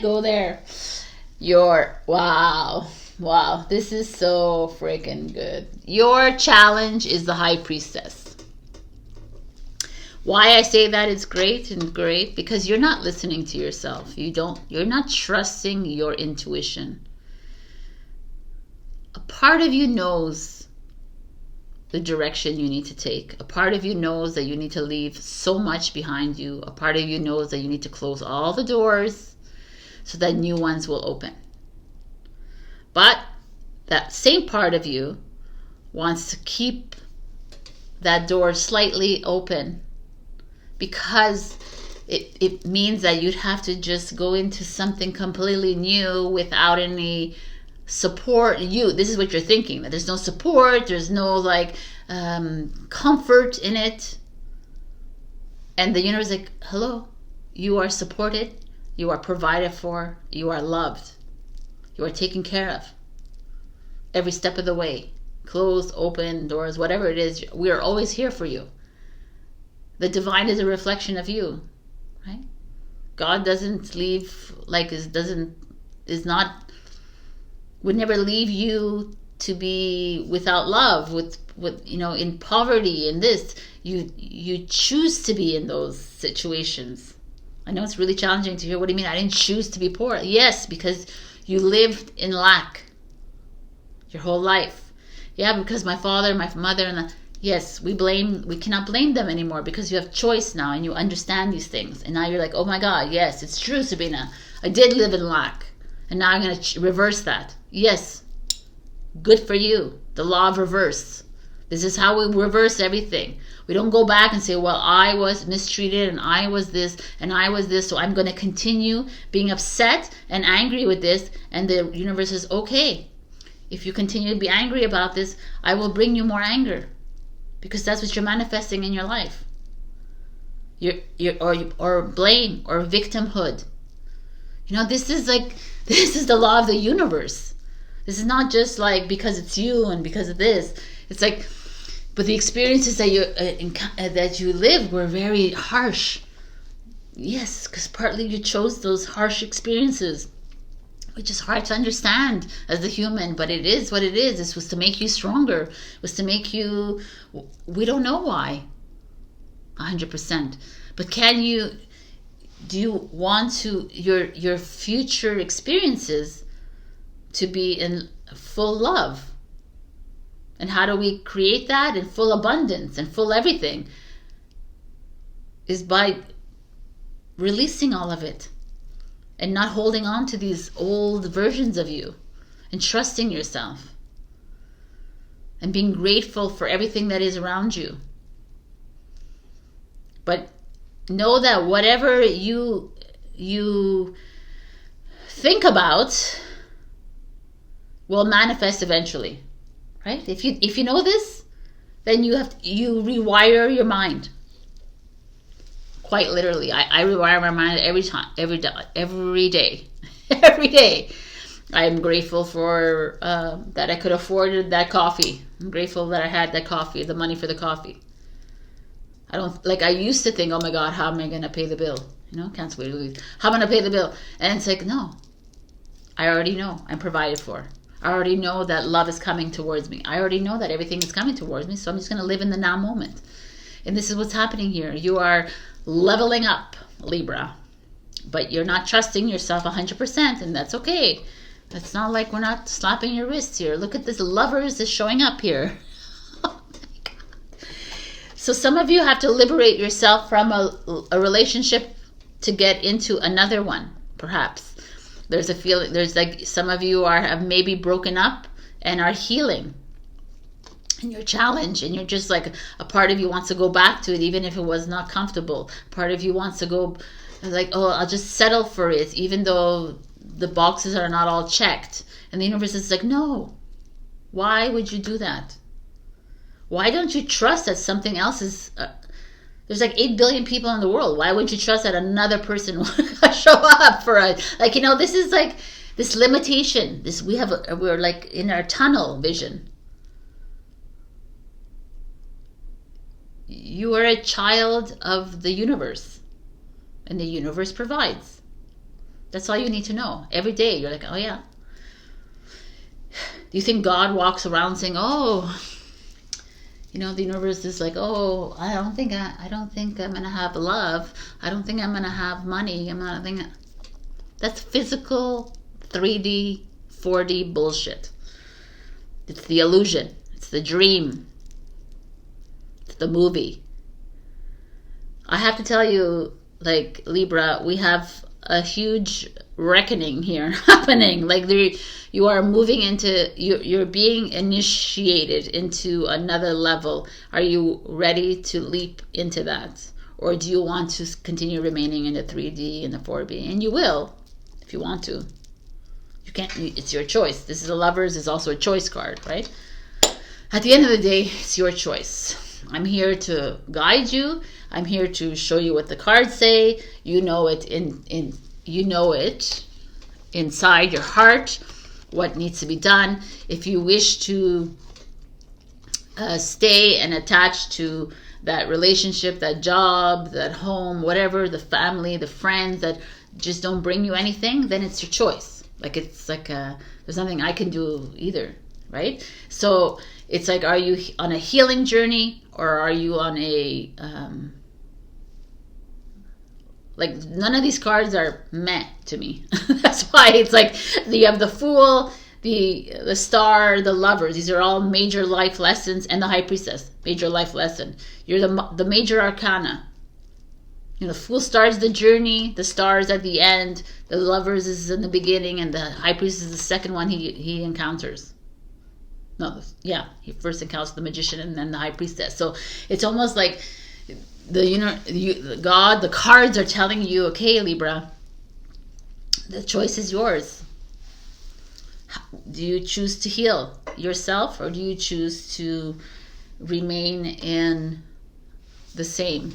Go there. Wow. This is so freaking good. Your challenge is the High Priestess. Why I say that is great because you're not listening to yourself. You're not trusting your intuition. A part of you knows the direction you need to take. A part of you knows that you need to leave so much behind you. A part of you knows that you need to close all the doors so that new ones will open. But that same part of you wants to keep that door slightly open because it means that you'd have to just go into something completely new without any support. This is what you're thinking, that there's no support, there's no comfort in it. And the universe is like, hello, you are supported, you are provided for, you are loved, you are taken care of every step of the way. Closed, open doors, whatever it is, we are always here for you. The divine is a reflection of you, right? God doesn't leave, would never leave you to be without love, with in poverty. In this, you choose to be in those situations. I know it's really challenging to hear. What do you mean? I didn't choose to be poor. Yes, because you lived in lack your whole life. Yeah, because my father, my mother, yes, we cannot blame them anymore because you have choice now and you understand these things. And now you're like, oh my God, yes, it's true, Sabrina. I did live in lack. And now I'm going to reverse that. Yes, good for you. The law of reverse. This is how we reverse everything. We don't go back and say, well, I was mistreated and I was this and I was this, so I'm going to continue being upset and angry with this. And the universe says, okay, if you continue to be angry about this, I will bring you more anger. Because that's what you're manifesting in your life. Or blame or victimhood. This is the law of the universe. This is not just like because it's you and because of this. It's like, but the experiences that you lived were very harsh. Yes, because partly you chose those harsh experiences, which is hard to understand as a human, but it is what it is. This was to make you stronger. It was to make you, we don't know why, 100%. But do you want to, your future experiences, to be in full love. And how do we create that in full abundance and full everything? Is by releasing all of it and not holding on to these old versions of you, and trusting yourself and being grateful for everything that is around you. But know that whatever you think about will manifest eventually, right? If you know this, then you rewire your mind. Quite literally, I rewire my mind every day. Every day. I'm grateful for that I could afford that coffee. I'm grateful that I had that coffee, the money for the coffee. I used to think, oh my God, how am I going to pay the bill? Cancel it. How am I going to pay the bill? And it's like, no, I already know I'm provided for. I already know that love is coming towards me. I already know that everything is coming towards me. So I'm just going to live in the now moment. And this is what's happening here. You are leveling up, Libra, but you're not trusting yourself 100%, and that's okay. It's not like we're not slapping your wrists here. Look at this, Lovers is showing up here. Oh my God. So some of you have to liberate yourself from a relationship to get into another one, perhaps. There's a feeling, there's like some of you have maybe broken up and are healing. And you're challenged, and you're just like, a part of you wants to go back to it, even if it was not comfortable. Part of you wants to go, like, oh, I'll just settle for it, even though the boxes are not all checked. And the universe is like, no. Why would you do that? Why don't you trust that something else is... there's like 8 billion people in the world. Why would you trust that another person will show up for it? Like, this is like this limitation. We're like in our tunnel vision. You are a child of the universe, and the universe provides. That's all you need to know. Every day you're like, oh yeah. Do you think God walks around saying, oh, the universe is like, oh, I don't think I'm gonna have love. I don't think I'm gonna have money. That's physical 3D, 4D bullshit. It's the illusion. It's the dream. The movie. I have to tell you, like, Libra, we have a huge reckoning here happening. Like, you are moving into, you're being initiated into another level. Are you ready to leap into that? Or do you want to continue remaining in the 3D and the 4D? And you will, if you want to. You can't, it's your choice. This is the Lovers, is also a choice card, right? At the end of the day, it's your choice. I'm here to guide you. I'm here to show you what the cards say. You know it inside your heart, what needs to be done. If you wish to stay and attach to that relationship, that job, that home, whatever, the family, the friends that just don't bring you anything, then it's your choice. Like, it's like there's nothing I can do either, right? So it's like, are you on a healing journey, or are you on a like, none of these cards are meh to me. That's why it's like, you have the Fool, the Star, the Lovers. These are all major life lessons, and the High Priestess, major life lesson. You're the major arcana. The Fool starts the journey, the Star is at the end, the Lovers is in the beginning, and the High Priestess is the second one he encounters. No, yeah, he first encounters the Magician and then the High Priestess. So it's almost like God, the cards are telling you, okay, Libra, the choice is yours. Do you choose to heal yourself, or do you choose to remain in the same?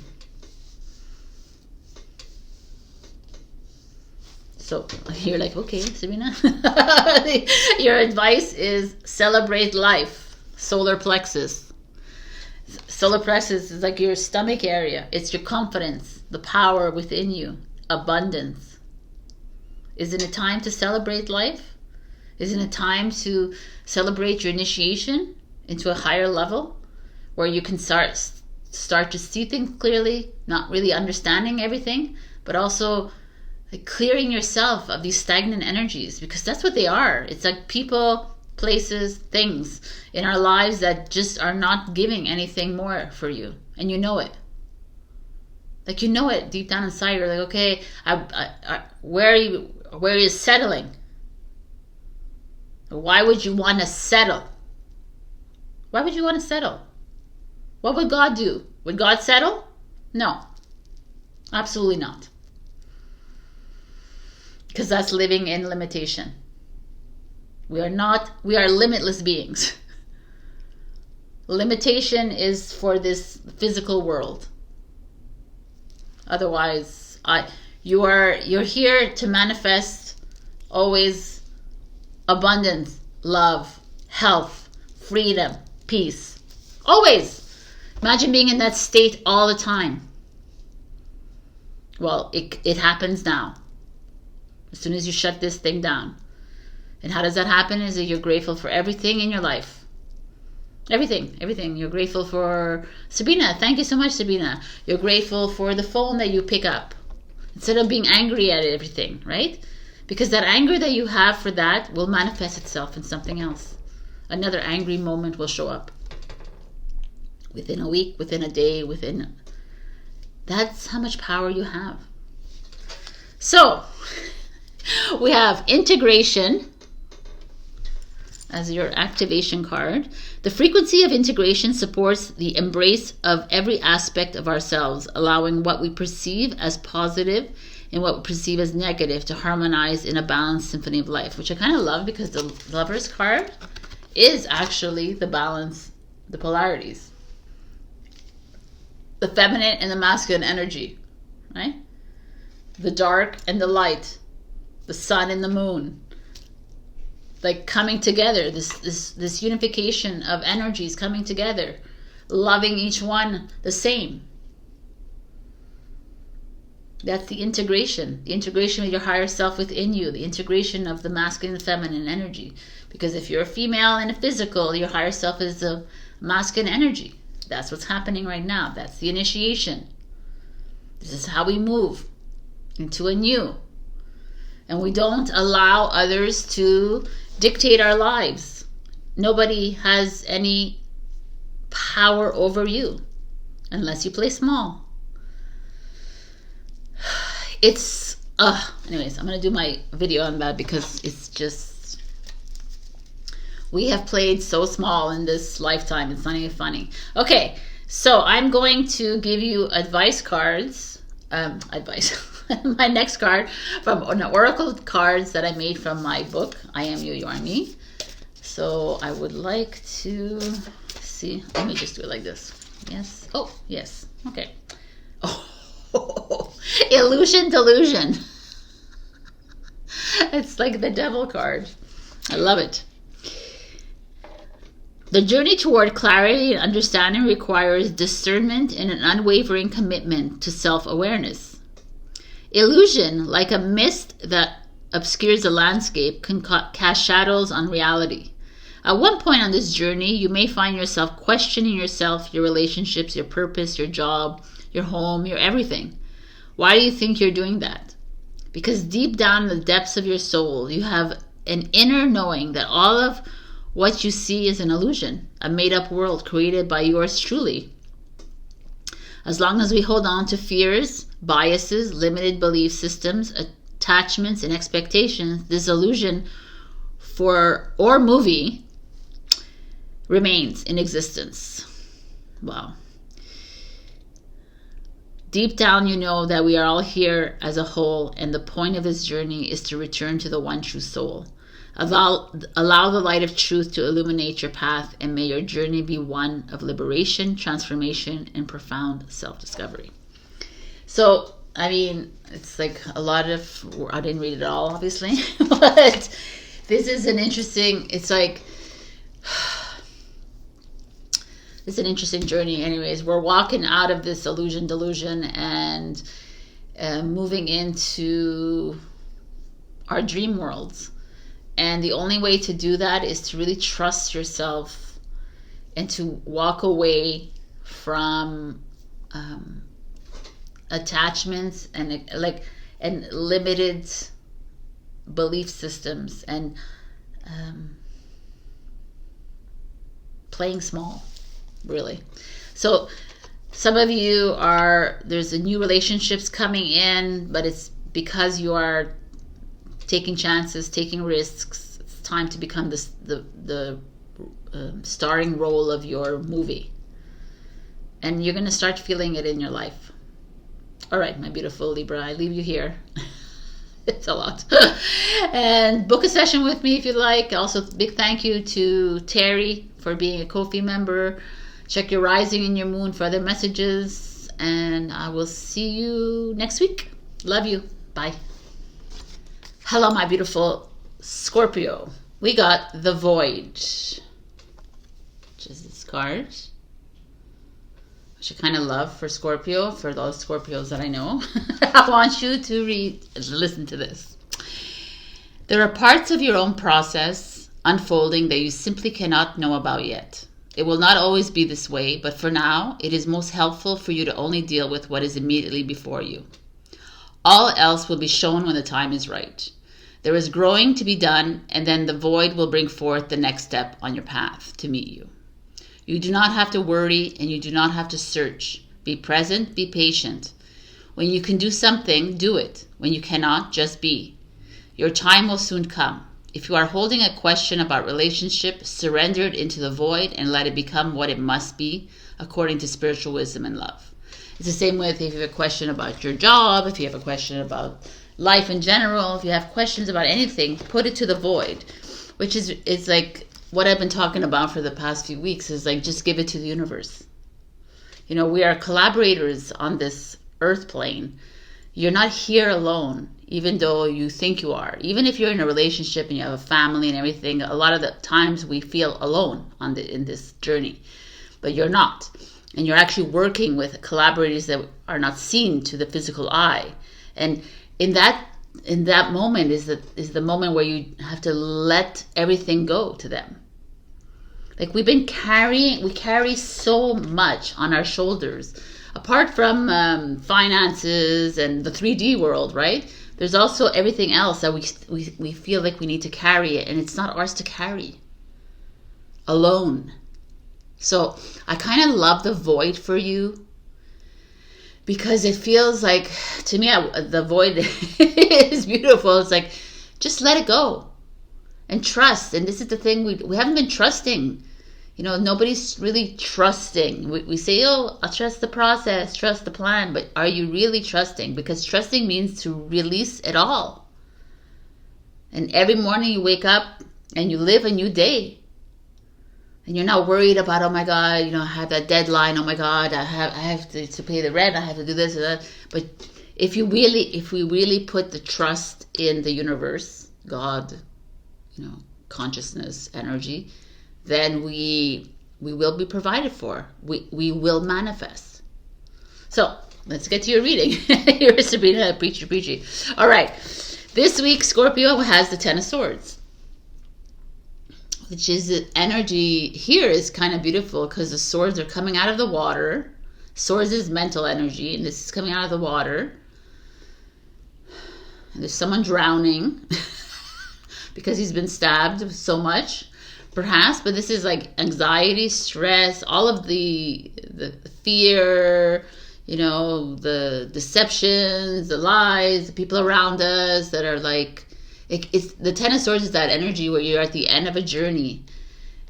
So you're like, okay, Sabrina, your advice is celebrate life. Solar plexus. Solar plexus is like your stomach area. It's your confidence, the power within you, abundance. Isn't it time to celebrate life? Isn't it time to celebrate your initiation into a higher level, where you can start to see things clearly, not really understanding everything, but also like clearing yourself of these stagnant energies, because that's what they are. It's like people, places, things in our lives that just are not giving anything more for you, and you know it. Like, you know it deep down inside. You're like, okay, where are you settling? Why would you want to settle? Why would you want to settle? What would God do? Would God settle? No, absolutely not. Because that's living in limitation. We are limitless beings. Limitation is for this physical world. Otherwise, you're here to manifest always abundance, love, health, freedom, peace. Always. Imagine being in that state all the time. Well, it happens now. As soon as you shut this thing down. And how does that happen? Is that you're grateful for everything in your life. Everything. You're grateful for Sabrina. Thank you so much, Sabrina. You're grateful for the phone that you pick up. Instead of being angry at everything, right? Because that anger that you have for that will manifest itself in something else. Another angry moment will show up. Within a week, within a day, that's how much power you have. So, we have integration as your activation card. The frequency of integration supports the embrace of every aspect of ourselves, allowing what we perceive as positive and what we perceive as negative to harmonize in a balanced symphony of life, which I kind of love, because the Lover's card is actually the balance, the polarities. The feminine and the masculine energy, right? The dark and the light, the sun and the moon, like coming together, this unification of energies coming together, loving each one the same. That's the integration with your higher self within you, the integration of the masculine and feminine energy. Because if you're a female and a physical, your higher self is the masculine energy. That's what's happening right now. That's the initiation. This is how we move into a new. And we don't allow others to dictate our lives. Nobody has any power over you unless you play small. Anyways, I'm going to do my video on that, because it's just, we have played so small in this lifetime. It's not even funny. Okay, so I'm going to give you advice cards. My next card from an oracle cards that I made from my book, I Am You, You Are Me. So I would like to see. Let me just do it like this. Yes. Oh, yes. Okay. Oh, illusion delusion. It's like the devil card. I love it. The journey toward clarity and understanding requires discernment and an unwavering commitment to self-awareness. Illusion, like a mist that obscures the landscape, can cast shadows on reality. At one point on this journey, you may find yourself questioning yourself, your relationships, your purpose, your job, your home, your everything. Why do you think you're doing that? Because deep down in the depths of your soul, you have an inner knowing that all of what you see is an illusion, a made-up world created by yours truly. As long as we hold on to fears, biases, limited belief systems, attachments, and expectations, this illusion or movie remains in existence. Wow. Deep down, you know that we are all here as a whole, and the point of this journey is to return to the one true soul. Allow the light of truth to illuminate your path, and may your journey be one of liberation, transformation, and profound self-discovery. So, I mean, it's like a lot of, I didn't read it all, obviously, but this is an interesting, it's an interesting journey. Anyways, we're walking out of this illusion delusion and moving into our dream worlds. And the only way to do that is to really trust yourself and to walk away from attachments and like and limited belief systems and playing small, really. So some of you there's a new relationships coming in, but it's because you are taking chances, taking risks. It's time to become the starring role of your movie. And you're going to start feeling it in your life. All right, my beautiful Libra, I leave you here. It's a lot. And book a session with me if you'd like. Also, big thank you to Teri for being a Ko-fi member. Check your rising and your moon for other messages. And I will see you next week. Love you. Bye. Hello, my beautiful Scorpio. We got the Void, which is this card, which I kind of love for Scorpio, for those Scorpios that I know. I want you to listen to this. There are parts of your own process unfolding that you simply cannot know about yet. It will not always be this way, but for now, it is most helpful for you to only deal with what is immediately before you. All else will be shown when the time is right. There is growing to be done, and then the void will bring forth the next step on your path to meet you. You do not have to worry, and you do not have to search. Be present, be patient. When you can do something, do it. When you cannot, just be. Your time will soon come. If you are holding a question about relationship, surrender it into the void and let it become what it must be, according to spiritual wisdom and love. It's the same with if you have a question about your job, if you have a question about life in general, if you have questions about anything, put it to the void, which is like what I've been talking about for the past few weeks, is like just give it to the universe. You know, we are collaborators on this earth plane. You're not here alone, even though you think you are. Even if you're in a relationship and you have a family and everything, a lot of the times we feel alone in this journey, but you're not. And you're actually working with collaborators that are not seen to the physical eye. And in that moment is the moment where you have to let everything go to them. Like we carry so much on our shoulders. Apart from finances and the 3D world, right? There's also everything else that we feel like we need to carry it, and it's not ours to carry alone. So I kind of love the void for you, because it feels like, to me, the void is beautiful. It's like, just let it go and trust. And this is the thing, we haven't been trusting. You know, nobody's really trusting. We say, oh, I'll trust the process, trust the plan. But are you really trusting? Because trusting means to release it all. And every morning you wake up and you live a new day. And you're not worried about, oh my God, you know, I have that deadline. Oh my God, I have to pay the rent. I have to do this or that. But if we really put the trust in the universe, God, you know, consciousness, energy, then we will be provided for. We will manifest. So let's get to your reading. You're Sabrina, preachy. All right. This week, Scorpio has the Ten of Swords, which is the energy here is kind of beautiful because the swords are coming out of the water. Swords is mental energy, and this is coming out of the water. And there's someone drowning because he's been stabbed so much. Perhaps, but this is like anxiety, stress, all of the fear, you know, the deceptions, the lies, the people around us that are like, it's the Ten of Swords is that energy where you're at the end of a journey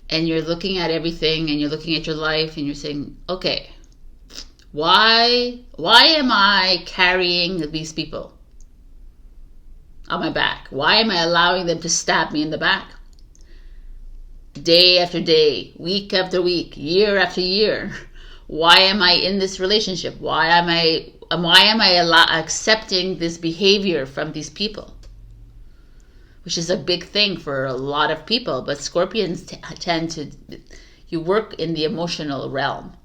and you're looking at everything and you're looking at your life and you're saying, okay, why am I carrying these people on my back? Why am I allowing them to stab me in the back? Day after day, week after week, year after year. Why am I in this relationship? Why am I accepting this behavior from these people? Which is a big thing for a lot of people. But Scorpions tend to, you work in the emotional realm,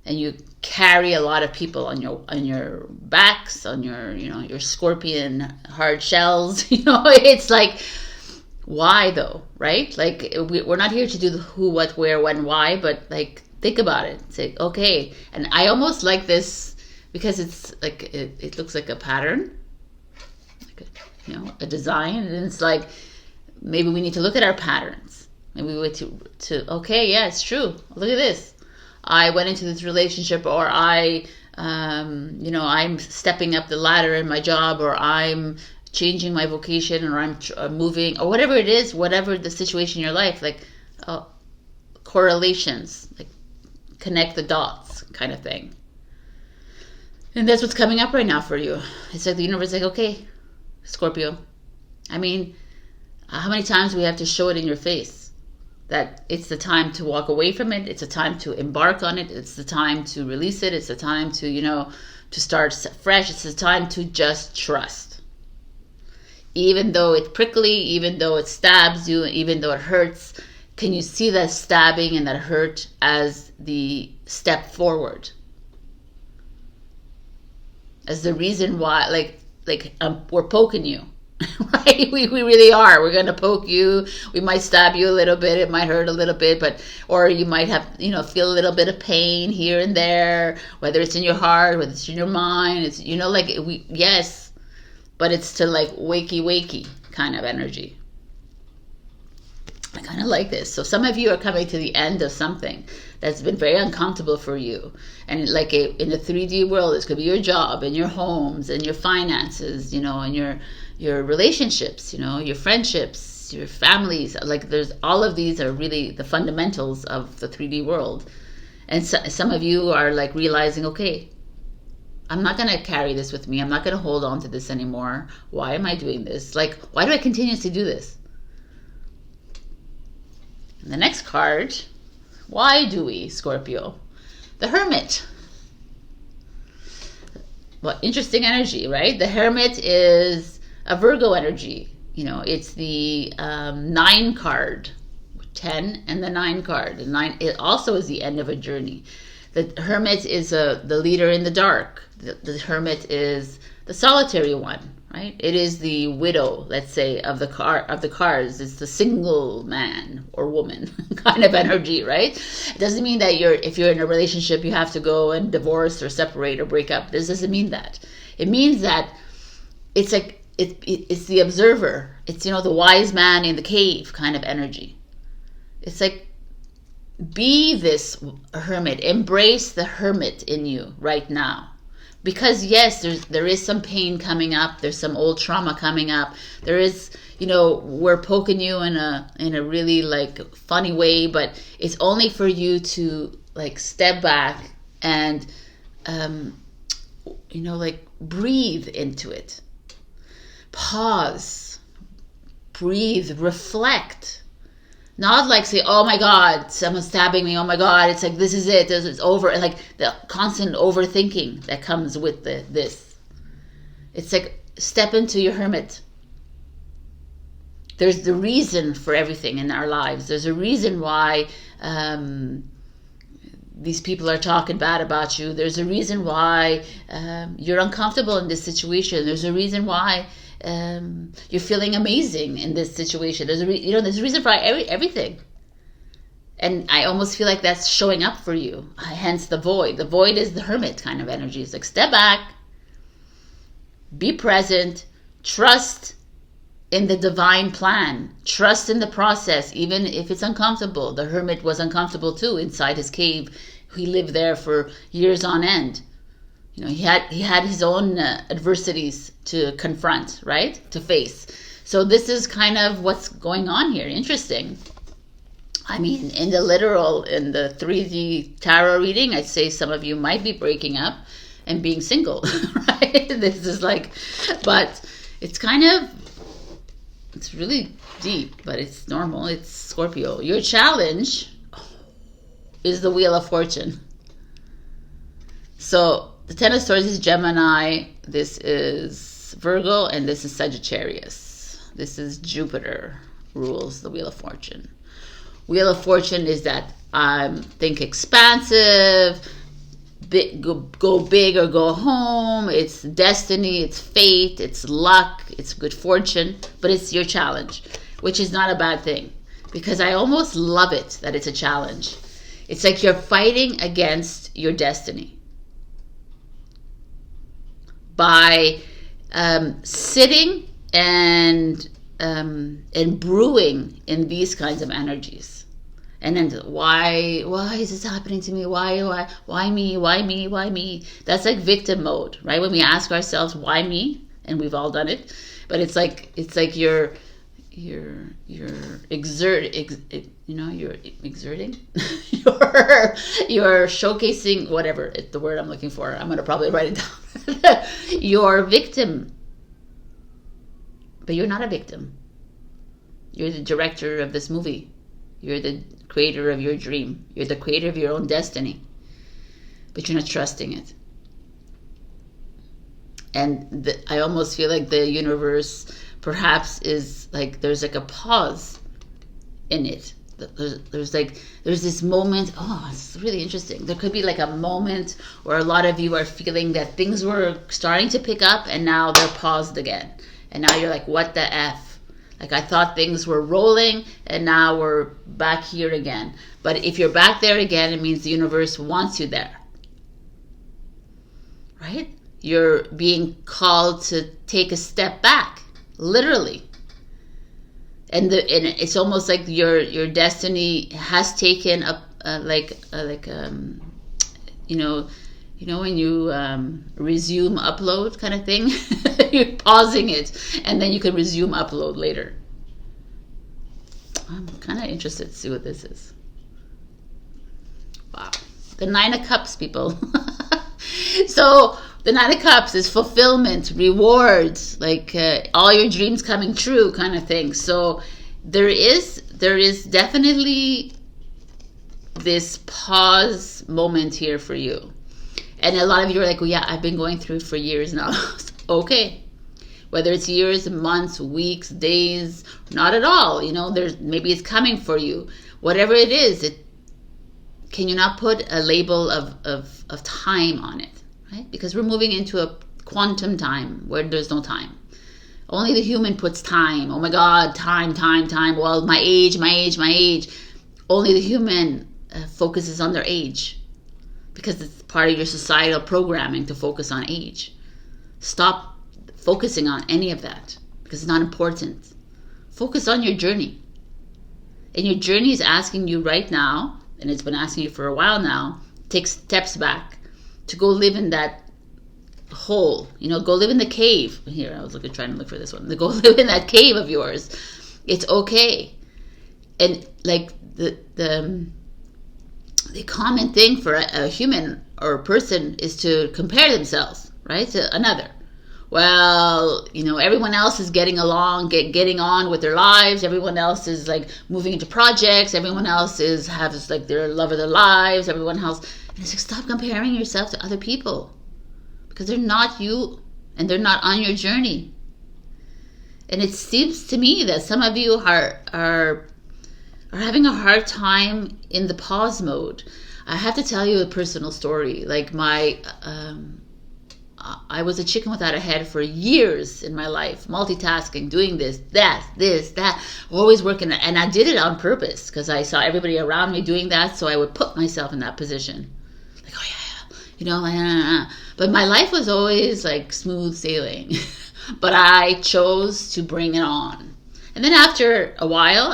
and you carry a lot of people on your backs, on your Scorpion hard shells. You know, it's like, why though, right? Like we're not here to do the who, what, where, when, why, but like think about it. Say, okay. And I almost like this because it's like it looks like a pattern, you know, a design. And it's like, maybe we need to look at our patterns. Maybe we went to okay, yeah, it's true. Look at this. I went into this relationship, or you know, I'm stepping up the ladder in my job, or I'm changing my vocation, or I'm moving, or whatever it is, whatever the situation in your life, like correlations, like connect the dots kind of thing. And that's what's coming up right now for you. It's like the universe is like, okay, Scorpio. I mean, how many times do we have to show it in your face? That it's the time to walk away from it. It's a time to embark on it. It's the time to release it. It's the time to, you know, to start fresh. It's the time to just trust. Even though it's prickly, even though it stabs you, even though it hurts, can you see that stabbing and that hurt as the step forward? As the reason why, we're poking you. Right? We really are. We're going to poke you. We might stab you a little bit. It might hurt a little bit, or you might have, you know, feel a little bit of pain here and there, whether it's in your heart, whether it's in your mind. It's, you know, like yes, but it's to like wakey kind of energy. I kind of like this. So some of you are coming to the end of something that's been very uncomfortable for you. And like in the 3D world, this could be your job and your homes and your finances, you know, and your relationships, you know, your friendships, your families. Like there's all of these are really the fundamentals of the 3D world. And so, some of you are like realizing, okay, I'm not going to carry this with me. I'm not going to hold on to this anymore. Why am I doing this? Like, why do I continuously do this? And the next card, why do we, Scorpio? The Hermit. Well, interesting energy, right? The Hermit is a Virgo energy. You know, it's the 9 card, 10 and the 9 card. The 9, it also is the end of a journey. The Hermit is the leader in the dark. The Hermit is the solitary one, right? It is the widow, let's say, of the cards. It's the single man or woman kind of energy, right? It doesn't mean that if you're in a relationship, you have to go and divorce or separate or break up. This doesn't mean that. It means that it's like it's the observer. It's, you know, the wise man in the cave kind of energy. It's like, be this hermit. Embrace the hermit in you right now. Because yes, there is some pain coming up. There's some old trauma coming up. There is, you know, we're poking you in a really like funny way, but it's only for you to like step back and, you know, like breathe into it. Pause, breathe, reflect. Not like say, oh my God, someone's stabbing me. Oh my God, it's like, this is it. It's over. And like the constant overthinking that comes with this. It's like, step into your hermit. There's the reason for everything in our lives. There's a reason why these people are talking bad about you. There's a reason why you're uncomfortable in this situation. There's a reason why you're feeling amazing in this situation. There's a reason for everything. And I almost feel like that's showing up for you. Hence the void. The void is the hermit kind of energy. It's like, step back, be present, trust in the divine plan, trust in the process, even if it's uncomfortable. The hermit was uncomfortable too inside his cave. He lived there for years on end. You know, he had his own adversities to confront, right? To face. So this is kind of what's going on here. Interesting. I mean, in the 3D tarot reading, I'd say some of you might be breaking up and being single, right? This is like, but it's kind of, it's really deep, but it's normal. It's Scorpio. Your challenge is the Wheel of Fortune. So the Ten of Swords is Gemini, this is Virgo, and this is Sagittarius. This is Jupiter rules the Wheel of Fortune. Wheel of Fortune is that think expansive, go big or go home. It's destiny, it's fate, it's luck, it's good fortune, but it's your challenge, which is not a bad thing, because I almost love it that it's a challenge. It's like you're fighting against your destiny by sitting and brewing in these kinds of energies. And then why is this happening to me? Why me? That's like victim mode, right? When we ask ourselves why me, and we've all done it, but it's like you're exerting you're showcasing whatever the word I'm looking for. I'm gonna probably write it down. You're victim, but you're not a victim. You're the director of this movie. You're the creator of your dream. You're the creator of your own destiny, but you're not trusting it. And I almost feel like the universe perhaps is like there's like a pause in it. There's this moment. Oh, it's really interesting. There could be like a moment where a lot of you are feeling that things were starting to pick up and now they're paused again. And now you're like, what the F? Like, I thought things were rolling and now we're back here again. But if you're back there again, it means the universe wants you there. Right? You're being called to take a step back, literally. And it's almost like your destiny has taken up when you resume upload kind of thing. You're pausing it and then you can resume upload later. I'm kind of interested to see what this is. Wow. The 9 of Cups, people. So the 9 of Cups is fulfillment, rewards, like all your dreams coming true kind of thing. So there is definitely this pause moment here for you. And a lot of you are like, well, yeah, I've been going through it for years now. Okay. Whether it's years, months, weeks, days, not at all. Maybe it's coming for you. Whatever it is, can you not put a label of time on it, right? Because we're moving into a quantum time where there's no time. Only the human puts time. Oh my God, time. Well, my age. Only the human focuses on their age. Because it's part of your societal programming to focus on age. Stop focusing on any of that because it's not important. Focus on your journey. And your journey is asking you right now, and it's been asking you for a while now, take steps back to go live in that hole. Go live in the cave. Here, I was trying to look for this one. Go live in that cave of yours. It's okay. And like the common thing for a human or a person is to compare themselves, right, to another. Well, everyone else is getting along, getting on with their lives. Everyone else is like moving into projects. Everyone else has like their love of their lives. Everyone else, and it's like, stop comparing yourself to other people because they're not you and they're not on your journey. And it seems to me that some of you are having a hard time in the pause mode. I have to tell you a personal story. Like I was a chicken without a head for years in my life, multitasking, doing this, that, always working. And I did it on purpose because I saw everybody around me doing that. So I would put myself in that position. Like, oh yeah. But my life was always like smooth sailing. But I chose to bring it on. And then after a while,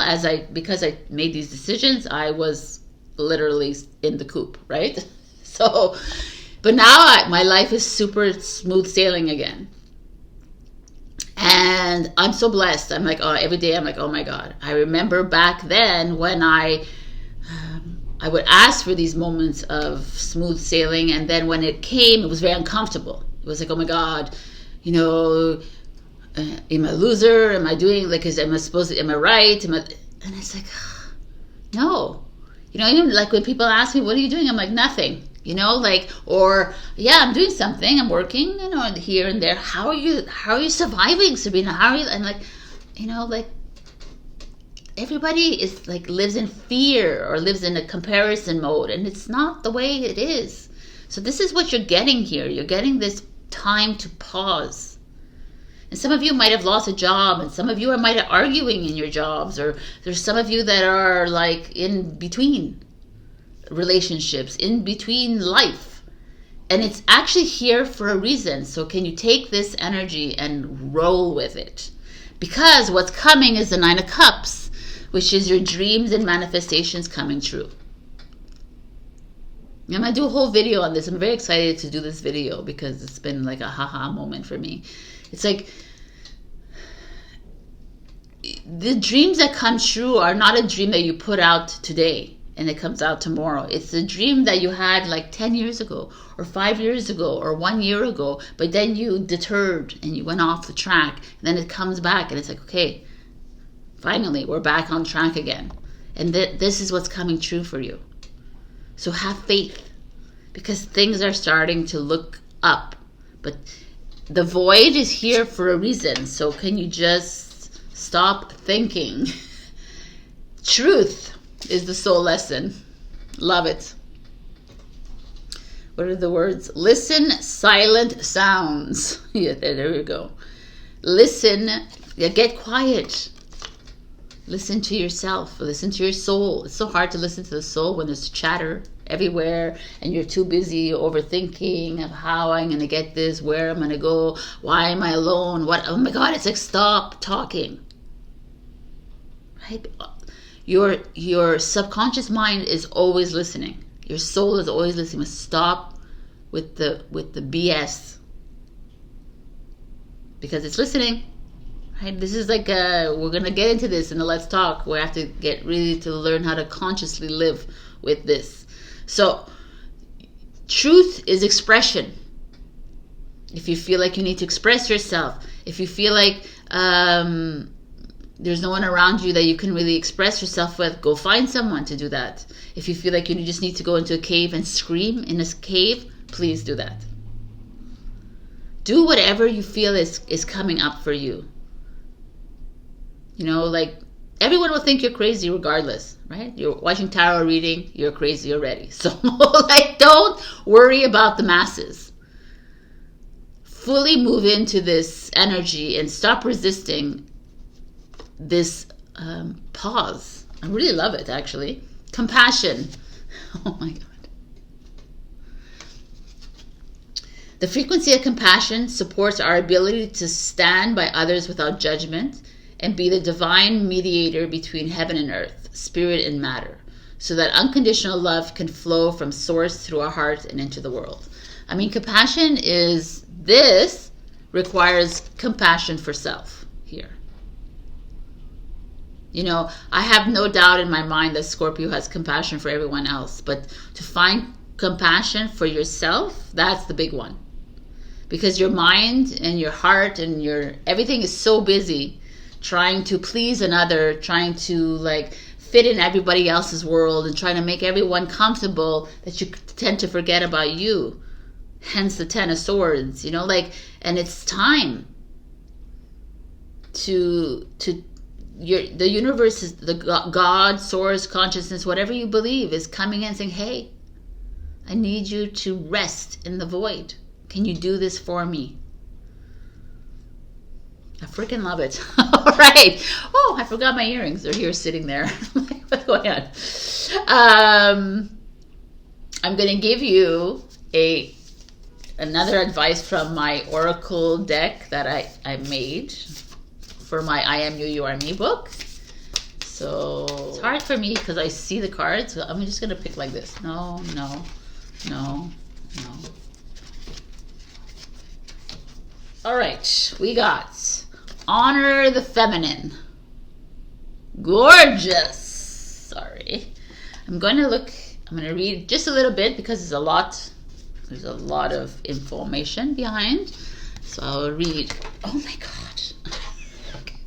because I made these decisions, I was literally in the coop, right? So, but now my life is super smooth sailing again. And I'm so blessed. I'm like, every day I'm like, oh my God. I remember back then when I would ask for these moments of smooth sailing. And then when it came, it was very uncomfortable. It was like, oh my God, am I a loser? Am I doing am I right? And it's like, no. Even like when people ask me, what are you doing? I'm like, nothing. Or yeah, I'm doing something. I'm working, here and there. How are you surviving, Sabrina? How are you? I'm like, like everybody is like lives in fear or lives in a comparison mode, and it's not the way it is. So this is what you're getting here. You're getting this time to pause. And some of you might have lost a job, and some of you might have arguing in your jobs, or there's some of you that are like in between relationships, in between life. And it's actually here for a reason. So can you take this energy and roll with it? Because what's coming is the Nine of Cups, which is your dreams and manifestations coming true. I'm going to do a whole video on this. I'm very excited to do this video because it's been like a haha moment for me. It's like the dreams that come true are not a dream that you put out today and it comes out tomorrow. It's a dream that you had like 10 years ago or 5 years ago or 1 year ago, but then you deterred and you went off the track, and then it comes back and it's like, okay, finally we're back on track again. And this is what's coming true for you. So have faith, because things are starting to look up. But the void is here for a reason. So can you just stop thinking? Truth is the soul lesson. Love it. What are the words? Listen, silent sounds. Yeah, there we go. Listen, get quiet. Listen to yourself. Listen to your soul. It's so hard to listen to the soul when there's chatter everywhere and you're too busy overthinking of how I'm going to get this, where I'm going to go, why am I alone, what, oh my God, it's like stop talking. Right? Your subconscious mind is always listening. Your soul is always listening. But stop with the BS, because it's listening. Right? This is like we're gonna get into this in the Let's Talk. We have to get really to learn how to consciously live with this. So, truth is expression. If you feel like you need to express yourself, if you feel like there's no one around you that you can really express yourself with, go find someone to do that. If you feel like you just need to go into a cave and scream in a cave, please do that. Do whatever you feel is coming up for you. You know, like everyone will think you're crazy regardless, right? You're watching tarot reading, you're crazy already. So like, don't worry about the masses. Fully move into this energy and stop resisting this pause. I really love it, actually. Compassion. Oh my God. The frequency of compassion supports our ability to stand by others without judgment and be the divine mediator between heaven and earth, spirit and matter, so that unconditional love can flow from source through our heart and into the world. I mean, compassion is, this requires compassion for self here. You know, I have no doubt in my mind that Scorpio has compassion for everyone else, but to find compassion for yourself, that's the big one. Because your mind and your heart and everything is so busy trying to please another, trying to like fit in everybody else's world and trying to make everyone comfortable, that you tend to forget about you. Hence the Ten of Swords, you know, like, and it's time to the universe is the God, source, consciousness, whatever you believe, is coming in and saying, hey, I need you to rest in the void. Can you do this for me? I freaking love it. All right. Oh, I forgot my earrings. They're here sitting there. What's going on? I'm going to give you another advice from my Oracle deck that I made for my I Am You, You Are Me book. So it's hard for me because I see the cards. So I'm just going to pick like this. No. All right, we got Honor the Feminine. Gorgeous. Sorry. I'm going to read just a little bit because there's a lot of information behind. So I'll read. Oh my God. Okay.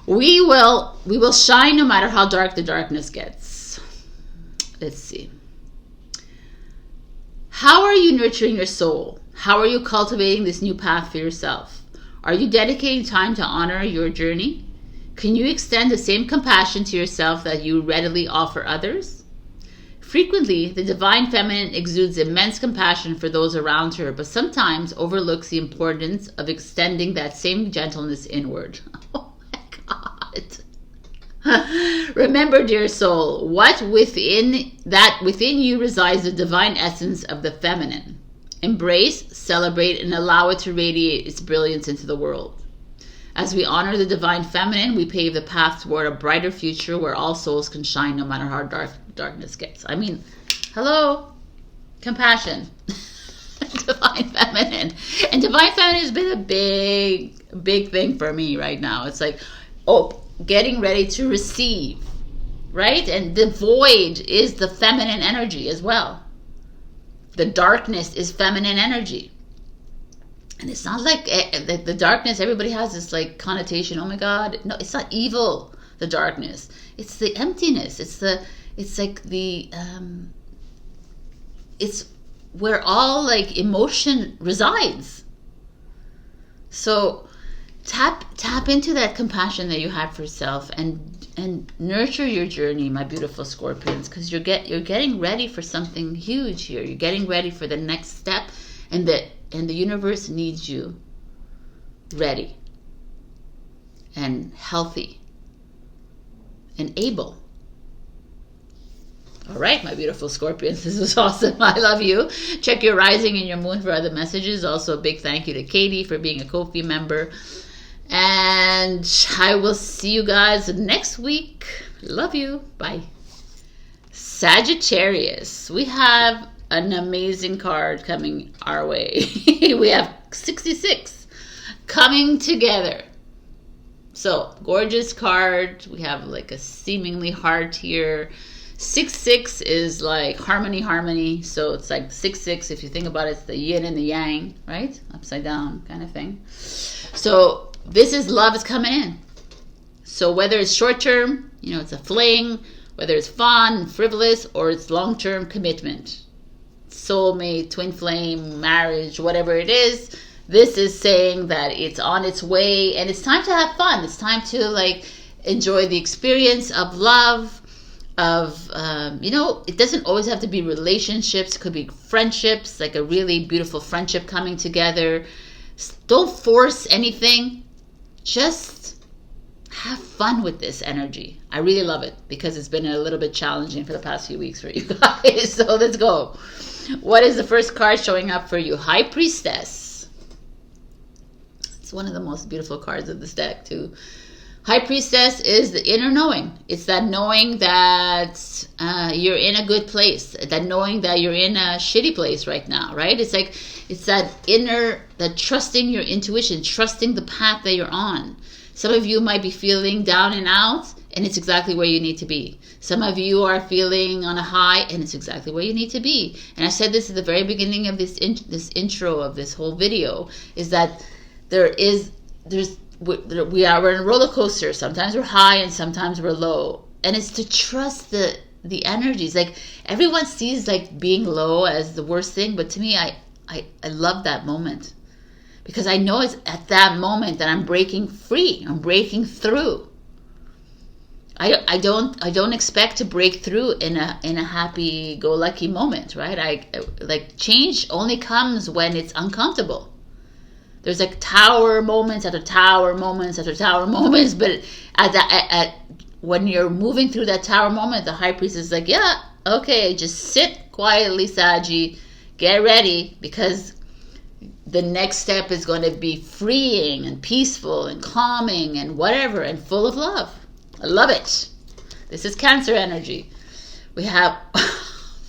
We will shine no matter how dark the darkness gets. Let's see. How are you nurturing your soul? How are you cultivating this new path for yourself? Are you dedicating time to honor your journey? Can you extend the same compassion to yourself that you readily offer others? Frequently, the divine feminine exudes immense compassion for those around her, but sometimes overlooks the importance of extending that same gentleness inward. Oh my God. Remember, dear soul, within you resides the divine essence of the feminine. Embrace, celebrate, and allow it to radiate its brilliance into the world. As we honor the divine feminine, we pave the path toward a brighter future where all souls can shine no matter how dark darkness gets. I mean, hello, compassion, divine feminine. And divine feminine has been a big thing for me right now. It's like, oh, getting ready to receive, right? And the void is the feminine energy as well. The darkness is feminine energy. And it's not like the darkness, everybody has this like connotation, oh my God. No, it's not evil, the darkness. It's the emptiness. It's where all like emotion resides. So tap into that compassion that you have for yourself and nurture your journey, my beautiful Scorpions, because you're getting ready for something huge here. You're getting ready for the next step, and the universe needs you ready and healthy and able. All right, my beautiful Scorpions, this was awesome. I love you. Check your rising and your moon for other messages. Also, a big thank you to Katie for being a Ko-fi member. And I will see you guys next week. Love you. Bye. Sagittarius. We have an amazing card coming our way. We have 66 coming together. So, gorgeous card. We have like a seemingly heart here. 6-6 is like harmony. So it's like 6-6. If you think about it, it's the yin and the yang, right? Upside down kind of thing. So this is love is coming in. So whether it's short term, it's a fling, whether it's fun, frivolous, or it's long term commitment, soulmate, twin flame, marriage, whatever it is, this is saying that it's on its way and it's time to have fun. It's time to like enjoy the experience of love. It doesn't always have to be relationships. It could be friendships, like a really beautiful friendship coming together. Don't force anything. Just have fun with this energy. I really love it because it's been a little bit challenging for the past few weeks for you guys. So let's go. What is the first card showing up for you? High Priestess. It's one of the most beautiful cards of this deck too. High Priestess is the inner knowing. It's that knowing that you're in a good place. That knowing that you're in a shitty place right now, right? It's that inner, that trusting your intuition, trusting the path that you're on. Some of you might be feeling down and out, and it's exactly where you need to be. Some of you are feeling on a high, and it's exactly where you need to be. And I said this at the very beginning of this intro of this whole video, is that we're in a roller coaster. Sometimes we're high and sometimes we're low, and it's to trust the energies. Like everyone sees like being low as the worst thing, but to me, I love that moment because I know it's at that moment that I'm breaking free. I'm breaking through. I don't expect to break through in a happy-go-lucky moment, right? Like change only comes when it's uncomfortable. There's like tower moments after tower moments after tower moments, but when you're moving through that tower moment, the High Priestess is like, yeah, okay, just sit quietly, Saggy, get ready, because the next step is going to be freeing and peaceful and calming and whatever and full of love. I love it. This is Cancer energy. We have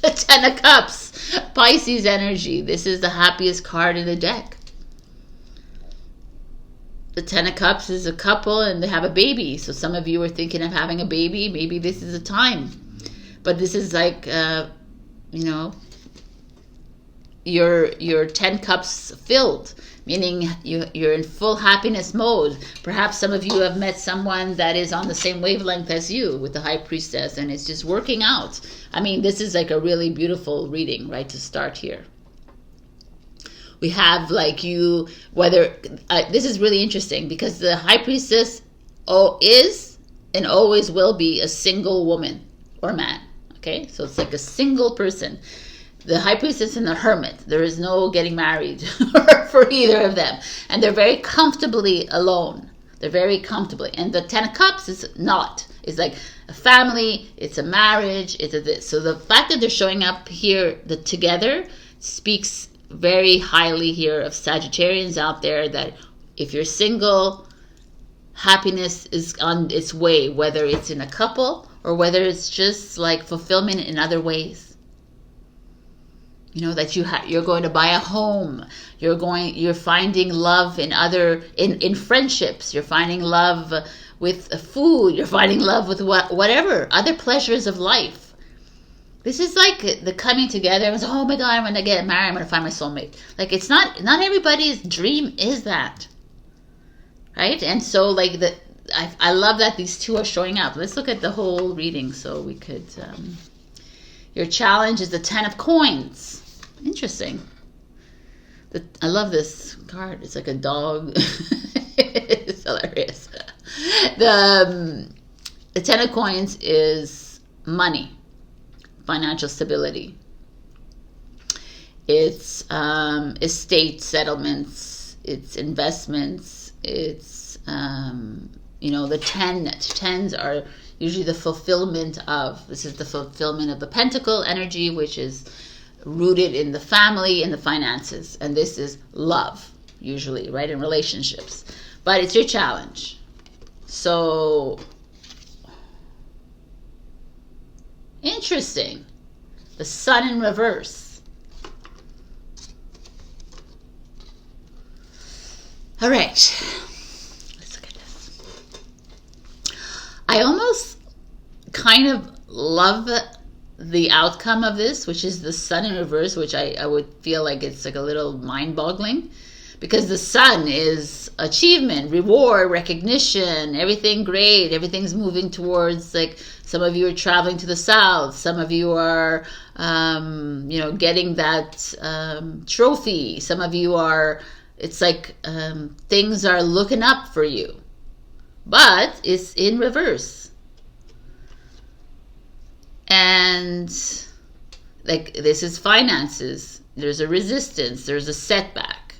the Ten of Cups, Pisces energy. This is the happiest card in the deck. The Ten of Cups is a couple and they have a baby. So some of you are thinking of having a baby. Maybe this is the time. But this is like, your 10 cups filled, meaning you're in full happiness mode. Perhaps some of you have met someone that is on the same wavelength as you with the High Priestess, and it's just working out. I mean, this is like a really beautiful reading, right, to start here. We have like this is really interesting because the High Priestess is and always will be a single woman or man. Okay, so it's like a single person. The High Priestess and the Hermit, there is no getting married for either of them. And they're very comfortably alone. They're very comfortably. And the Ten of Cups is not. It's like a family, it's a marriage, it's a this. So the fact that they're showing up here together speaks very highly here of Sagittarians out there that if you're single, happiness is on its way, whether it's in a couple or whether it's just like fulfillment in other ways. You know, that you're going to buy a home, you're finding love in friendships, you're finding love with food, you're finding love with whatever other pleasures of life. This is like the coming together. It's, oh my God, I'm gonna get married, I'm gonna find my soulmate. Like, it's not everybody's dream is that. Right? And so like I love that these two are showing up. Let's look at the whole reading so we could your challenge is the 10 of coins. Interesting. I love card. It's like a dog. It's hilarious. The 10 of coins is money, financial stability. It's estate settlements, it's investments. It's the tens are usually the fulfillment of, this is the fulfillment of the pentacle energy, which is rooted in the family and the finances, and this is love usually, right, in relationships. But it's your challenge. So interesting. The sun in reverse. All right, let's look at this. I almost kind of love the outcome of this, which is the sun in reverse, which I would feel like it's like a little mind-boggling, because the sun is achievement, reward, recognition, everything great, everything's moving towards, like, some of you are traveling to the south, some of you are getting that trophy, some of you are, it's like things are looking up for you, but it's in reverse. And like, this is finances. There's a resistance. There's a setback.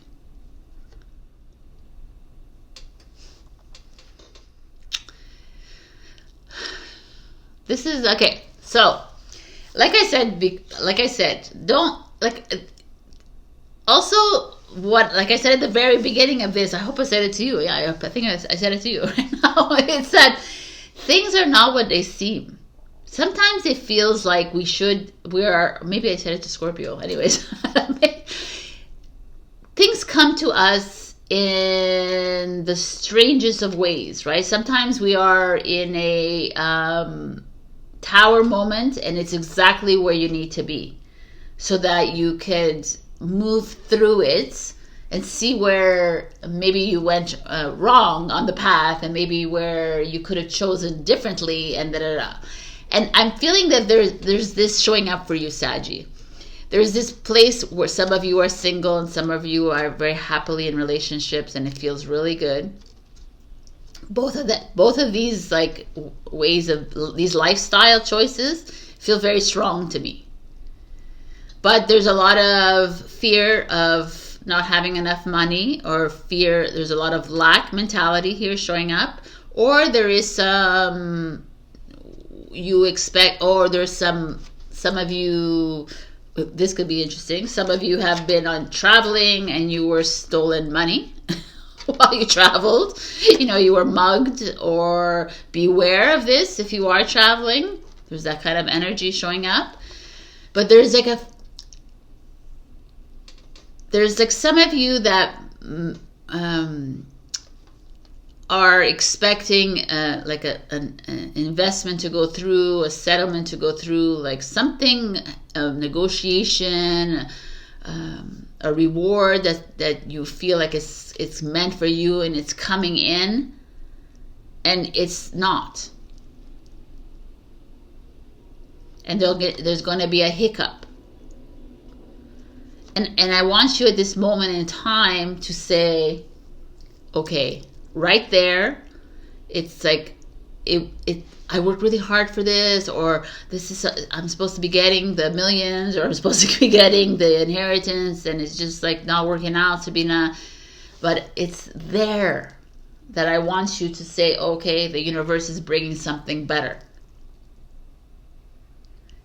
This is okay. So, like I said, don't like. Also, like I said at the very beginning of this, I hope I said it to you. Yeah, I think I said it to you right now. It's that things are not what they seem. Sometimes it feels like maybe I said it to Scorpio. Anyways, things come to us in the strangest of ways, right? Sometimes we are in a tower moment, and it's exactly where you need to be so that you could move through it and see where maybe you went wrong on the path, and maybe where you could have chosen differently, and And I'm feeling that there's this showing up for you, Saggy. There's this place where some of you are single and some of you are very happily in relationships, and it feels really good. Both of these like ways of these lifestyle choices feel very strong to me. But there's a lot of fear of not having enough money, or fear, there's a lot of lack mentality here showing up, or there is some you expect, or there's some of you, this could be interesting, some of you have been on traveling and you were stolen money while you traveled, you were mugged, or beware of this if you are traveling. There's that kind of energy showing up. But there's like some of you that are expecting like an investment to go through, a settlement to go through, like something of negotiation, a reward that you feel like it's meant for you and it's coming in, and it's not. And there's going to be a hiccup. And I want you at this moment in time to say, okay, right there, it's like, I worked really hard for this, or I'm supposed to be getting the millions, or I'm supposed to be getting the inheritance, and it's just like not working out, Sabrina. But it's there that I want you to say, okay, the universe is bringing something better.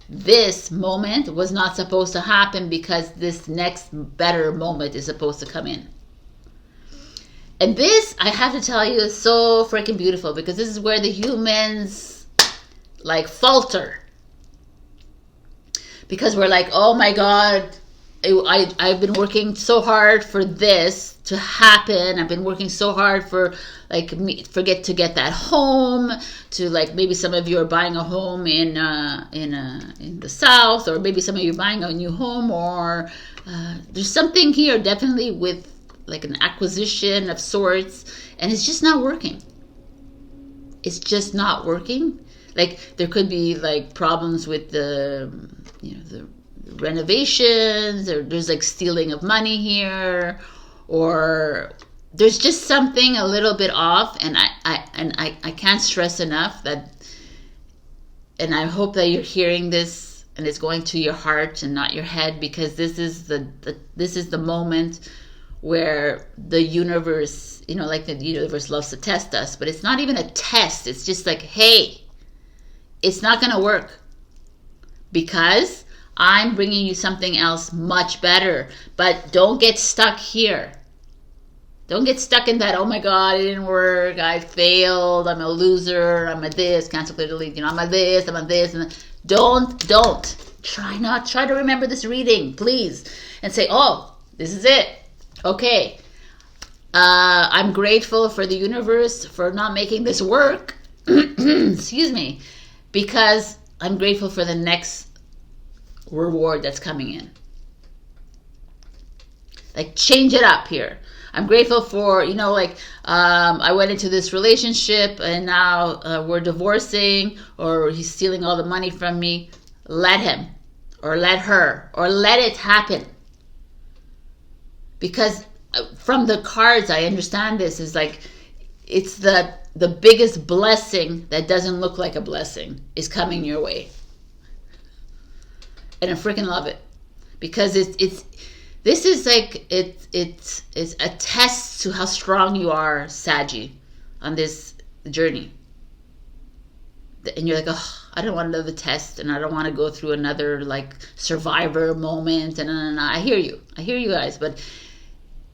this moment was not supposed to happen because this next better moment is supposed to come in. And this, I have to tell you, is so freaking beautiful, because this is where the humans like falter. Because we're like, oh my God, I've been working so hard for this to happen. I've been working so hard for forget to get that home. To like, maybe some of you are buying a home in the South, or maybe some of you are buying a new home, or there's something here definitely with like an acquisition of sorts, and it's just not working. It's just not working. Like, there could be like problems with the renovations, or there's like stealing of money here, or there's just something a little bit off. And I can't stress enough that, and I hope that you're hearing this and it's going to your heart and not your head, because this is the moment where the universe, like the universe loves to test us, but it's not even a test. It's just like, hey, it's not going to work, because I'm bringing you something else much better. But don't get stuck here. Don't get stuck in that, oh my God, it didn't work, I failed, I'm a loser, I'm a this, cancel, clear, delete, I'm a this, I'm a this. And don't. Try to remember this reading, please. And say, oh, this is it. Okay, I'm grateful for the universe for not making this work. Excuse me. Because I'm grateful for the next reward that's coming in. Like, change it up here. I'm grateful for, I went into this relationship and now we're divorcing, or he's stealing all the money from me. Let him, or let her, or let it happen. Because from the cards, I understand this is like, it's the biggest blessing that doesn't look like a blessing is coming your way. And I freaking love it, because this is like, it's a test to how strong you are, Saggy, on this journey. And you're like, oh, I don't want another test, and I don't want to go through another like survivor moment. And I hear you guys, but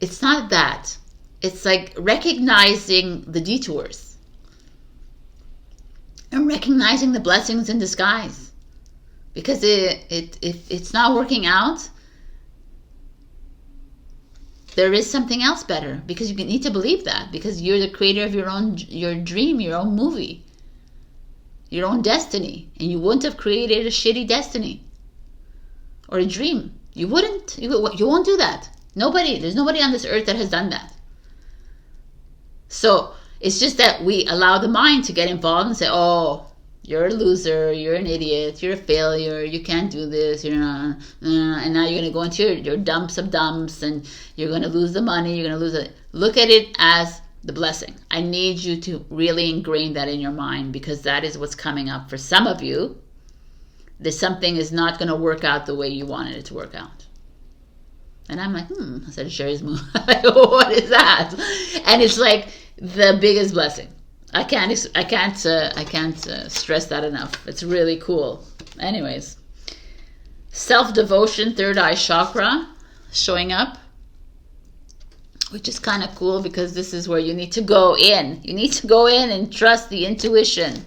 it's not that. It's like recognizing the detours and recognizing the blessings in disguise, because if it's not working out, there is something else better, because you need to believe that, because you're the creator of your dream, your own movie, your own destiny, and you wouldn't have created a shitty destiny or a dream. You wouldn't. You won't do that. There's nobody on this earth that has done that. So it's just that we allow the mind to get involved and say, oh, you're a loser, you're an idiot, you're a failure, you can't do this, and now you're going to go into your dumps of dumps, and you're going to lose the money, you're going to lose it. Look at it as the blessing. I need you to really ingrain that in your mind, because that is what's coming up for some of you. That something is not going to work out the way you wanted it to work out. And I'm like, Sagittarius Moon. What is that? And it's like the biggest blessing. I can't stress that enough. It's really cool. Anyways, self-devotion, third eye chakra showing up, which is kind of cool, because this is where you need to go in. You need to go in and trust the intuition.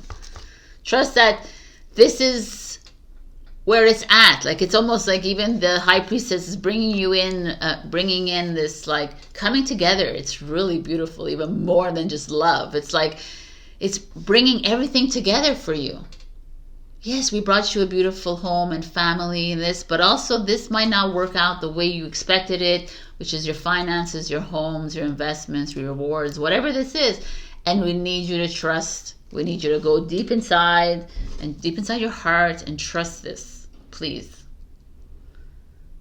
Trust that this is where it's at. Like, it's almost like even the high priestess is bringing in this like coming together. It's really beautiful, even more than just love. It's like it's bringing everything together for you. Yes, we brought you a beautiful home and family and this, but also this might not work out the way you expected it, which is your finances, your homes, your investments, your rewards, whatever this is. And we need you to trust. We need you to go deep inside your heart and trust this, please.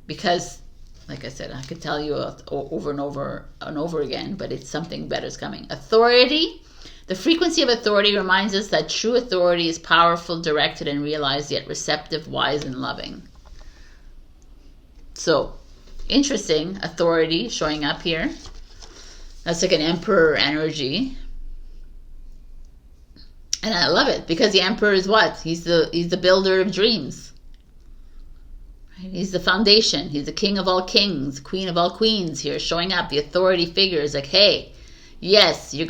Because, like I said, I could tell you over and over again, but it's something better is coming. Authority. The frequency of authority reminds us that true authority is powerful, directed, and realized, yet receptive, wise, and loving. So, interesting. Authority showing up here. That's like an emperor energy. And I love it, because the emperor is what? He's the builder of dreams. He's the foundation. He's the king of all kings, queen of all queens here, showing up. The authority figure is like, hey, yes, there's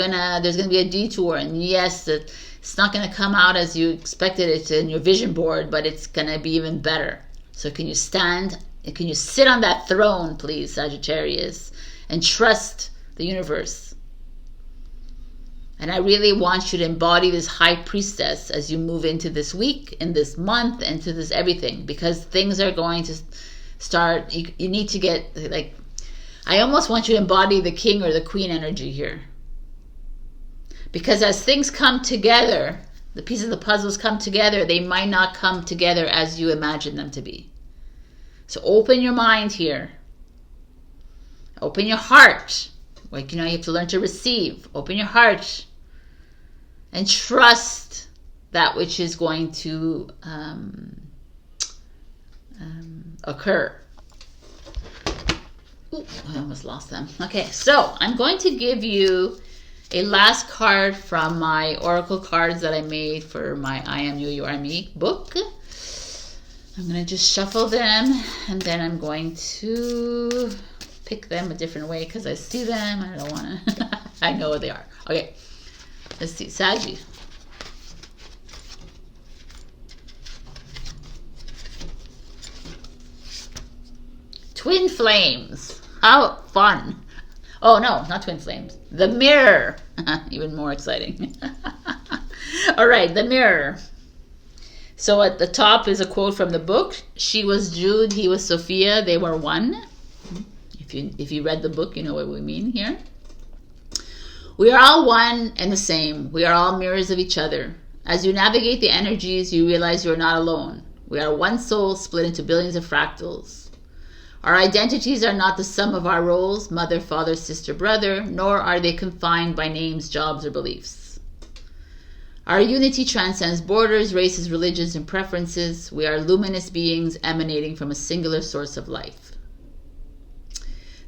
gonna be a detour, and yes, it's not gonna come out as you expected it in your vision board, but it's gonna be even better. So can you sit on that throne, please, Sagittarius, and trust the universe? And I really want you to embody this high priestess as you move into this week, in this month, into this everything, because things are going to start. You need to get, like, I almost want you to embody the king or the queen energy here. Because as things come together, the pieces of the puzzles come together, they might not come together as you imagine them to be. So open your mind here. Open your heart. Like, you have to learn to receive. Open your heart. And trust that which is going to occur. Ooh, I almost lost them. Okay, so I'm going to give you a last card from my oracle cards that I made for my I Am You, You Are Me book. I'm going to just shuffle them, and then I'm going to pick them a different way because I see them. I don't want to. I know what they are. Okay. Let's see, Saggy. Twin flames. How fun. Oh, no, not twin flames. The mirror. Even more exciting. All right, the mirror. So at the top is a quote from the book. She was Jude, he was Sophia, they were one. If you read the book, you know what we mean here. We are all one and the same. We are all mirrors of each other. As you navigate the energies, you realize you are not alone. We are one soul split into billions of fractals. Our identities are not the sum of our roles, mother, father, sister, brother, nor are they confined by names, jobs, or beliefs. Our unity transcends borders, races, religions, and preferences. We are luminous beings emanating from a singular source of life.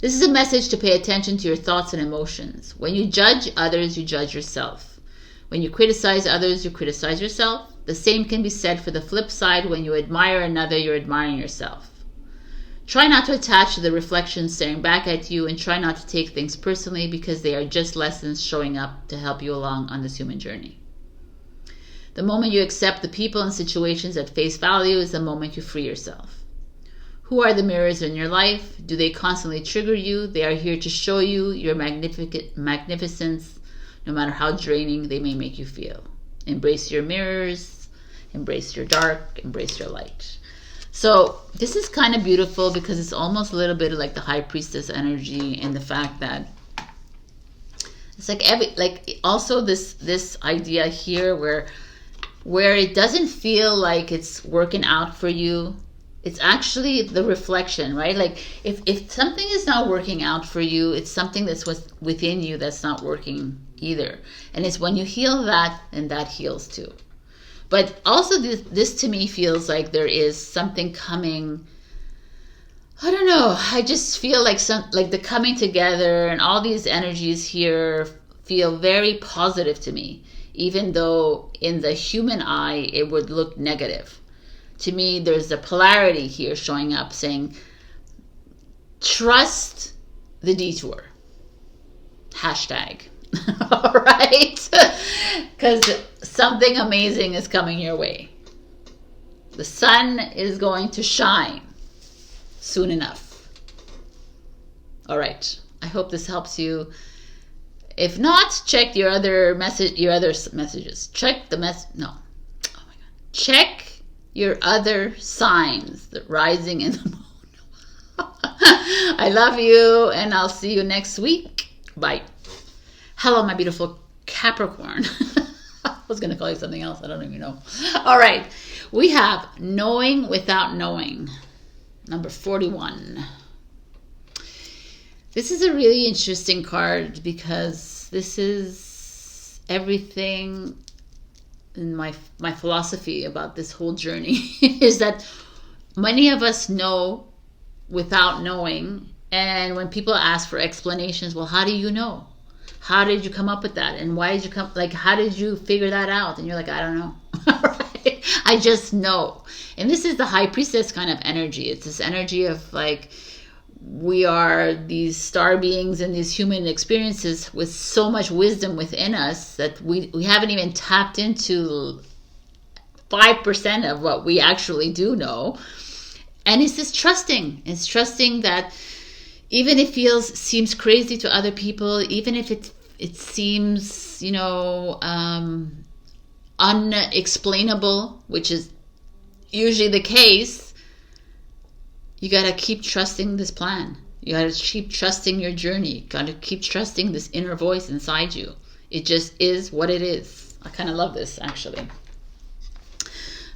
This is a message to pay attention to your thoughts and emotions. When you judge others, you judge yourself. When you criticize others, you criticize yourself. The same can be said for the flip side. When you admire another, you're admiring yourself. Try not to attach to the reflections staring back at you, and try not to take things personally, because they are just lessons showing up to help you along on this human journey. The moment you accept the people and situations at face value is the moment you free yourself. Who are the mirrors in your life? Do they constantly trigger you? They are here to show you your magnificence, no matter how draining they may make you feel. Embrace your mirrors, embrace your dark, embrace your light. So this is kind of beautiful because it's almost a little bit like the high priestess energy, and the fact that it's like also this idea here where it doesn't feel like it's working out for you. It's actually the reflection, right? Like if something is not working out for you, it's something that's within you that's not working either. And it's when you heal that, and that heals too. But also this to me feels like there is something coming. I don't know. I just feel like the coming together, and all these energies here feel very positive to me, even though in the human eye it would look negative. To me, there's a polarity here showing up saying, trust the detour. Hashtag. All right? Because something amazing is coming your way. The sun is going to shine soon enough. All right. I hope this helps you. If not, check your other messages. Check the no. Oh my God. Check your other signs, the rising and the moon. I love you, and I'll see you next week. Bye. Hello, my beautiful Capricorn. I was going to call you something else. I don't even know. All right. We have Knowing Without Knowing, number 41. This is a really interesting card because this is everything in my philosophy about this whole journey is that many of us know without knowing. And when people ask for explanations, well, how do you know? How did you come up with that? And why did you how did you figure that out? And you're like, I don't know. Right? I just know. And this is the high priestess kind of energy. It's this energy of like, we are these star beings and these human experiences with so much wisdom within us that we haven't even tapped into 5% of what we actually do know. And it's this trusting. It's trusting that even if it seems crazy to other people, even if it seems, unexplainable, which is usually the case, you got to keep trusting this plan. You got to keep trusting your journey. You got to keep trusting this inner voice inside you. It just is what it is. I kind of love this, actually.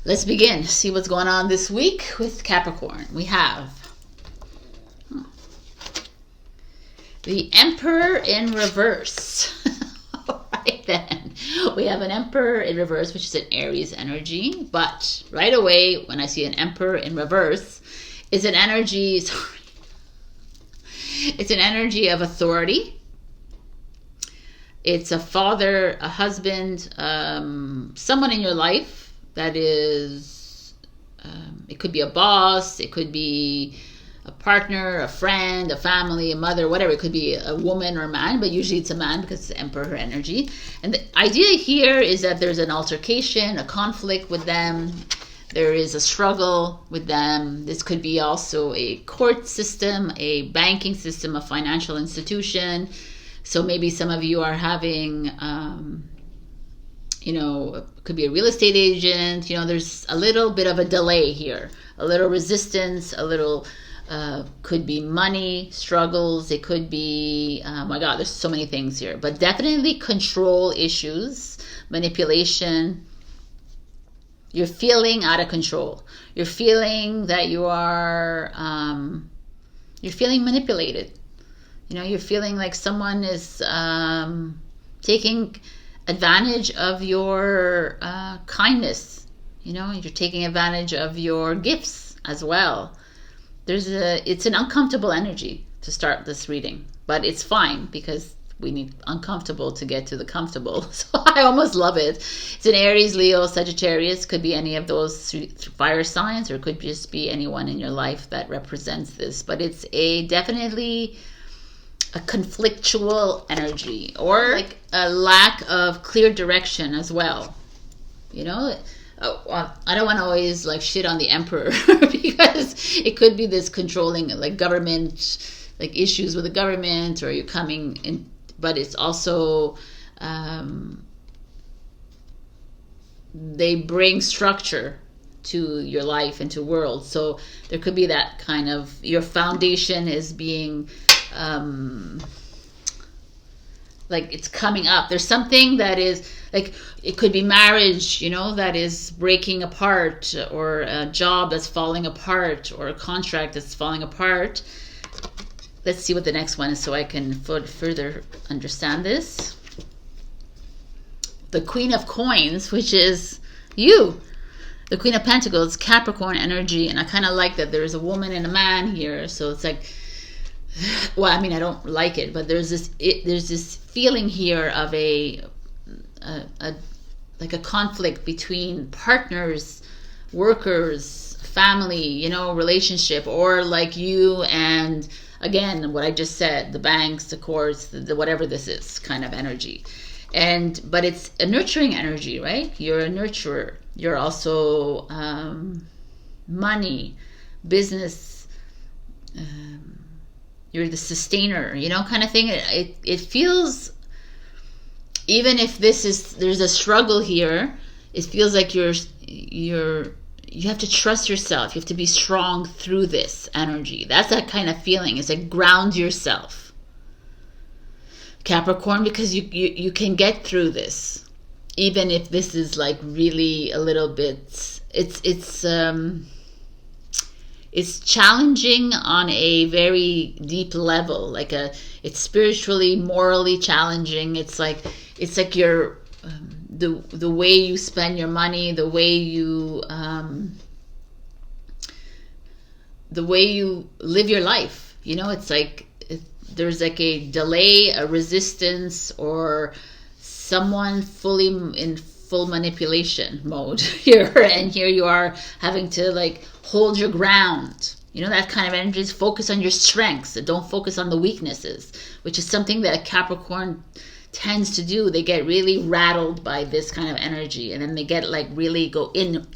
Let's begin. See what's going on this week with Capricorn. We have the Emperor in reverse. All right, then. We have an Emperor in reverse, which is an Aries energy. But right away, when I see an Emperor in reverse, it's an energy, it's an energy of authority. It's a father, a husband, someone in your life that is, it could be a boss, it could be a partner, a friend, a family, a mother, whatever. It could be a woman or a man, but usually it's a man because it's Emperor energy. And the idea here is that there's an altercation, a conflict with them. There is a struggle with them. This could be also a court system, a banking system, a financial institution. So maybe some of you are having, it could be a real estate agent. There's a little bit of a delay here, a little resistance, a little, could be money struggles. It could be, my God, there's so many things here, but definitely control issues, manipulation. You're feeling out of control. You're feeling that you're feeling manipulated. You're feeling like someone is taking advantage of your kindness. You're taking advantage of your gifts as well. It's an uncomfortable energy to start this reading, but it's fine because we need uncomfortable to get to the comfortable. So I almost love it. It's an Aries, Leo, Sagittarius. Could be any of those fire signs, or it could just be anyone in your life that represents this. But it's definitely a conflictual energy, or like a lack of clear direction as well. I don't want to always like shit on the Emperor because it could be this controlling, like government, like issues with the government, or you're coming in. But it's also, they bring structure to your life and to world. So there could be that kind of, your foundation is being, like it's coming up. There's something that is, like, it could be marriage, that is breaking apart, or a job that's falling apart, or a contract that's falling apart. Let's see what the next one is so I can further understand this. The Queen of Coins, which is you. The Queen of Pentacles, Capricorn energy. And I kind of like that there's a woman and a man here. So it's like, well, I mean, I don't like it, but there's this feeling here of like a conflict between partners, workers, family, relationship, or like you and, again, what I just said, the banks, the courts, the whatever this is kind of energy. But it's a nurturing energy, right? You're a nurturer. You're also money, business, you're the sustainer, kind of thing. It feels, even if there's a struggle here, it feels like you have to trust yourself. You have to be strong through this energy. That's that kind of feeling. It's like ground yourself, Capricorn, because you can get through this, even if this is like really a little bit. It's challenging on a very deep level. It's spiritually, morally challenging. It's like your the way you spend your money, the way you live your life. It's like there's like a delay, a resistance, or someone fully in full manipulation mode here, and here you are having to like hold your ground. You know, that kind of energy is focus on your strengths and don't focus on the weaknesses, which is something that Capricorn tends to do. They get really rattled by this kind of energy, and then they get like really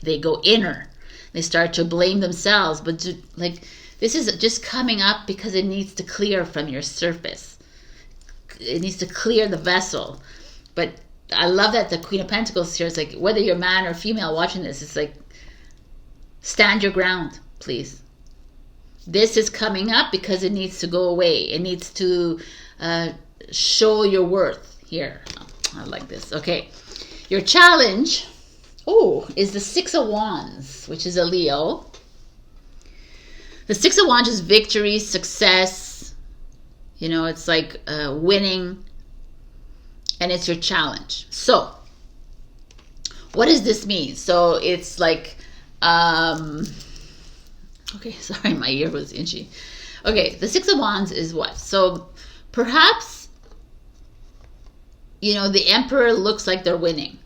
they go inner. They start to blame themselves, but like this is just coming up because it needs to clear from your surface. It needs to clear the vessel. But I love that the Queen of Pentacles here is like, whether you're man or female watching this, it's like, stand your ground, please. This is coming up because it needs to go away. It needs to show your worth here. Oh, I like this. Okay. Your challenge, is the Six of Wands, which is a Leo. The Six of Wands is victory, success. You know, it's like winning. And it's your challenge. So, what does this mean? So, it's like, okay, sorry, my ear was itchy. Okay, the Six of Wands is what? So, perhaps, you know, the Emperor looks like they're winning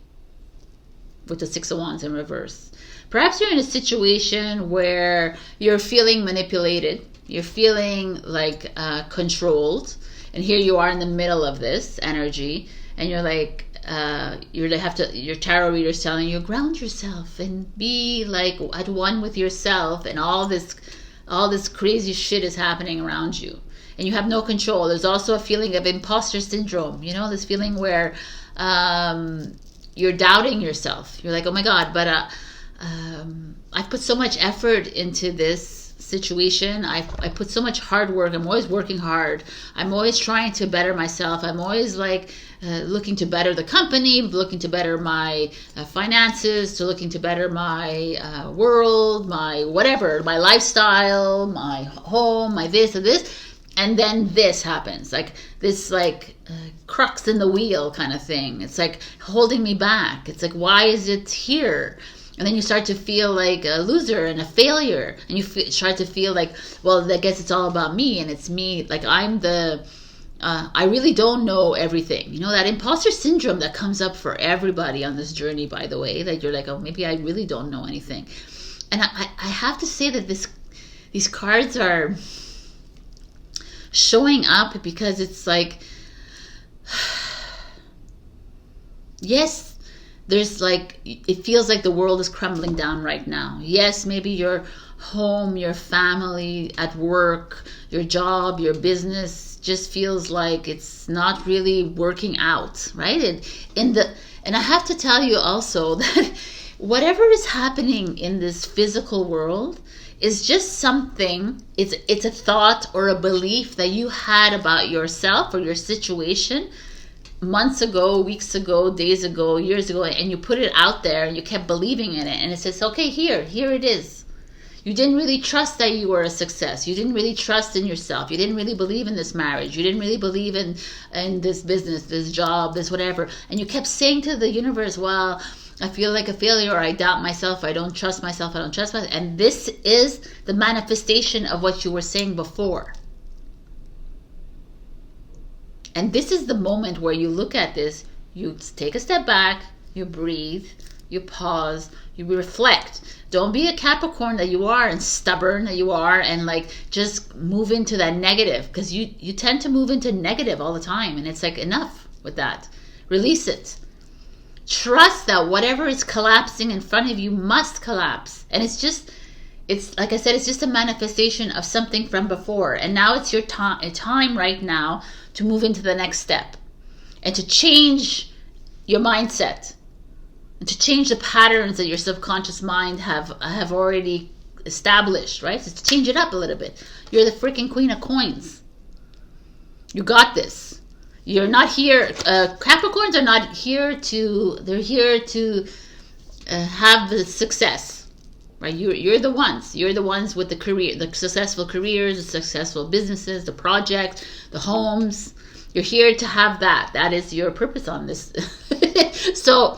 with the Six of Wands in reverse. Perhaps you're in a situation where you're feeling manipulated. You're feeling like controlled. And here you are in the middle of this energy. And you're like, your tarot reader's telling you, ground yourself and be like at one with yourself, and all this crazy shit is happening around you. And you have no control. There's also a feeling of imposter syndrome. You know, this feeling where you're doubting yourself. You're like, oh my God, but I've put so much effort into this situation. I put so much hard work. I'm always working hard. I'm always trying to better myself. I'm always like looking to better the company, looking to better my finances, to looking to better my world, my whatever, my lifestyle, my home, my this and this. And then this happens, like this crux in the wheel kind of thing. It's like holding me back. It's like, why is it here? And then you start to feel like a loser and a failure. And you start to feel like, well, I guess it's all about me, and it's me. Like I'm I really don't know everything. You know, that imposter syndrome that comes up for everybody on this journey, by the way, that you're like, oh, maybe I really don't know anything. And I have to say that these cards are showing up because it's like, yes, there's like, it feels like the world is crumbling down right now. Yes, maybe your home, your family, at work, your job, your business just feels like it's not really working out, right? And I have to tell you also that whatever is happening in this physical world is just something, it's a thought or a belief that you had about yourself or your situation months ago, weeks ago, days ago, years ago, and you put it out there and you kept believing in it, and it says, okay, here it is. You didn't really trust that you were a success. You didn't really trust in yourself. You didn't really believe in this marriage. You didn't really believe in this business, this job, this whatever. And you kept saying to the universe, well, I feel like a failure, or I doubt myself, I don't trust myself, I don't trust myself. And this is the manifestation of what you were saying before. And this is the moment where you look at this, you take a step back, you breathe, you pause, you reflect. Don't be a Capricorn that you are and stubborn that you are and like just move into that negative, because you tend to move into negative all the time, and it's like, enough with that. Release it. Trust that whatever is collapsing in front of you must collapse. And it's like I said, it's just a manifestation of something from before. And now it's your time right now to move into the next step and to change your mindset and to change the patterns that your subconscious mind have already established, right? So to change it up a little bit. You're the freaking Queen of Coins. You got this. You're not here. Capricorns are not here to. They're here to have the success, right? You're the ones. You're the ones with the career, the successful careers, the successful businesses, the projects, the homes. You're here to have that. That is your purpose on this. So,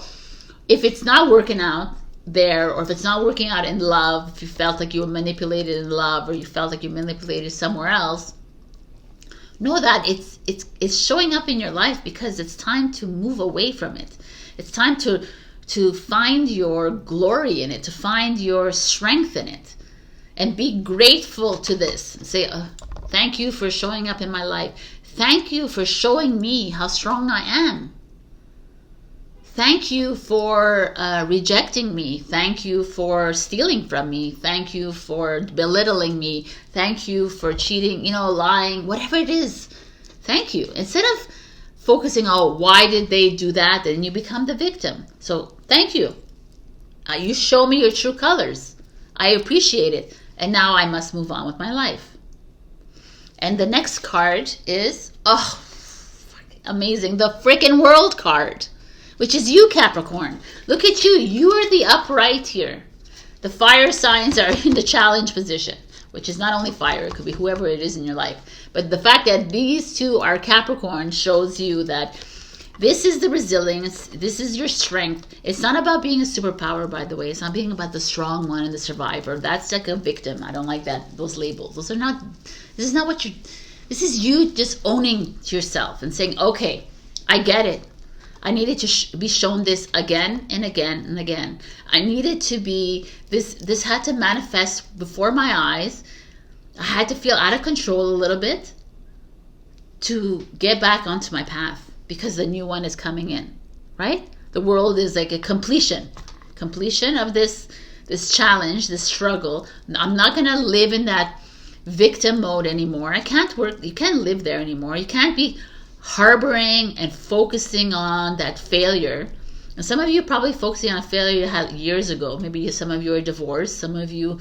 if it's not working out there, or if it's not working out in love, if you felt like you were manipulated in love, or you felt like you manipulated somewhere else, know that it's showing up in your life because it's time to move away from it. It's time to to find your glory in it, to find your strength in it, and be grateful to this. Say, thank you for showing up in my life. Thank you for showing me how strong I am. Thank you for rejecting me. Thank you for stealing from me. Thank you for belittling me. Thank you for cheating, lying, whatever it is. Thank you. Instead of focusing on why did they do that, and you become the victim. So thank you. You show me your true colors. I appreciate it. And now I must move on with my life. And the next card is, amazing, the freaking World card, which is you, Capricorn. Look at you. You are the upright here. The fire signs are in the challenge position, which is not only fire, it could be whoever it is in your life. But the fact that these two are Capricorn shows you that this is the resilience, this is your strength. It's not about being a superpower, by the way. It's not being about the strong one and the survivor. That's like a victim. I don't like those labels. This is not what this is you just owning yourself and saying, okay, I get it. I needed to be shown this again and again and again. I needed to be, this had to manifest before my eyes. I had to feel out of control a little bit to get back onto my path because the new one is coming in, right? The world is like a completion of this challenge, this struggle. I'm not going to live in that victim mode anymore. I can't work. You can't live there anymore. You can't be harboring and focusing on that failure. And some of you are probably focusing on a failure you had years ago. Maybe some of you are divorced. Some of you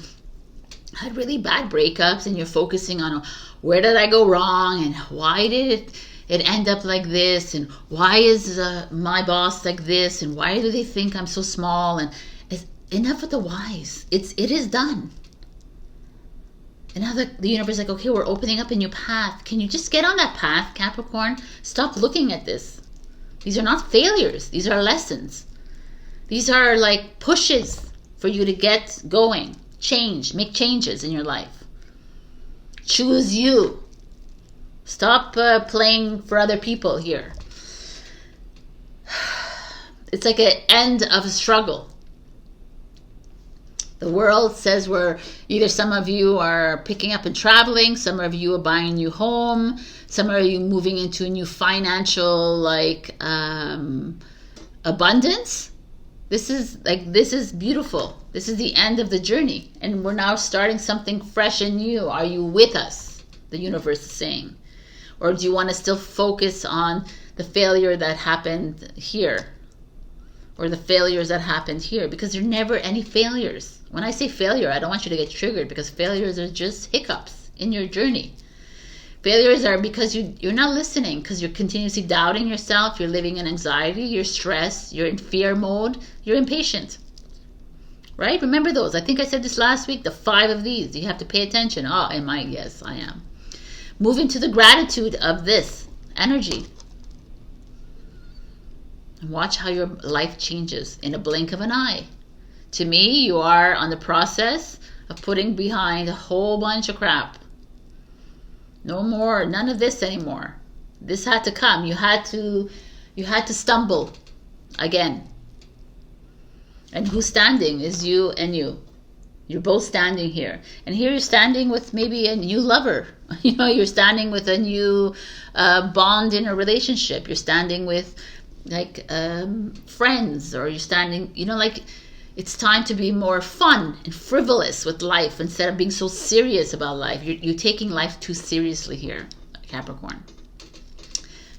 had really bad breakups and you're focusing on where did I go wrong and why did it end up like this, and why is my boss like this, and why do they think I'm so small, and it's enough with the whys. It is done. And now the universe is like, okay, we're opening up a new path. Can you just get on that path, Capricorn? Stop looking at this. These are not failures. These are lessons. These are like pushes for you to get going. Change. Make changes in your life. Choose you. Stop playing for other people here. It's like an end of a struggle. The world says some of you are picking up and traveling, some of you are buying a new home, some of you moving into a new financial abundance. This is beautiful. This is the end of the journey, and we're now starting something fresh and new. Are you with us? The universe is saying. Or do you want to still focus on the failure that happened here? Or the failures that happened here? Because there are never any failures. When I say failure, I don't want you to get triggered, because failures are just hiccups in your journey. Failures are because you're not listening, because you're continuously doubting yourself, you're living in anxiety, you're stressed, you're in fear mode, you're impatient. Right? Remember those. I think I said this last week, the 5 of these. You have to pay attention. Oh, am I? Yes, I am. Move into the gratitude of this energy. And watch how your life changes in a blink of an eye. To me, you are on the process of putting behind a whole bunch of crap. No more, none of this anymore. This had to come. You had to stumble again. And who's standing is you and you. You're both standing here. And here you're standing with maybe a new lover. You're standing with a new bond in a relationship. You're standing with friends, or you're standing, it's time to be more fun and frivolous with life instead of being so serious about life. You're taking life too seriously here, Capricorn.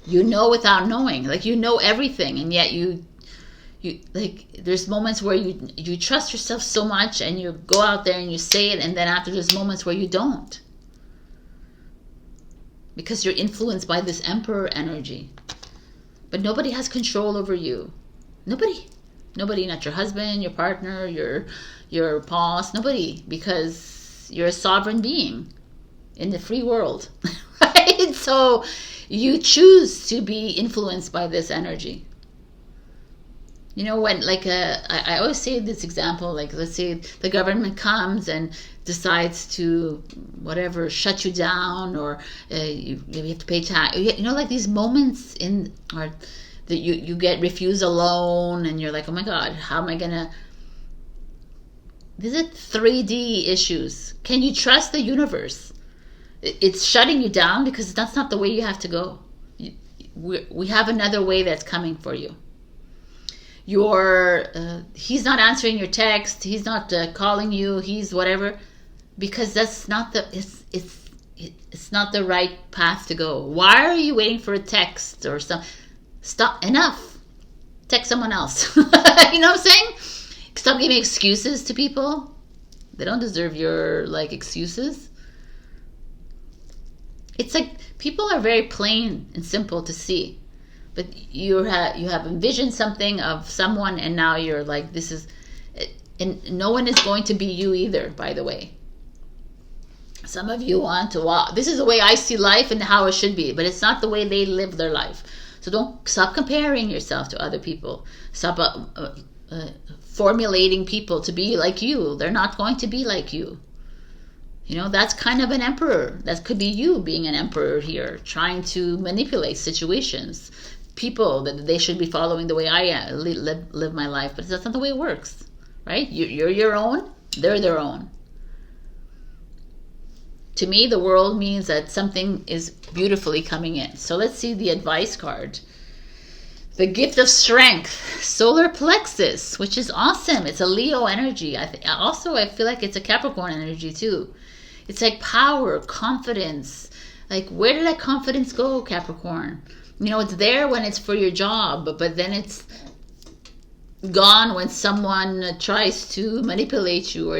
You know without knowing, you know everything, and yet you there's moments where you trust yourself so much and you go out there and you say it, and then after there's moments where you don't, because you're influenced by this Emperor energy. But nobody has control over you. Nobody, not your husband, your partner, your boss, nobody, because you're a sovereign being in the free world. Right? So you choose to be influenced by this energy. When I always say this example, let's say the government comes and decides to shut you down, or you have to pay tax. These moments that you get refused a loan and you're like, oh my God, how am I gonna? These are 3D issues. Can you trust the universe? It's shutting you down because that's not the way you have to go. We have another way that's coming for you. He's not answering your text. He's not calling you. He's whatever, because that's not it's not the right path to go. Why are you waiting for a text or some? Stop. Enough. Text someone else. You know what I'm saying? Stop giving excuses to people. They don't deserve your excuses. It's like people are very plain and simple to see, but you have envisioned something of someone, and now you're like, this is, and no one is going to be you either. By the way, some of you want to, wow, this is the way I see life and how it should be, but it's not the way they live their life. So don't stop comparing yourself to other people. Stop formulating people to be like you. They're not going to be like you. You know, that's kind of an emperor. That could be you being an emperor here, trying to manipulate situations, people that they should be following the way I live my life. But that's not the way it works, right? You're your own. They're their own. To me, the world means that something is beautifully coming in. So let's see the advice card. The gift of strength, solar plexus, which is awesome. It's a Leo energy. I feel like it's a Capricorn energy too. It's like power, confidence. Like, where did that confidence go, Capricorn? You know, it's there when it's for your job, but then it's gone when someone tries to manipulate you or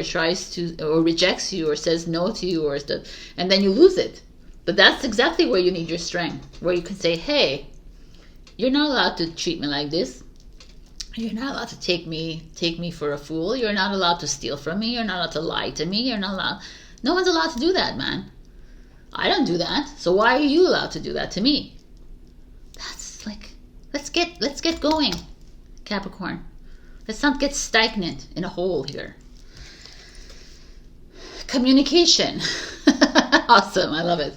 rejects you or says no to you, and then you lose it. But that's exactly where you need your strength, where you can say, hey, you're not allowed to treat me like this. You're not allowed to take me for a fool. You're not allowed to steal from me. You're not allowed to lie to me. You're not allowed. No one's allowed to do that, man. I don't do that. So why are you allowed to do that to me? That's like, let's get going, Capricorn. Let's not get stagnant in a hole here. Communication. Awesome. I love it.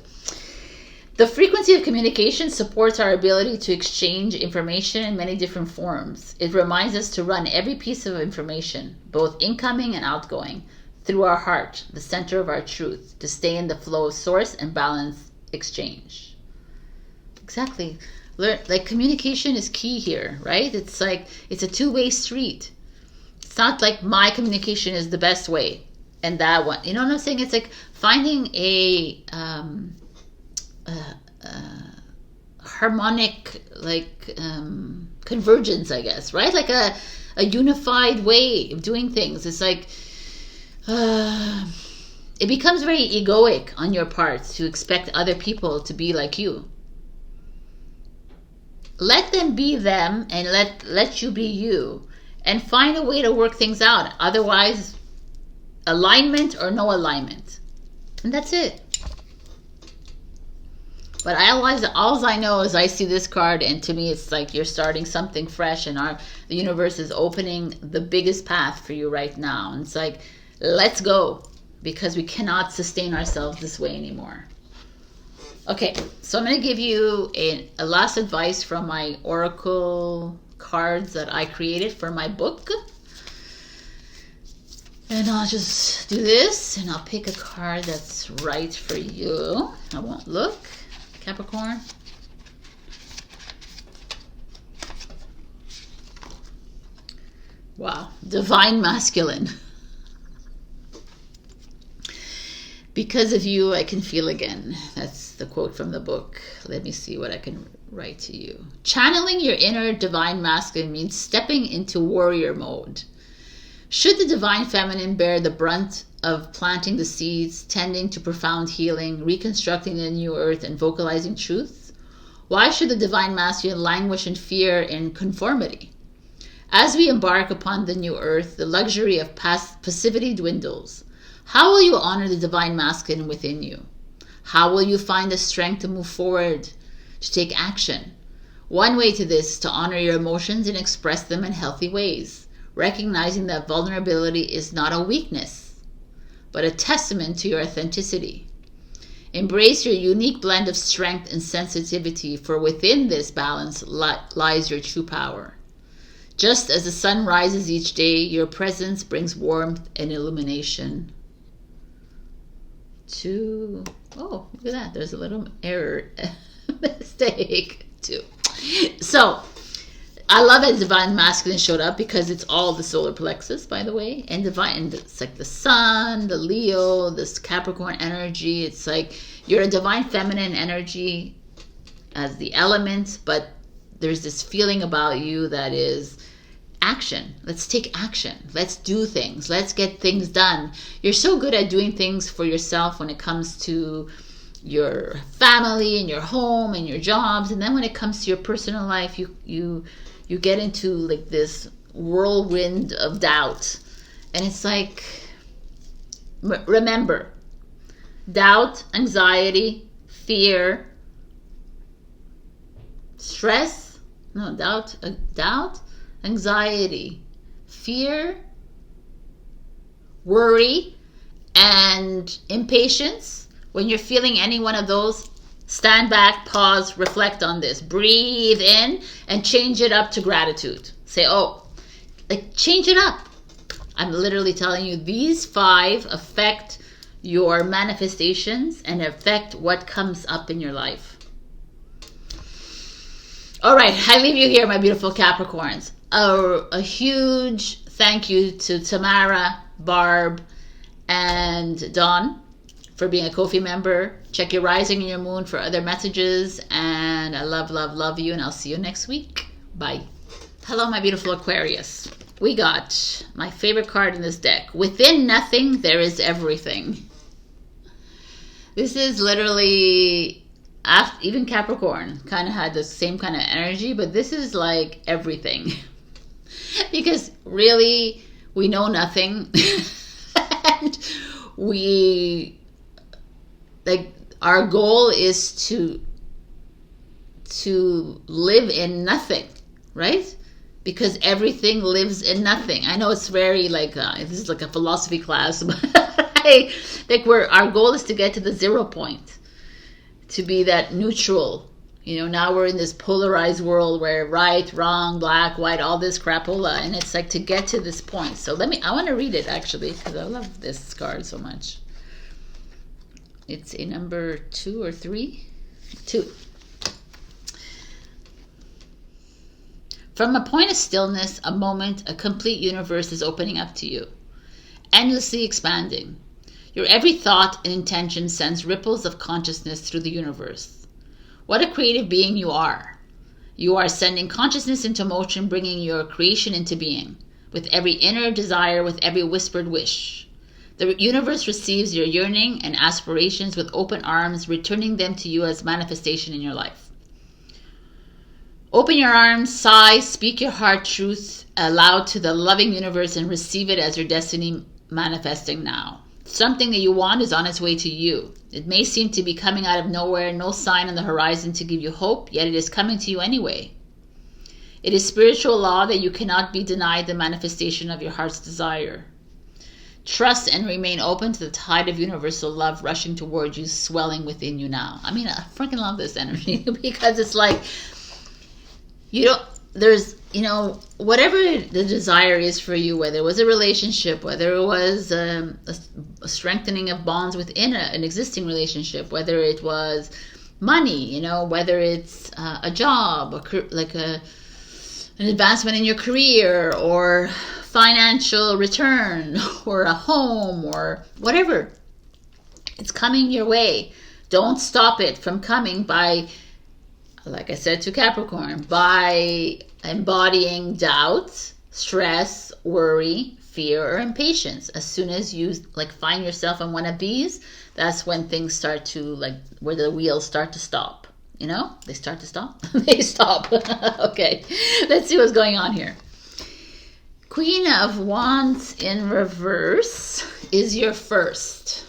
The frequency of communication supports our ability to exchange information in many different forms. It reminds us to run every piece of information, both incoming and outgoing, through our heart, the center of our truth, to stay in the flow of source and balance exchange. Exactly. Like, communication is key here, right? It's like, it's a two-way street. It's not like my communication is the best way and that one. You know what I'm saying? It's like finding a harmonic, convergence, I guess, right? Like a unified way of doing things. It's like, it becomes very egoic on your part to expect other people to be like you. Let them be them and let you be you, and find a way to work things out. Otherwise, alignment or no alignment. And that's it. But all I know is I see this card, and to me it's like you're starting something fresh, and the universe is opening the biggest path for you right now. And it's like, let's go, because we cannot sustain ourselves this way anymore. Okay, so I'm going to give you a last advice from my oracle cards that I created for my book. And I'll just do this, and I'll pick a card that's right for you. I won't look. Capricorn. Wow, divine masculine. Because of you, I can feel again. That's the quote from the book. Let me see what I can write to you. Channeling your inner divine masculine means stepping into warrior mode. Should the divine feminine bear the brunt of planting the seeds, tending to profound healing, reconstructing the new earth, and vocalizing truth? Why should the divine masculine languish in fear and conformity? As we embark upon the new earth, the luxury of passivity dwindles. How will you honor the divine masculine within you? How will you find the strength to move forward, to take action? One way to this is to honor your emotions and express them in healthy ways, recognizing that vulnerability is not a weakness, but a testament to your authenticity. Embrace your unique blend of strength and sensitivity, for within this balance lies your true power. Just as the sun rises each day, your presence brings warmth and illumination. Oh, look at that. There's a little error mistake too. So, I love it. Divine Masculine showed up because it's all the solar plexus, by the way, and divine. It's like the sun, the Leo, this Capricorn energy. It's like you're a divine feminine energy as the element, but there's this feeling about you that is action. Let's take action. Let's do things. Let's get things done. You're so good at doing things for yourself when it comes to your family and your home and your jobs, and then when it comes to your personal life, you get into like this whirlwind of doubt. And it's like, remember, doubt, anxiety, fear, stress, no, doubt, anxiety, fear, worry, and impatience. When you're feeling any one of those, stand back, pause, reflect on this. Breathe in and change it up to gratitude. Say, change it up. I'm literally telling you, these 5 affect your manifestations and affect what comes up in your life. All right, I leave you here, my beautiful Capricorns. A huge thank you to Tamara, Barb, and Dawn for being a Ko-fi member. Check your rising and your moon for other messages. And I love, love, love you. And I'll see you next week. Bye. Hello, my beautiful Aquarius. We got my favorite card in this deck. Within nothing, there is everything. This is literally, even Capricorn kind of had the same kind of energy, but this is like everything. Because really, we know nothing. And our goal is to live in nothing, right? Because everything lives in nothing. I know it's very this is like a philosophy class, but I think our goal is to get to the 0 point, to be that neutral. Now we're in this polarized world where right, wrong, black, white, all this crapola, and it's like to get to this point. So I want to read it actually, because I love this card so much. It's a number 2 or 3? 2. From a point of stillness, a moment, a complete universe is opening up to you, endlessly expanding. Your every thought and intention sends ripples of consciousness through the universe. What a creative being you are. You are sending consciousness into motion, bringing your creation into being, with every inner desire, with every whispered wish. The universe receives your yearning and aspirations with open arms, returning them to you as manifestation in your life. Open your arms, sigh, speak your heart truth aloud to the loving universe, and receive it as your destiny manifesting now. Something that you want is on its way to you. It may seem to be coming out of nowhere, no sign on the horizon to give you hope, yet it is coming to you anyway. It is spiritual law that you cannot be denied the manifestation of your heart's desire. Trust and remain open to the tide of universal love rushing toward you, swelling within you now. I mean, I freaking love this energy because it's like, whatever the desire is for you, whether it was a relationship, whether it was a strengthening of bonds within an existing relationship, whether it was money, whether it's a job, an advancement in your career, or financial return, or a home, or whatever. It's coming your way. Don't stop it from coming by, like I said to Capricorn, by embodying doubt, stress, worry, fear, or impatience. As soon as you find yourself in one of these, that's when things start to where the wheels start to stop. They start to stop. They stop. Okay, let's see what's going on here. Queen of Wands in reverse is your first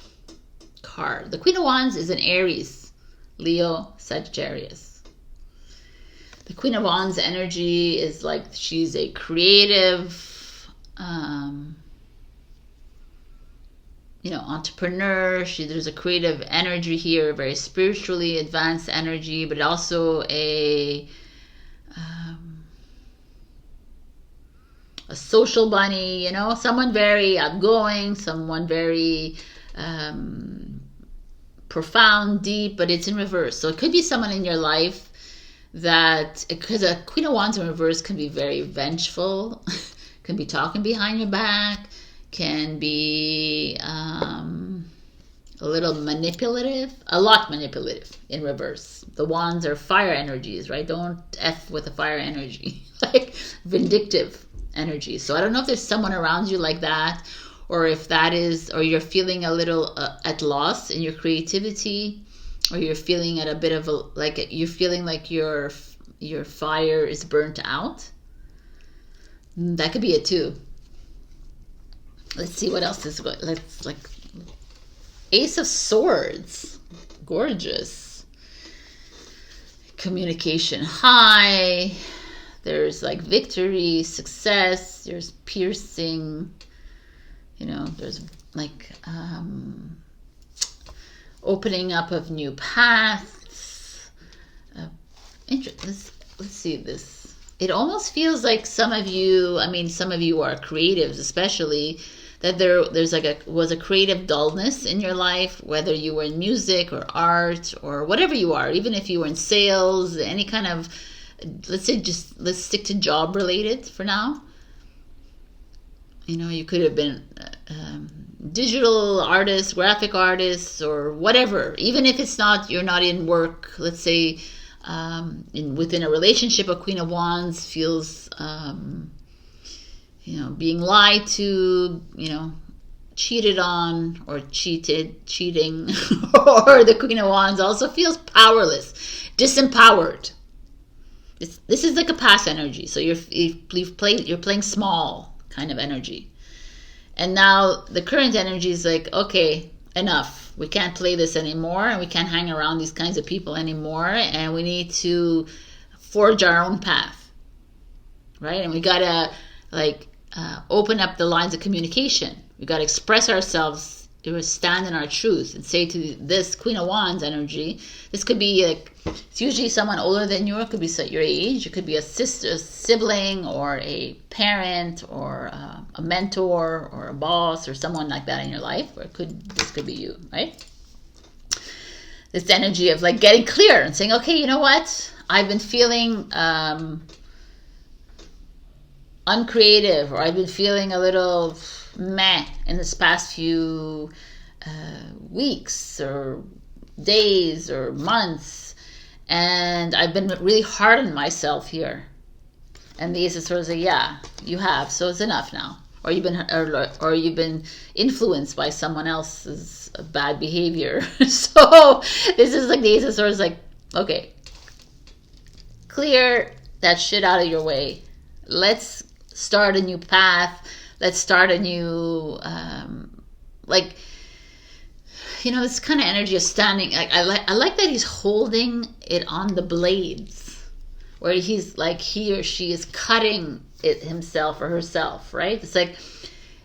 card. The Queen of Wands is an Aries, Leo, Sagittarius. The Queen of Wands energy is she's a creative, entrepreneur. There's a creative energy here, very spiritually advanced energy, but also a social bunny, someone very outgoing, someone very profound, deep, but it's in reverse. So it could be someone in your life because a Queen of Wands in reverse can be very vengeful, can be talking behind your back, can be a little manipulative, a lot manipulative in reverse. The wands are fire energies, right? Don't F with the fire energy, like vindictive energy. So I don't know if there's someone around you like that, or if that is, or you're feeling a little at loss in your creativity, or you're feeling at a bit of you're feeling like your fire is burnt out. That could be it too. Let's see what else is going. Ace of Swords, gorgeous. Communication high. There's victory, success. There's piercing. There's opening up of new paths. Let's see this. It almost feels like some of you are creatives, especially, that there's was a creative dullness in your life, whether you were in music or art or whatever you are, even if you were in sales, any kind of, let's stick to job related for now. You could have been digital artists, graphic artists, or whatever. Even if you're not in work, let's say within a relationship, a Queen of Wands feels, being lied to, cheated on or cheating, or the Queen of Wands also feels powerless, disempowered. This is like a past energy. So you're playing small kind of energy. And now the current energy is okay, enough. We can't play this anymore, and we can't hang around these kinds of people anymore, and we need to forge our own path, right? And we gotta open up the lines of communication. We gotta express ourselves, stand in our truth, and say to this Queen of Wands energy, this could be it's usually someone older than you, it could be your age, it could be a sister, a sibling, or a parent, or a mentor, or a boss, or someone like that in your life, or this could be you, right? This energy of getting clear and saying, okay, you know what? I've been feeling uncreative, or I've been feeling a little meh in this past few weeks or days or months, and I've been really hard on myself here. And the Ace of Swords say, yeah, you have, so it's enough now. Or you've been influenced by someone else's bad behavior. So this is the Ace of Swords, okay, clear that shit out of your way. Let's start a new path. Let's start a new, this kind of energy of standing. I like that he's holding it on the blades, where he's he or she is cutting it himself or herself, right?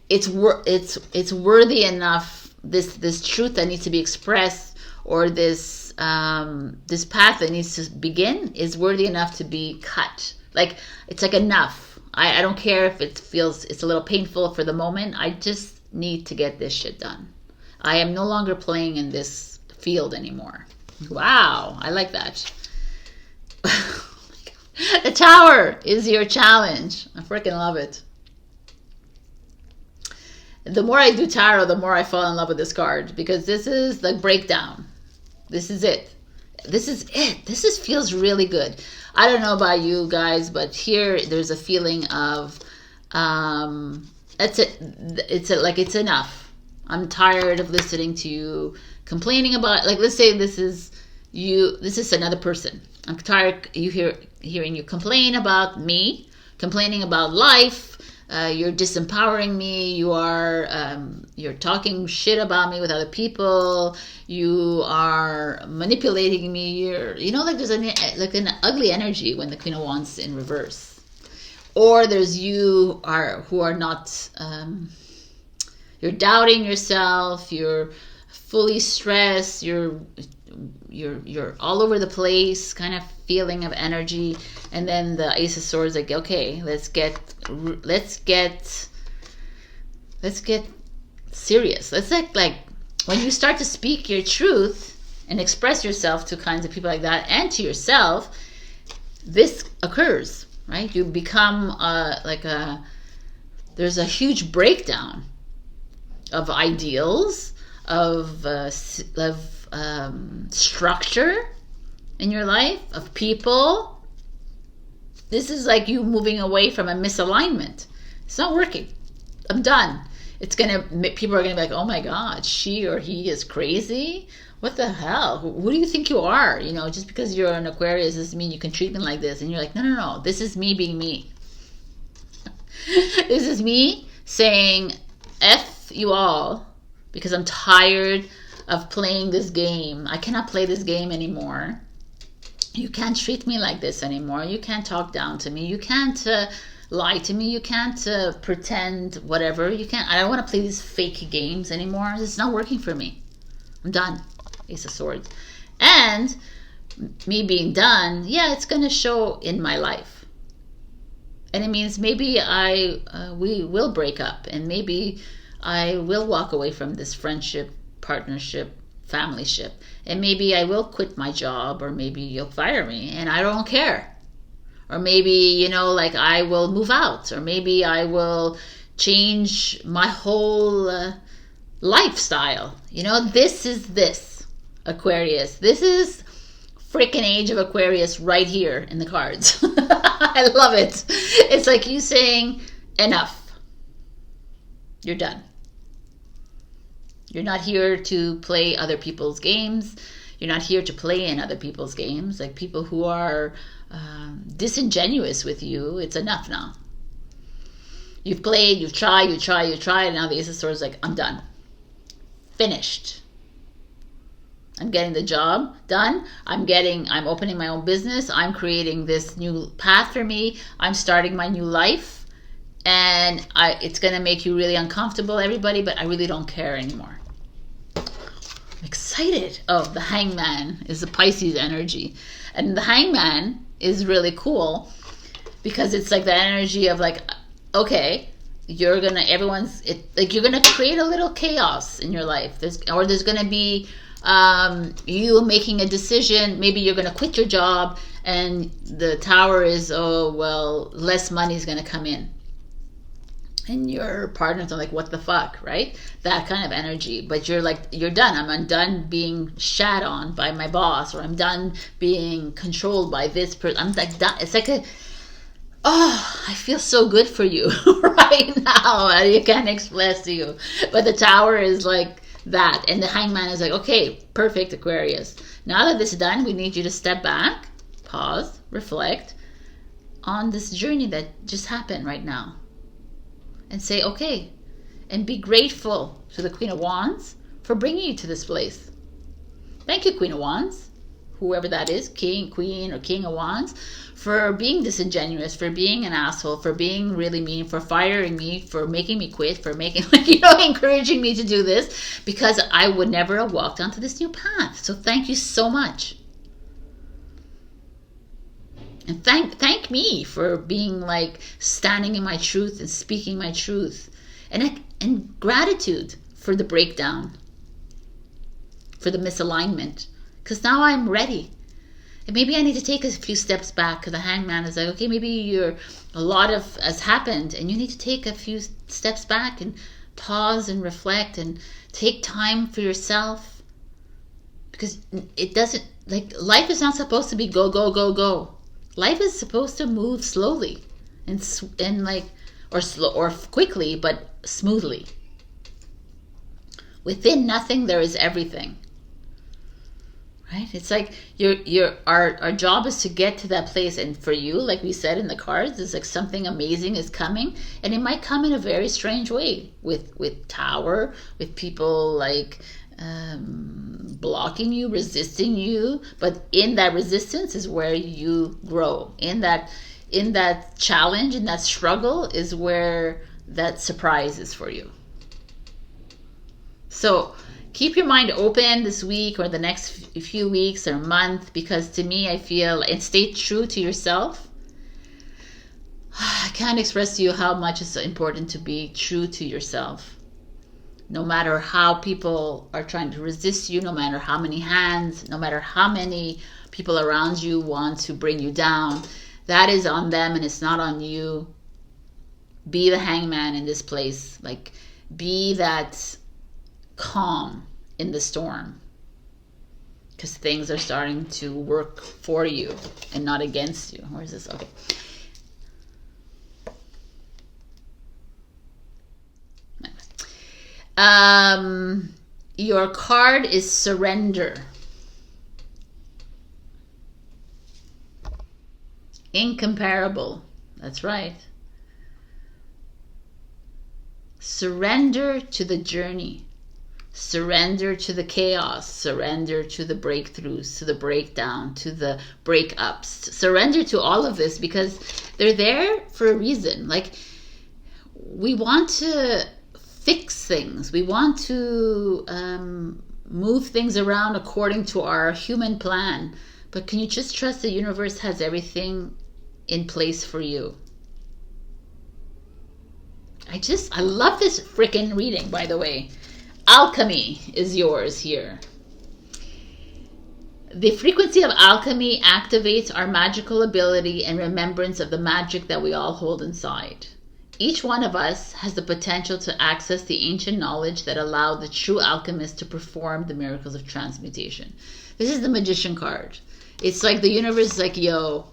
It's worthy enough. This truth that needs to be expressed, or this path that needs to begin, is worthy enough to be cut. It's enough. I don't care if it's a little painful for the moment. I just need to get this shit done. I am no longer playing in this field anymore. Wow, I like that. The Tower is your challenge. I freaking love it. The more I do tarot, the more I fall in love with this card, because this is the breakdown. This is it. This feels really good. I don't know about you guys, but here there's a feeling of it's enough. I'm tired of listening to you complaining about, let's say this is another person. I'm tired hearing you complain about me, complaining about life. You're disempowering me. You're talking shit about me with other people. You are manipulating me. There's an ugly energy when the Queen of Wands in reverse. Or there's who are not. You're doubting yourself. You're fully stressed. You're all over the place, kind of feeling of energy. And then the Ace of Swords, like, okay, let's get serious. Let's like when you start to speak your truth and express yourself to kinds of people like that, and to yourself, this occurs, right? You become there's a huge breakdown of ideals, of structure in your life, of people. This is like you moving away from a misalignment. It's not working. I'm done. People are gonna be like, oh my God, she or he is crazy. What the hell? Who do you think you are? You know, just because you're an Aquarius doesn't mean you can treat me like this. And you're like, no. This is me being me. This is me saying, F you all, because I'm tired of playing this game. I cannot play this game anymore. You can't treat me like this anymore. You can't talk down to me. You can't lie to me. You can't pretend whatever. You can't. I don't want to play these fake games anymore. It's not working for me. I'm done. Ace of Swords. And me being done, yeah, it's going to show in my life. And it means maybe we will break up, and maybe I will walk away from this friendship, partnership, familyship, and maybe I will quit my job, or maybe you'll fire me, and I don't care. Or maybe, like I will move out, or maybe I will change my whole lifestyle. This is Aquarius. This is freaking age of Aquarius right here in the cards. I love it. It's like you saying, enough. You're done. You're not here to play other people's games. You're not here to play in other people's games. Like people who are disingenuous with you, it's enough now. You've played, you've tried, and now the Ace of Swords is like, I'm done. Finished. I'm getting the job done. I'm opening my own business. I'm creating this new path for me. I'm starting my new life. And it's going to make you really uncomfortable, everybody, but I really don't care anymore. I'm excited. Oh, the Hangman is the Pisces energy. And the Hangman is really cool because it's like the energy of like, okay, you're going to create a little chaos in your life. There's going to be you making a decision. Maybe you're going to quit your job, and the Tower is, less money is going to come in, and your partners are like, what the fuck, right? That kind of energy. But you're like, you're done. I'm done being shat on by my boss, or I'm done being controlled by this person. I'm like, done. It's like I feel so good for you right now. I can't express to you. But the Tower is like that, and the Hangman is like, okay, perfect, Aquarius. Now that this is done, we need you to step back, pause, reflect on this journey that just happened right now, and say, okay, and be grateful to the Queen of Wands for bringing you to this place. Thank you, Queen of Wands, whoever that is, King, Queen, or King of Wands, for being disingenuous, for being an asshole, for being really mean, for firing me, for making me quit, for making, encouraging me to do this, because I would never have walked onto this new path. So thank you so much. And thank me for being like standing in my truth and speaking my truth. And gratitude for the breakdown, for the misalignment, because now I'm ready. And maybe I need to take a few steps back, because the Hangman is like, okay, maybe a lot has happened, and you need to take a few steps back and pause and reflect and take time for yourself, because it doesn't, like, life is not supposed to be go, go, go, go. Life is supposed to move slowly and like, or quickly, but smoothly. Within nothing, there is everything. Right? It's like our job is to get to that place, and for you, like we said in the cards, it's like something amazing is coming, and it might come in a very strange way with Tower, with people like blocking you, resisting you, but in that resistance is where you grow. In that challenge, in that struggle is where that surprise is for you. So keep your mind open this week or the next few weeks or month, because to me, I feel, and stay true to yourself. I can't express to you how much it's important to be true to yourself. No matter how people are trying to resist you, no matter how many hands, no matter how many people around you want to bring you down, that is on them and it's not on you. Be the hangman in this place. Like, be that calm in the storm, because things are starting to work for you and not against you. Where is this? Okay. Your card is surrender. Incomparable. That's right. Surrender to the journey. Surrender to the chaos. Surrender to the breakthroughs, to the breakdown, to the breakups. Surrender to all of this, because they're there for a reason. Like, we want to fix things. We want to move things around according to our human plan. But can you just trust the universe has everything in place for you? I love this freaking reading, by the way. Alchemy is yours here. The frequency of alchemy activates our magical ability and remembrance of the magic that we all hold inside. Each one of us has the potential to access the ancient knowledge that allowed the true alchemist to perform the miracles of transmutation. This is the Magician card. It's like the universe is like, yo,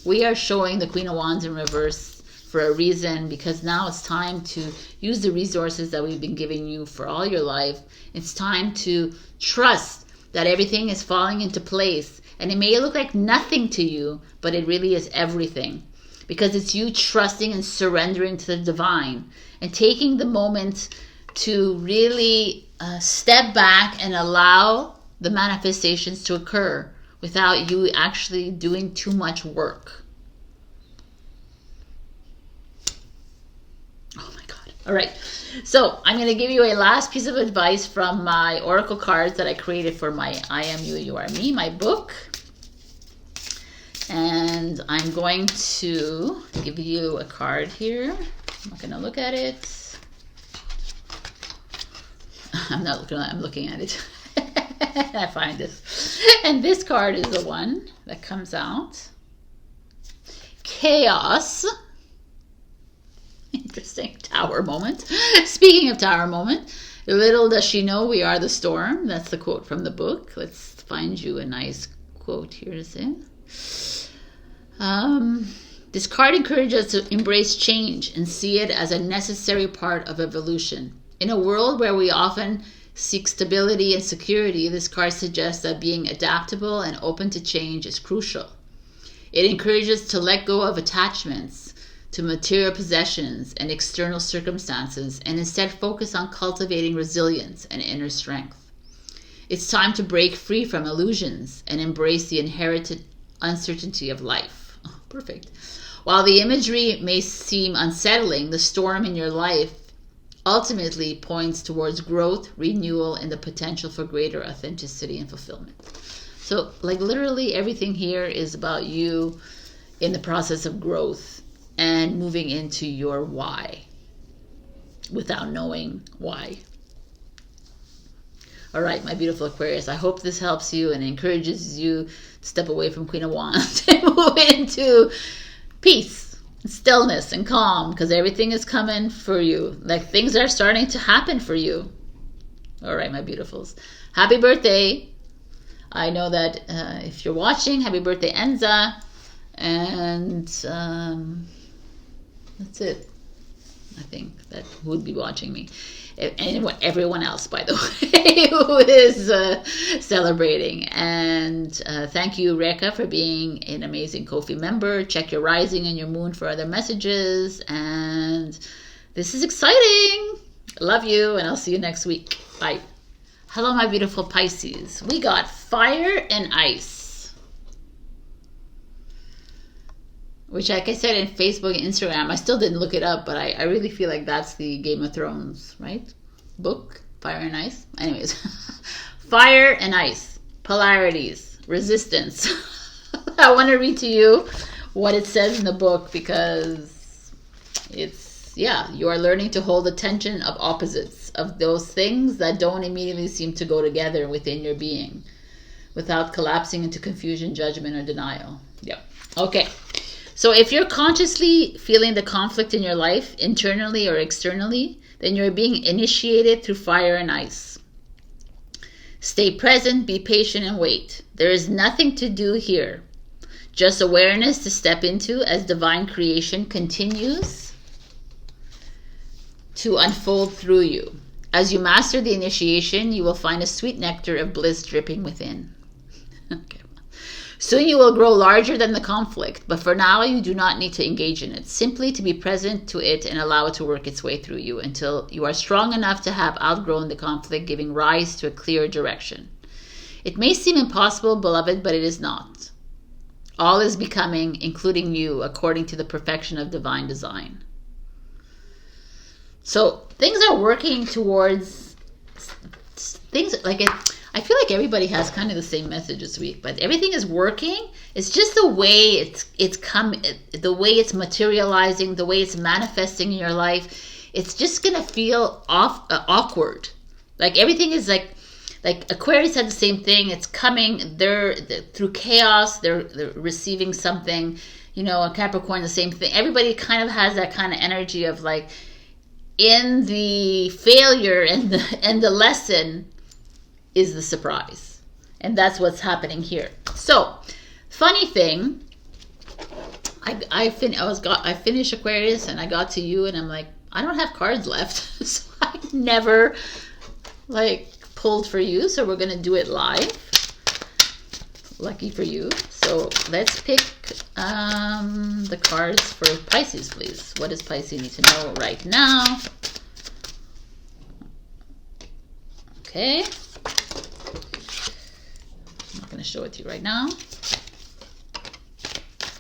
we are showing the Queen of Wands in reverse for a reason, because now it's time to use the resources that we've been giving you for all your life. It's time to trust that everything is falling into place. And it may look like nothing to you, but it really is everything. Because it's you trusting and surrendering to the divine and taking the moment to really step back and allow the manifestations to occur without you actually doing too much work. Oh my God. All right. So I'm going to give you a last piece of advice from my oracle cards that I created for my I Am You, You Are Me, my book. And I'm going to give you a card here. I'm not going to look at it. I'm not looking at it. I'm looking at it. I find this. And this card is the one that comes out. Chaos. Interesting. Tower moment. Speaking of tower moment, little does she know we are the storm. That's the quote from the book. Let's find you a nice quote here to say. This card encourages us to embrace change and see it as a necessary part of evolution. In a world where we often seek stability and security, this card suggests that being adaptable and open to change is crucial. It encourages to let go of attachments to material possessions and external circumstances and instead focus on cultivating resilience and inner strength. It's time to break free from illusions and embrace the inherited uncertainty of life. Oh, perfect. While the imagery may seem unsettling, the storm in your life ultimately points towards growth, renewal, and the potential for greater authenticity and fulfillment. So, like, literally everything here is about you in the process of growth and moving into your why without knowing why. All right, my beautiful Aquarius, I hope this helps you and encourages you to step away from Queen of Wands and move into peace, stillness, and calm, because everything is coming for you. Like, things are starting to happen for you. All right, my beautifuls. Happy birthday. I know that if you're watching, happy birthday, Enza. And that's it. I think that would be watching me. And everyone else, by the way, who is celebrating. And thank you, Rekha, for being an amazing Ko-fi member. Check your rising and your moon for other messages. And this is exciting. Love you, and I'll see you next week. Bye. Hello, my beautiful Pisces. We got fire and ice, which, like I said, in Facebook and Instagram, I still didn't look it up, but I really feel like that's the Game of Thrones, right? Book. Fire and ice. Anyways, fire and ice, polarities, resistance. I want to read to you what it says in the book because it's, yeah, you are learning to hold the tension of opposites, of those things that don't immediately seem to go together within your being without collapsing into confusion, judgment, or denial. Yep. Okay. So if you're consciously feeling the conflict in your life, internally or externally, then you're being initiated through fire and ice. Stay present, be patient, and wait. There is nothing to do here. Just awareness to step into as divine creation continues to unfold through you. As you master the initiation, you will find a sweet nectar of bliss dripping within. Okay. Soon you will grow larger than the conflict, but for now you do not need to engage in it. Simply to be present to it and allow it to work its way through you until you are strong enough to have outgrown the conflict, giving rise to a clear direction. It may seem impossible, beloved, but it is not. All is becoming, including you, according to the perfection of divine design. So things are working towards things like it. I feel like everybody has kind of the same message this week, but everything is working. It's just the way the way it's materializing, the way it's manifesting in your life. It's just gonna feel awkward. Like everything is like Aquarius had the same thing. It's coming. They're through chaos. They're receiving something. You know, a Capricorn, the same thing. Everybody kind of has that kind of energy of like in the failure and the lesson is the surprise. And that's what's happening here. So, funny thing, I finished Aquarius and I got to you and I'm like, I don't have cards left. So I never like pulled for you. So we're going to do it live. Lucky for you. So let's pick the cards for Pisces, please. What does Pisces need to know right now? Okay. I'm not going to show it to you right now.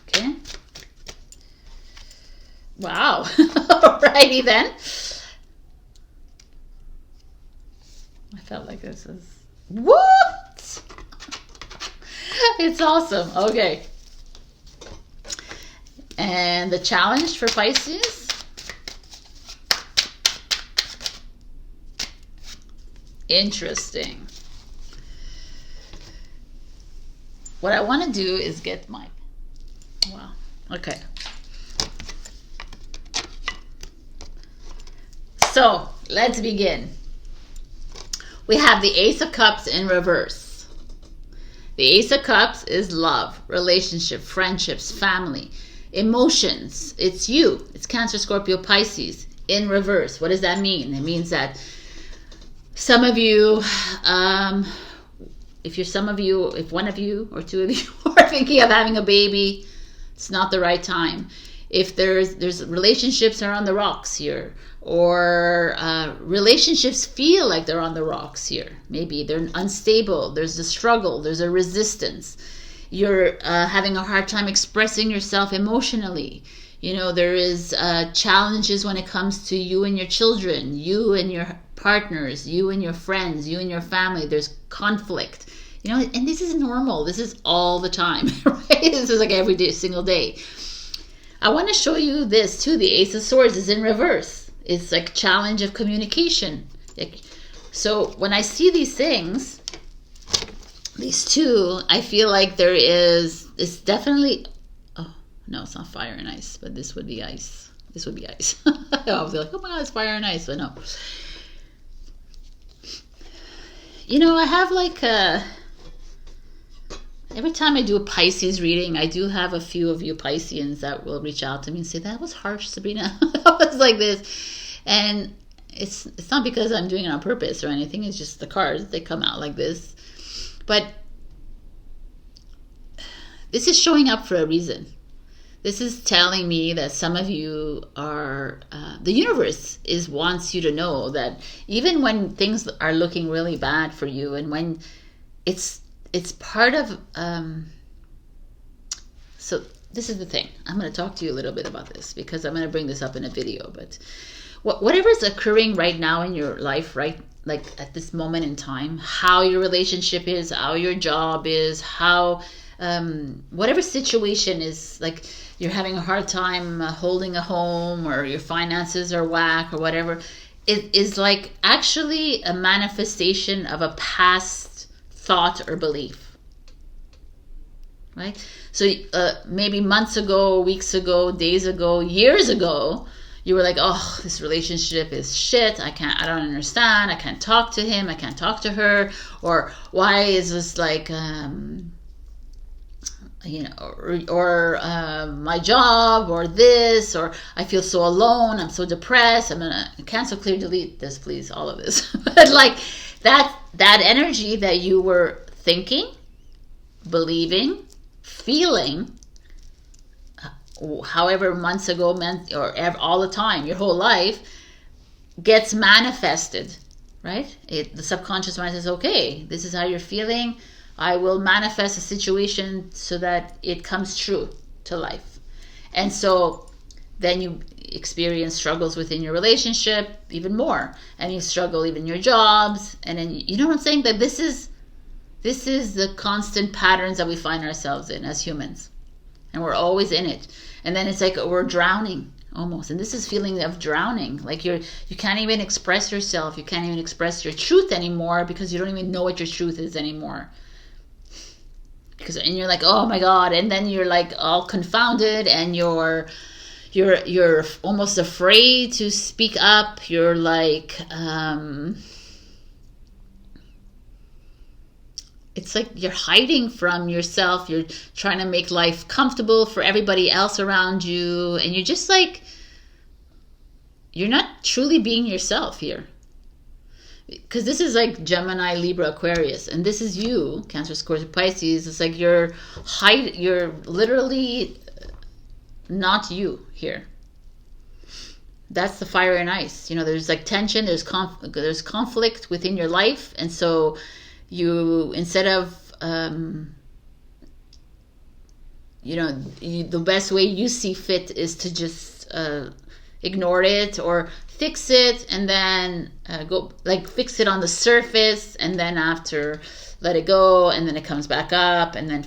Okay. Wow. Alrighty then. I felt like this is... What? It's awesome. Okay. And the challenge for Pisces. Interesting. What I want to do is get my... Wow. Okay. So, let's begin. We have the Ace of Cups in reverse. The Ace of Cups is love, relationship, friendships, family, emotions. It's you. It's Cancer, Scorpio, Pisces in reverse. What does that mean? It means that some of you, if one of you or two of you are thinking of having a baby, it's not the right time. If there's relationships are on the rocks here, or relationships feel like they're on the rocks here. Maybe they're unstable. There's a struggle. There's a resistance. You're having a hard time expressing yourself emotionally. You know, there is challenges when it comes to you and your children, you and your partners, you and your friends, you and your family. There's conflict. You know, and this is normal. This is all the time, right? This is like every day, single day. I want to show you this too. The Ace of Swords is in reverse. It's like challenge of communication. So when I see these things, these two, I feel like it's definitely, oh, no, it's not fire and ice, but this would be ice. This would be ice. I was like, oh my God, it's fire and ice, but no. You know, I have like every time I do a Pisces reading, I do have a few of you Pisceans that will reach out to me and say, that was harsh, Sabrina. That was like this. And it's not because I'm doing it on purpose or anything. It's just the cards. They come out like this. But this is showing up for a reason. This is telling me that some of you are, the universe wants you to know that even when things are looking really bad for you and when it's part of, so this is the thing. I'm going to talk to you a little bit about this because I'm going to bring this up in a video. But whatever is occurring right now in your life, right? Like at this moment in time, how your relationship is, how your job is, how whatever situation is, like you're having a hard time holding a home, or your finances are whack, or whatever, it is like actually a manifestation of a past thought or belief, right? So maybe months ago, weeks ago, days ago, years ago, you were like, oh, this relationship is shit. I don't understand. I can't talk to him. I can't talk to her. Or why is this like, or my job, or this, or I feel so alone. I'm so depressed. I'm gonna cancel, clear, delete this, please, all of this. But like that energy that you were thinking, believing, feeling, however months ago, or all the time, your whole life, gets manifested, right? The subconscious mind says, okay, this is how you're feeling. I will manifest a situation so that it comes true to life. And so then you experience struggles within your relationship even more, and you struggle even in your jobs. And then, you know what I'm saying? That this is the constant patterns that we find ourselves in as humans, and we're always in it. And then it's like we're drowning almost, and this is feeling of drowning, like you can't even express yourself, you can't even express your truth anymore, because you don't even know what your truth is anymore. And you're like, oh my God, and then you're like all confounded, and you're almost afraid to speak up. You're like it's like you're hiding from yourself. You're trying to make life comfortable for everybody else around you, and you're just like, you're not truly being yourself here. Because this is like Gemini, Libra, Aquarius, and this is you, Cancer, Scorpio, Pisces. It's like you're literally not you here. That's the fire and ice. There's like tension, there's conflict within your life, and so you, instead of the best way you see fit is to just ignore it, or fix it, and then go like fix it on the surface, and then after let it go, and then it comes back up, and then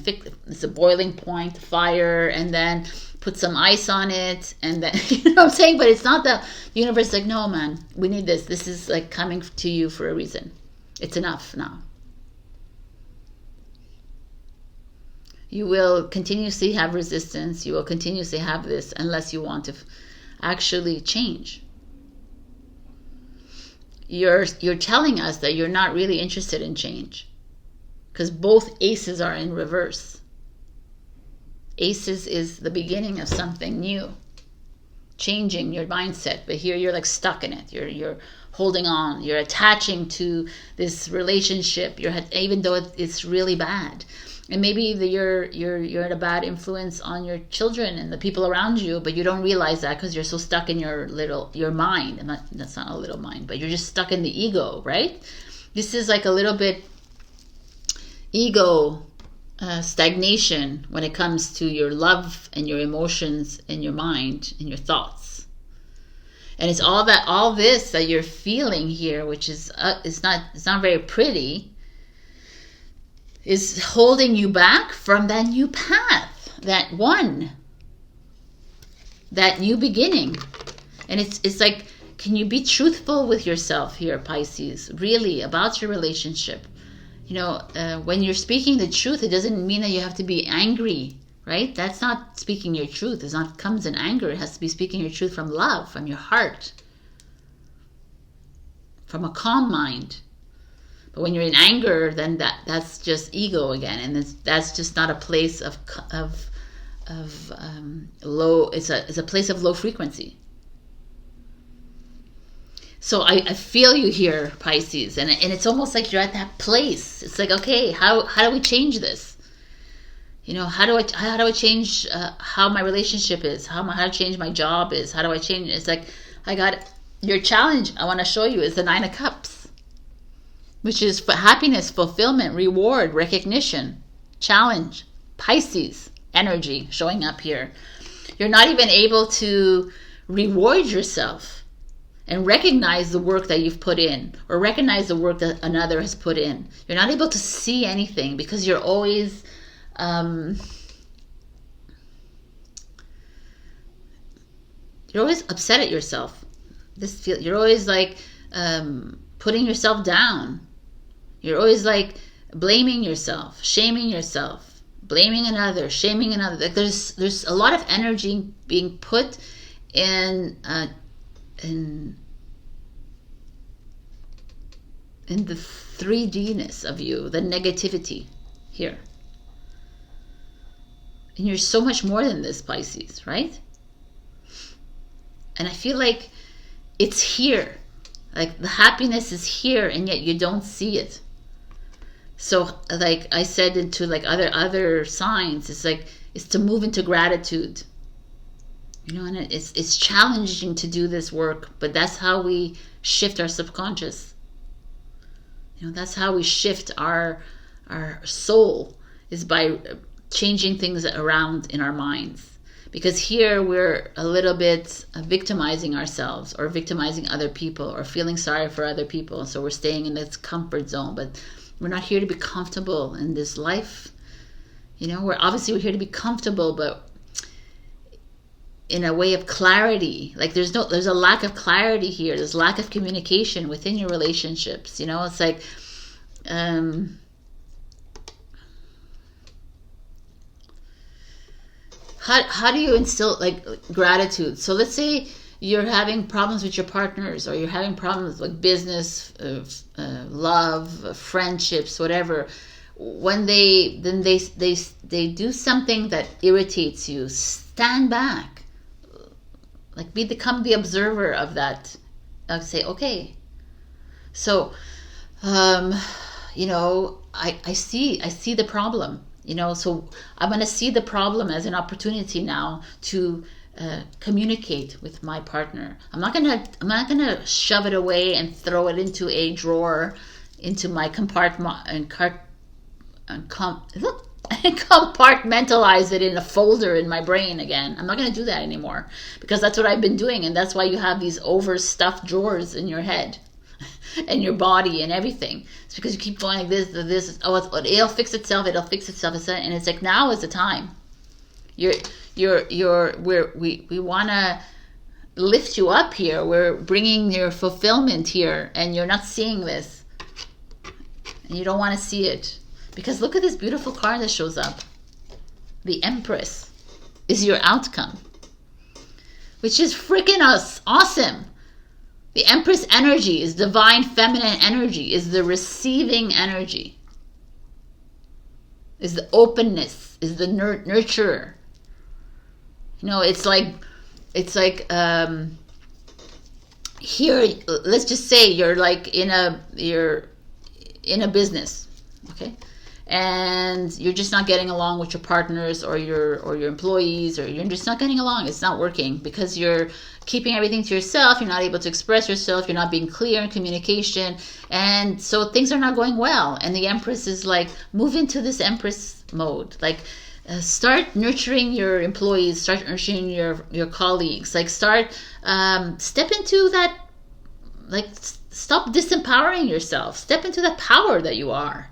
it's a boiling point, fire, and then put some ice on it, and then you know what I'm saying? But it's not the universe like, no man, we need this. This is like coming to you for a reason. It's enough now. You will continuously have resistance. You will continuously have this unless you want to actually change. You're telling us that you're not really interested in change, because both aces are in reverse. Aces is the beginning of something new, changing your mindset, but here you're like stuck in it. You're holding on. You're attaching to this relationship. Even though it's really bad. And maybe you're a bad influence on your children and the people around you, but you don't realize that because you're so stuck in your mind. And that's not a little mind, but you're just stuck in the ego, right? This is like a little bit ego stagnation when it comes to your love and your emotions and your mind and your thoughts. And it's all this that you're feeling here, which is it's not very pretty, is holding you back from that new path, that new beginning. And it's like, can you be truthful with yourself here, Pisces, really, about your relationship? When you're speaking the truth, it doesn't mean that you have to be angry, right? That's not speaking your truth. It's not comes in anger. It has to be speaking your truth from love, from your heart, from a calm mind. But when you're in anger, then that's just ego again, and that's just not a place of low. It's a place of low frequency. So I feel you here, Pisces, and it's almost like you're at that place. It's like, okay, how do we change this? How do I change how my relationship is? How to change my job is? How do I change? It's like, I got your challenge. I want to show you is the 9 of Cups, which is for happiness, fulfillment, reward, recognition, challenge. Pisces, energy showing up here. You're not even able to reward yourself and recognize the work that you've put in, or recognize the work that another has put in. You're not able to see anything because you're always upset at yourself. You're always like putting yourself down. You're always like blaming yourself, shaming yourself, blaming another, shaming another. Like there's a lot of energy being put in the 3D-ness of you, the negativity here. And you're so much more than this, Pisces, right? And I feel like it's here. Like the happiness is here, and yet you don't see it. So like I said into like other signs, it's to move into gratitude. You know, and it's challenging to do this work, but that's how we shift our subconscious. You know, that's how we shift our soul, is by changing things around in our minds. Because here we're a little bit victimizing ourselves, or victimizing other people, or feeling sorry for other people. So we're staying in this comfort zone, but we're not here to be comfortable in this life. You know, we're here to be comfortable, but in a way of clarity. Like there's a lack of clarity here. There's lack of communication within your relationships. You know, it's like how do you instill like gratitude? So let's say you're having problems with your partners, or you're having problems with business, love, friendships, whatever. When they do something that irritates you, stand back. Like become the observer of that. Like say, okay. So, you know, I see the problem. You know, so I'm going to see the problem as an opportunity now to communicate with my partner. I'm not gonna shove it away and throw it into a drawer, into my compartmentalize it in a folder in my brain again. I'm not going to do that anymore, because that's what I've been doing, and that's why you have these overstuffed drawers in your head and your body and everything. It's because you keep going like this. It'll fix itself. And it's like, now is the time. We want to lift you up here. We're bringing your fulfillment here, and you're not seeing this, and you don't want to see it. Because look at this beautiful card that shows up. The Empress is your outcome, which is freaking awesome. The Empress energy is divine feminine energy, is the receiving energy, is the openness, is the nurturer. You know, it's like here, let's just say you're in a business, okay? And you're just not getting along with your partners or your employees, or you're just not getting along. It's not working because you're keeping everything to yourself. You're not able to express yourself. You're not being clear in communication. And so things are not going well. And the Empress is like, move into this Empress mode. Like, start nurturing your employees. Start nurturing your colleagues. Like, step into that, like, stop disempowering yourself. Step into the power that you are.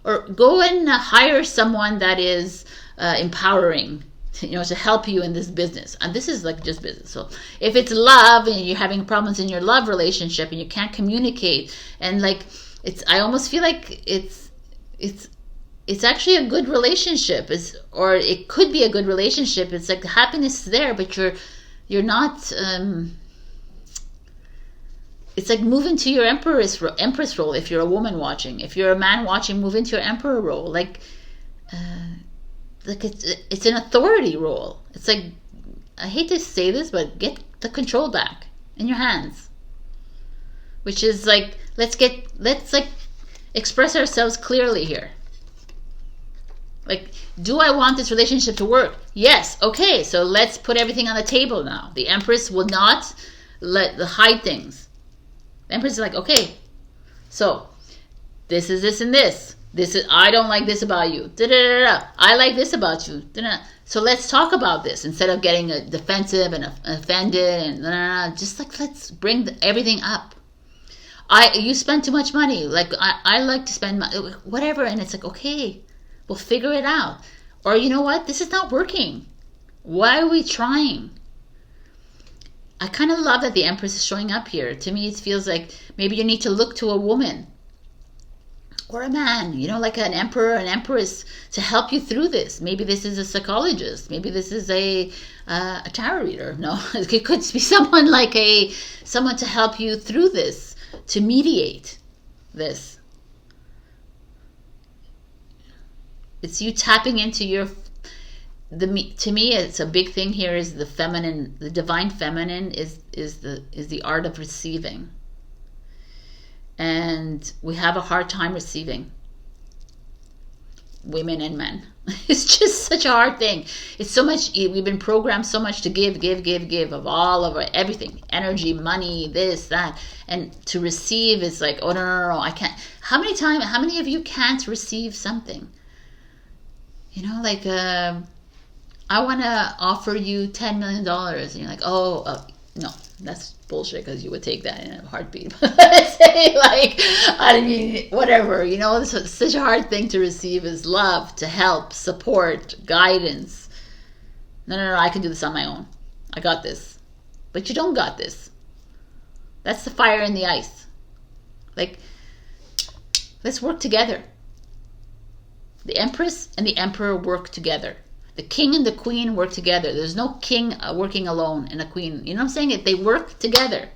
Or go and hire someone that is empowering, you know, to help you in this business. And this is like just business. So if it's love and you're having problems in your love relationship and you can't communicate, and like I almost feel like it's actually a good relationship, or it could be a good relationship. It's like the happiness is there, but you're not. It's like move into your empress role if you're a woman watching. If you're a man watching, move into your emperor role. Like it's an authority role. It's like, I hate to say this, but get the control back in your hands. Which is like, let's like express ourselves clearly here. Like, do I want this relationship to work? Yes. Okay, so let's put everything on the table now. The Empress will not hide things. The Empress is like, okay, so this is this and this. This is, I don't like this about you. I like this about you. So let's talk about this instead of getting defensive and offended and just like let's bring everything up. You spend too much money. Like I like to spend whatever, and it's like, okay, we'll figure it out. Or you know what? This is not working. Why are we trying? I kind of love that the Empress is showing up here. To me, it feels like maybe you need to look to a woman or a man, you know, like an emperor, an empress to help you through this. Maybe this is a psychologist. Maybe this is a tarot reader. No, it could be someone like someone to help you through this, to mediate this. It's you tapping into your to me, it's a big thing here is the feminine, the divine feminine is the art of receiving. And we have a hard time receiving, women and men. It's just such a hard thing. It's so much, we've been programmed so much to give of all of our everything, energy, money, this, that, and to receive is like, oh no, I can't. How many of you can't receive something? You know, like I want to offer you $10 million, and you're like, oh no, that's bullshit, because you would take that in a heartbeat. Say like, I mean, whatever, you know, it's such a hard thing to receive is love, to help, support, guidance. No, I can do this on my own. I got this. But you don't got this. That's the fire in the ice. Like, let's work together. The Empress and the Emperor work together. The king and the queen work together. There's no king working alone and a queen. You know what I'm saying? They work together.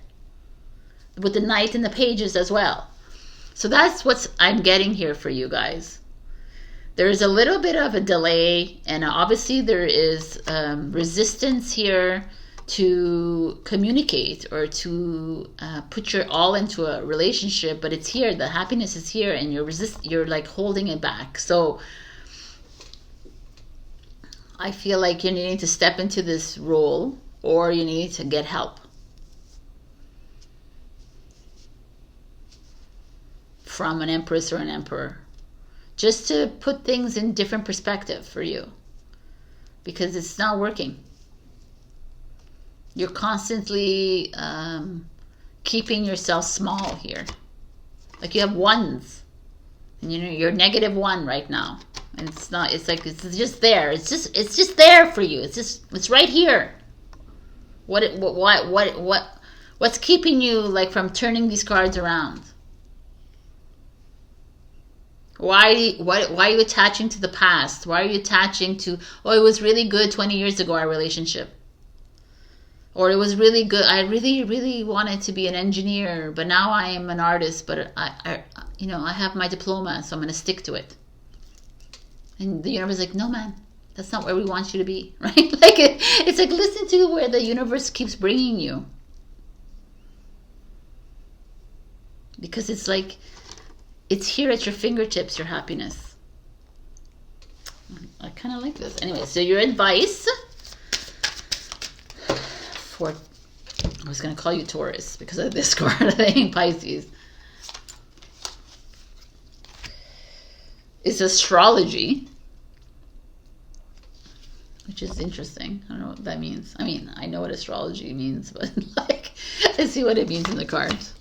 With the knight and the pages as well. So that's what I'm getting here for you guys. There's a little bit of a delay, and obviously there is resistance here to communicate or to put your all into a relationship, but it's here. The happiness is here, and you're like holding it back. So I feel like you're needing to step into this role, or you need to get help from an empress or an emperor, just to put things in different perspective for you, because it's not working. You're constantly keeping yourself small here, like you have ones, and you know you're -1 right now. And it's not, it's like, it's just there. It's just there for you. It's right here. What's keeping you like from turning these cards around? Why are you attaching to the past? Why are you attaching to, oh, it was really good 20 years ago, our relationship. Or it was really good. I really, really wanted to be an engineer, but now I am an artist, but I have my diploma, so I'm going to stick to it. And the universe is like, no, man, that's not where we want you to be, right? Like it's like, listen to where the universe keeps bringing you. Because it's like, it's here at your fingertips, your happiness. I kind of like this. Anyway, so your advice for, I was going to call you Taurus because of this card thing, Pisces. It's astrology, which is interesting. I don't know what that means. I mean, I know what astrology means, but like, let's see what it means in the cards.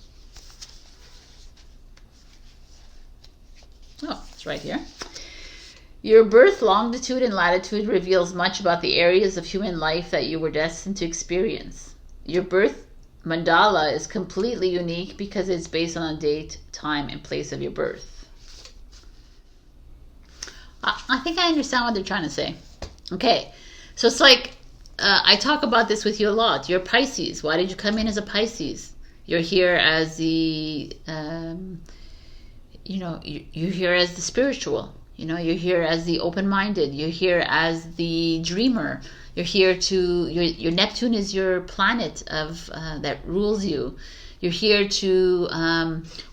Oh, it's right here. Your birth longitude and latitude reveals much about the areas of human life that you were destined to experience. Your birth mandala is completely unique because it's based on a date, time, and place of your birth. I think I understand what they're trying to say. Okay, so it's like, I talk about this with you a lot. You're Pisces. Why did you come in as a Pisces? You're here as the, you're here as the spiritual. You know, you're here as the open-minded. You're here as the dreamer. You're here to, your Neptune is your planet of that rules you. You're here to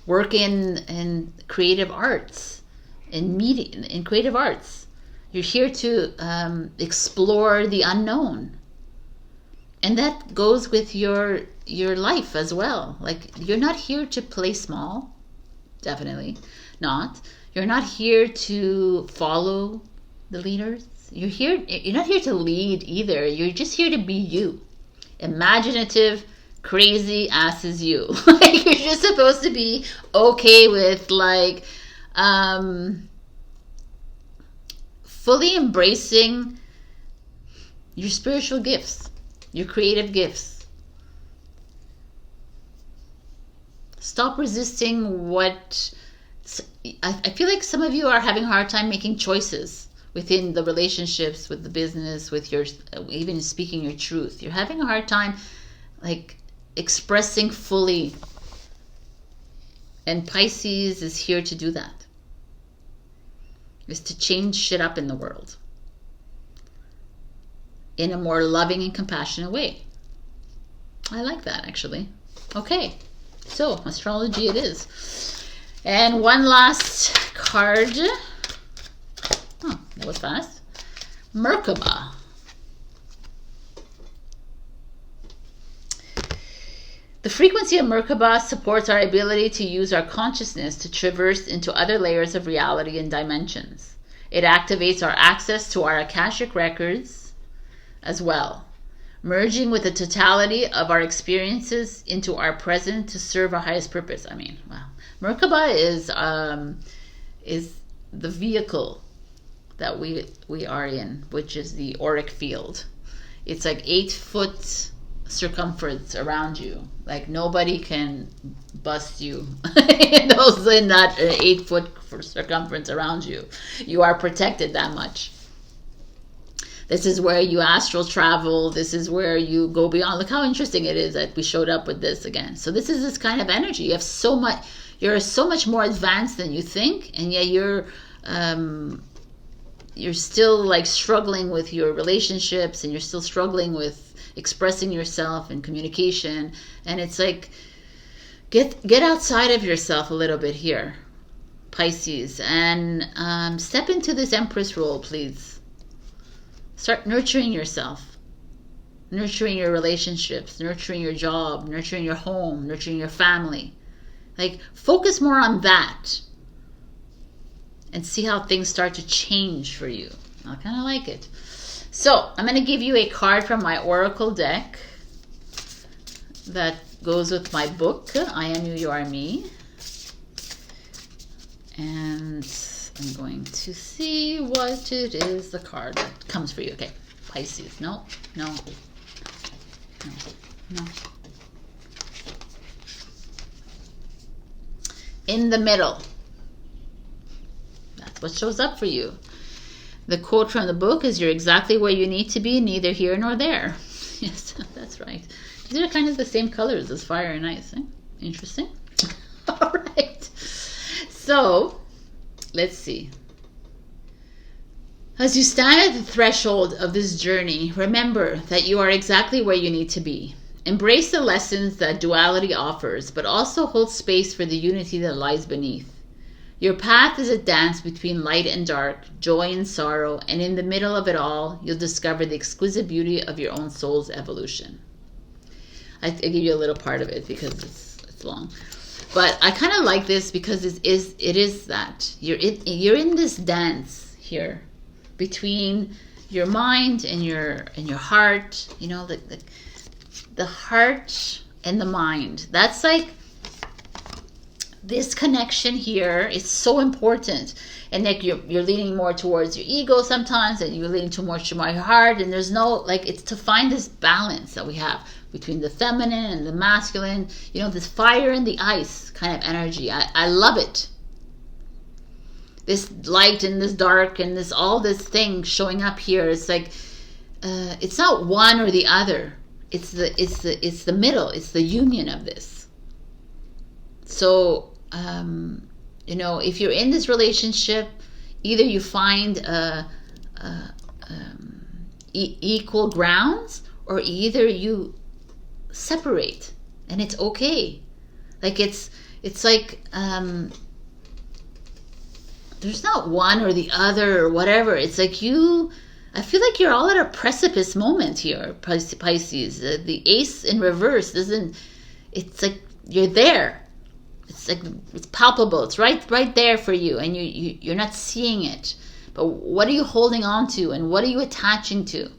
work in creative arts. In creative arts, you're here to explore the unknown, and that goes with your life as well. Like, you're not here to play small, definitely not. You're not here to follow the leaders. You're not here to lead either. You're just here to be you. Imaginative, crazy ass is you. Like, you're just supposed to be okay with like fully embracing your spiritual gifts, your creative gifts. Stop resisting what I feel like some of you are having a hard time making choices within the relationships, with the business, with your, even speaking your truth. You're having a hard time like expressing fully. And Pisces is here to do that. Is to change shit up in the world in a more loving and compassionate way. I like that, actually. Okay, so astrology it is. And one last card. Oh, that was fast. Merkaba. The frequency of Merkaba supports our ability to use our consciousness to traverse into other layers of reality and dimensions. It activates our access to our Akashic records as well, merging with the totality of our experiences into our present to serve our highest purpose. I mean, wow. Merkaba is the vehicle that we are in, which is the auric field. It's like 8 foot circumference around you. Like nobody can bust you. Those in that 8 foot circumference around you. You are protected that much. This is where you astral travel. This is where you go beyond. Look how interesting it is that we showed up with this again. So this is this kind of energy. You have so much. You're so much more advanced than you think, and yet you're still like struggling with your relationships, and you're still struggling with expressing yourself and communication. And it's like get outside of yourself a little bit here, Pisces, and step into this Empress role, please. Start nurturing yourself, nurturing your relationships, nurturing your job, nurturing your home, nurturing your family. Like, focus more on that and see how things start to change for you. I kind of like it. So, I'm going to give you a card from my Oracle deck that goes with my book, I Am You, You Are Me. And I'm going to see what it is, the card that comes for you. Okay, Pisces. No. In the middle. That's what shows up for you. The quote from the book is, "You're exactly where you need to be, neither here nor there." Yes, that's right. These are kind of the same colors as fire and ice. Eh? Interesting. All right. So, let's see. As you stand at the threshold of this journey, remember that you are exactly where you need to be. Embrace the lessons that duality offers, but also hold space for the unity that lies beneath. Your path is a dance between light and dark, joy and sorrow, and in the middle of it all, you'll discover the exquisite beauty of your own soul's evolution. I give you a little part of it because it's long. But I kind of like this because it is that. You're in this dance here between your mind and your heart, you know, the heart and the mind. That's like this connection here is so important. And like you're leaning more towards your ego sometimes, and you're leaning too much to my heart, and there's no, like, it's to find this balance that we have between the feminine and the masculine, you know, this fire and the ice kind of energy. I love it. This light and this dark and this, all this thing showing up here. It's like, it's not one or the other. It's the middle. It's the union of this. So, you know, if you're in this relationship, either you find equal grounds, or either you separate, and it's okay. Like it's like there's not one or the other or whatever. It's like I feel like you're all at a precipice moment here, Pisces. The ace in reverse doesn't. It's like you're there. It's like it's palpable. It's right there for you, and you're not seeing it. But what are you holding on to, and what are you attaching to?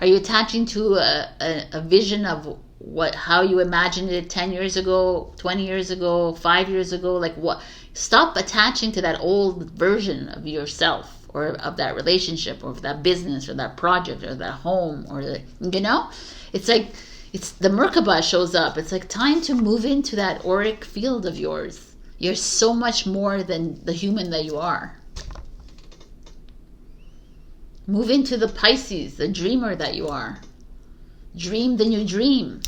Are you attaching to a vision of how you imagined it 10 years ago, 20 years ago, 5 years ago? Like what? Stop attaching to that old version of yourself, or of that relationship, or of that business, or that project, or that home, or it's like the Merkaba shows up. It's like time to move into that auric field of yours. You're so much more than the human that you are. Move into the Pisces, the dreamer that you are. Dream the new dream.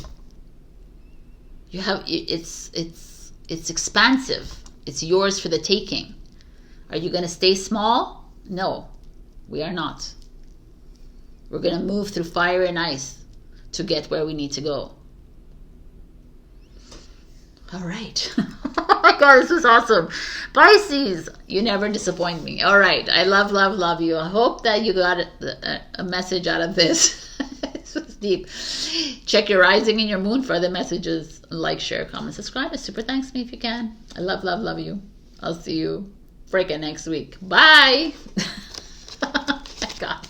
You have it's expansive. It's yours for the taking. Are you going to stay small? No, we are not. We're going to move through fire and ice to get where we need to go. All right. Oh my God, this is awesome. Pisces, you never disappoint me. All right. I love you. I hope that you got a message out of this. This was deep. Check your rising and your moon for other messages. Like, share, comment, subscribe. Super thanks me if you can. I love you. I'll see you freaking next week. Bye. Oh my God.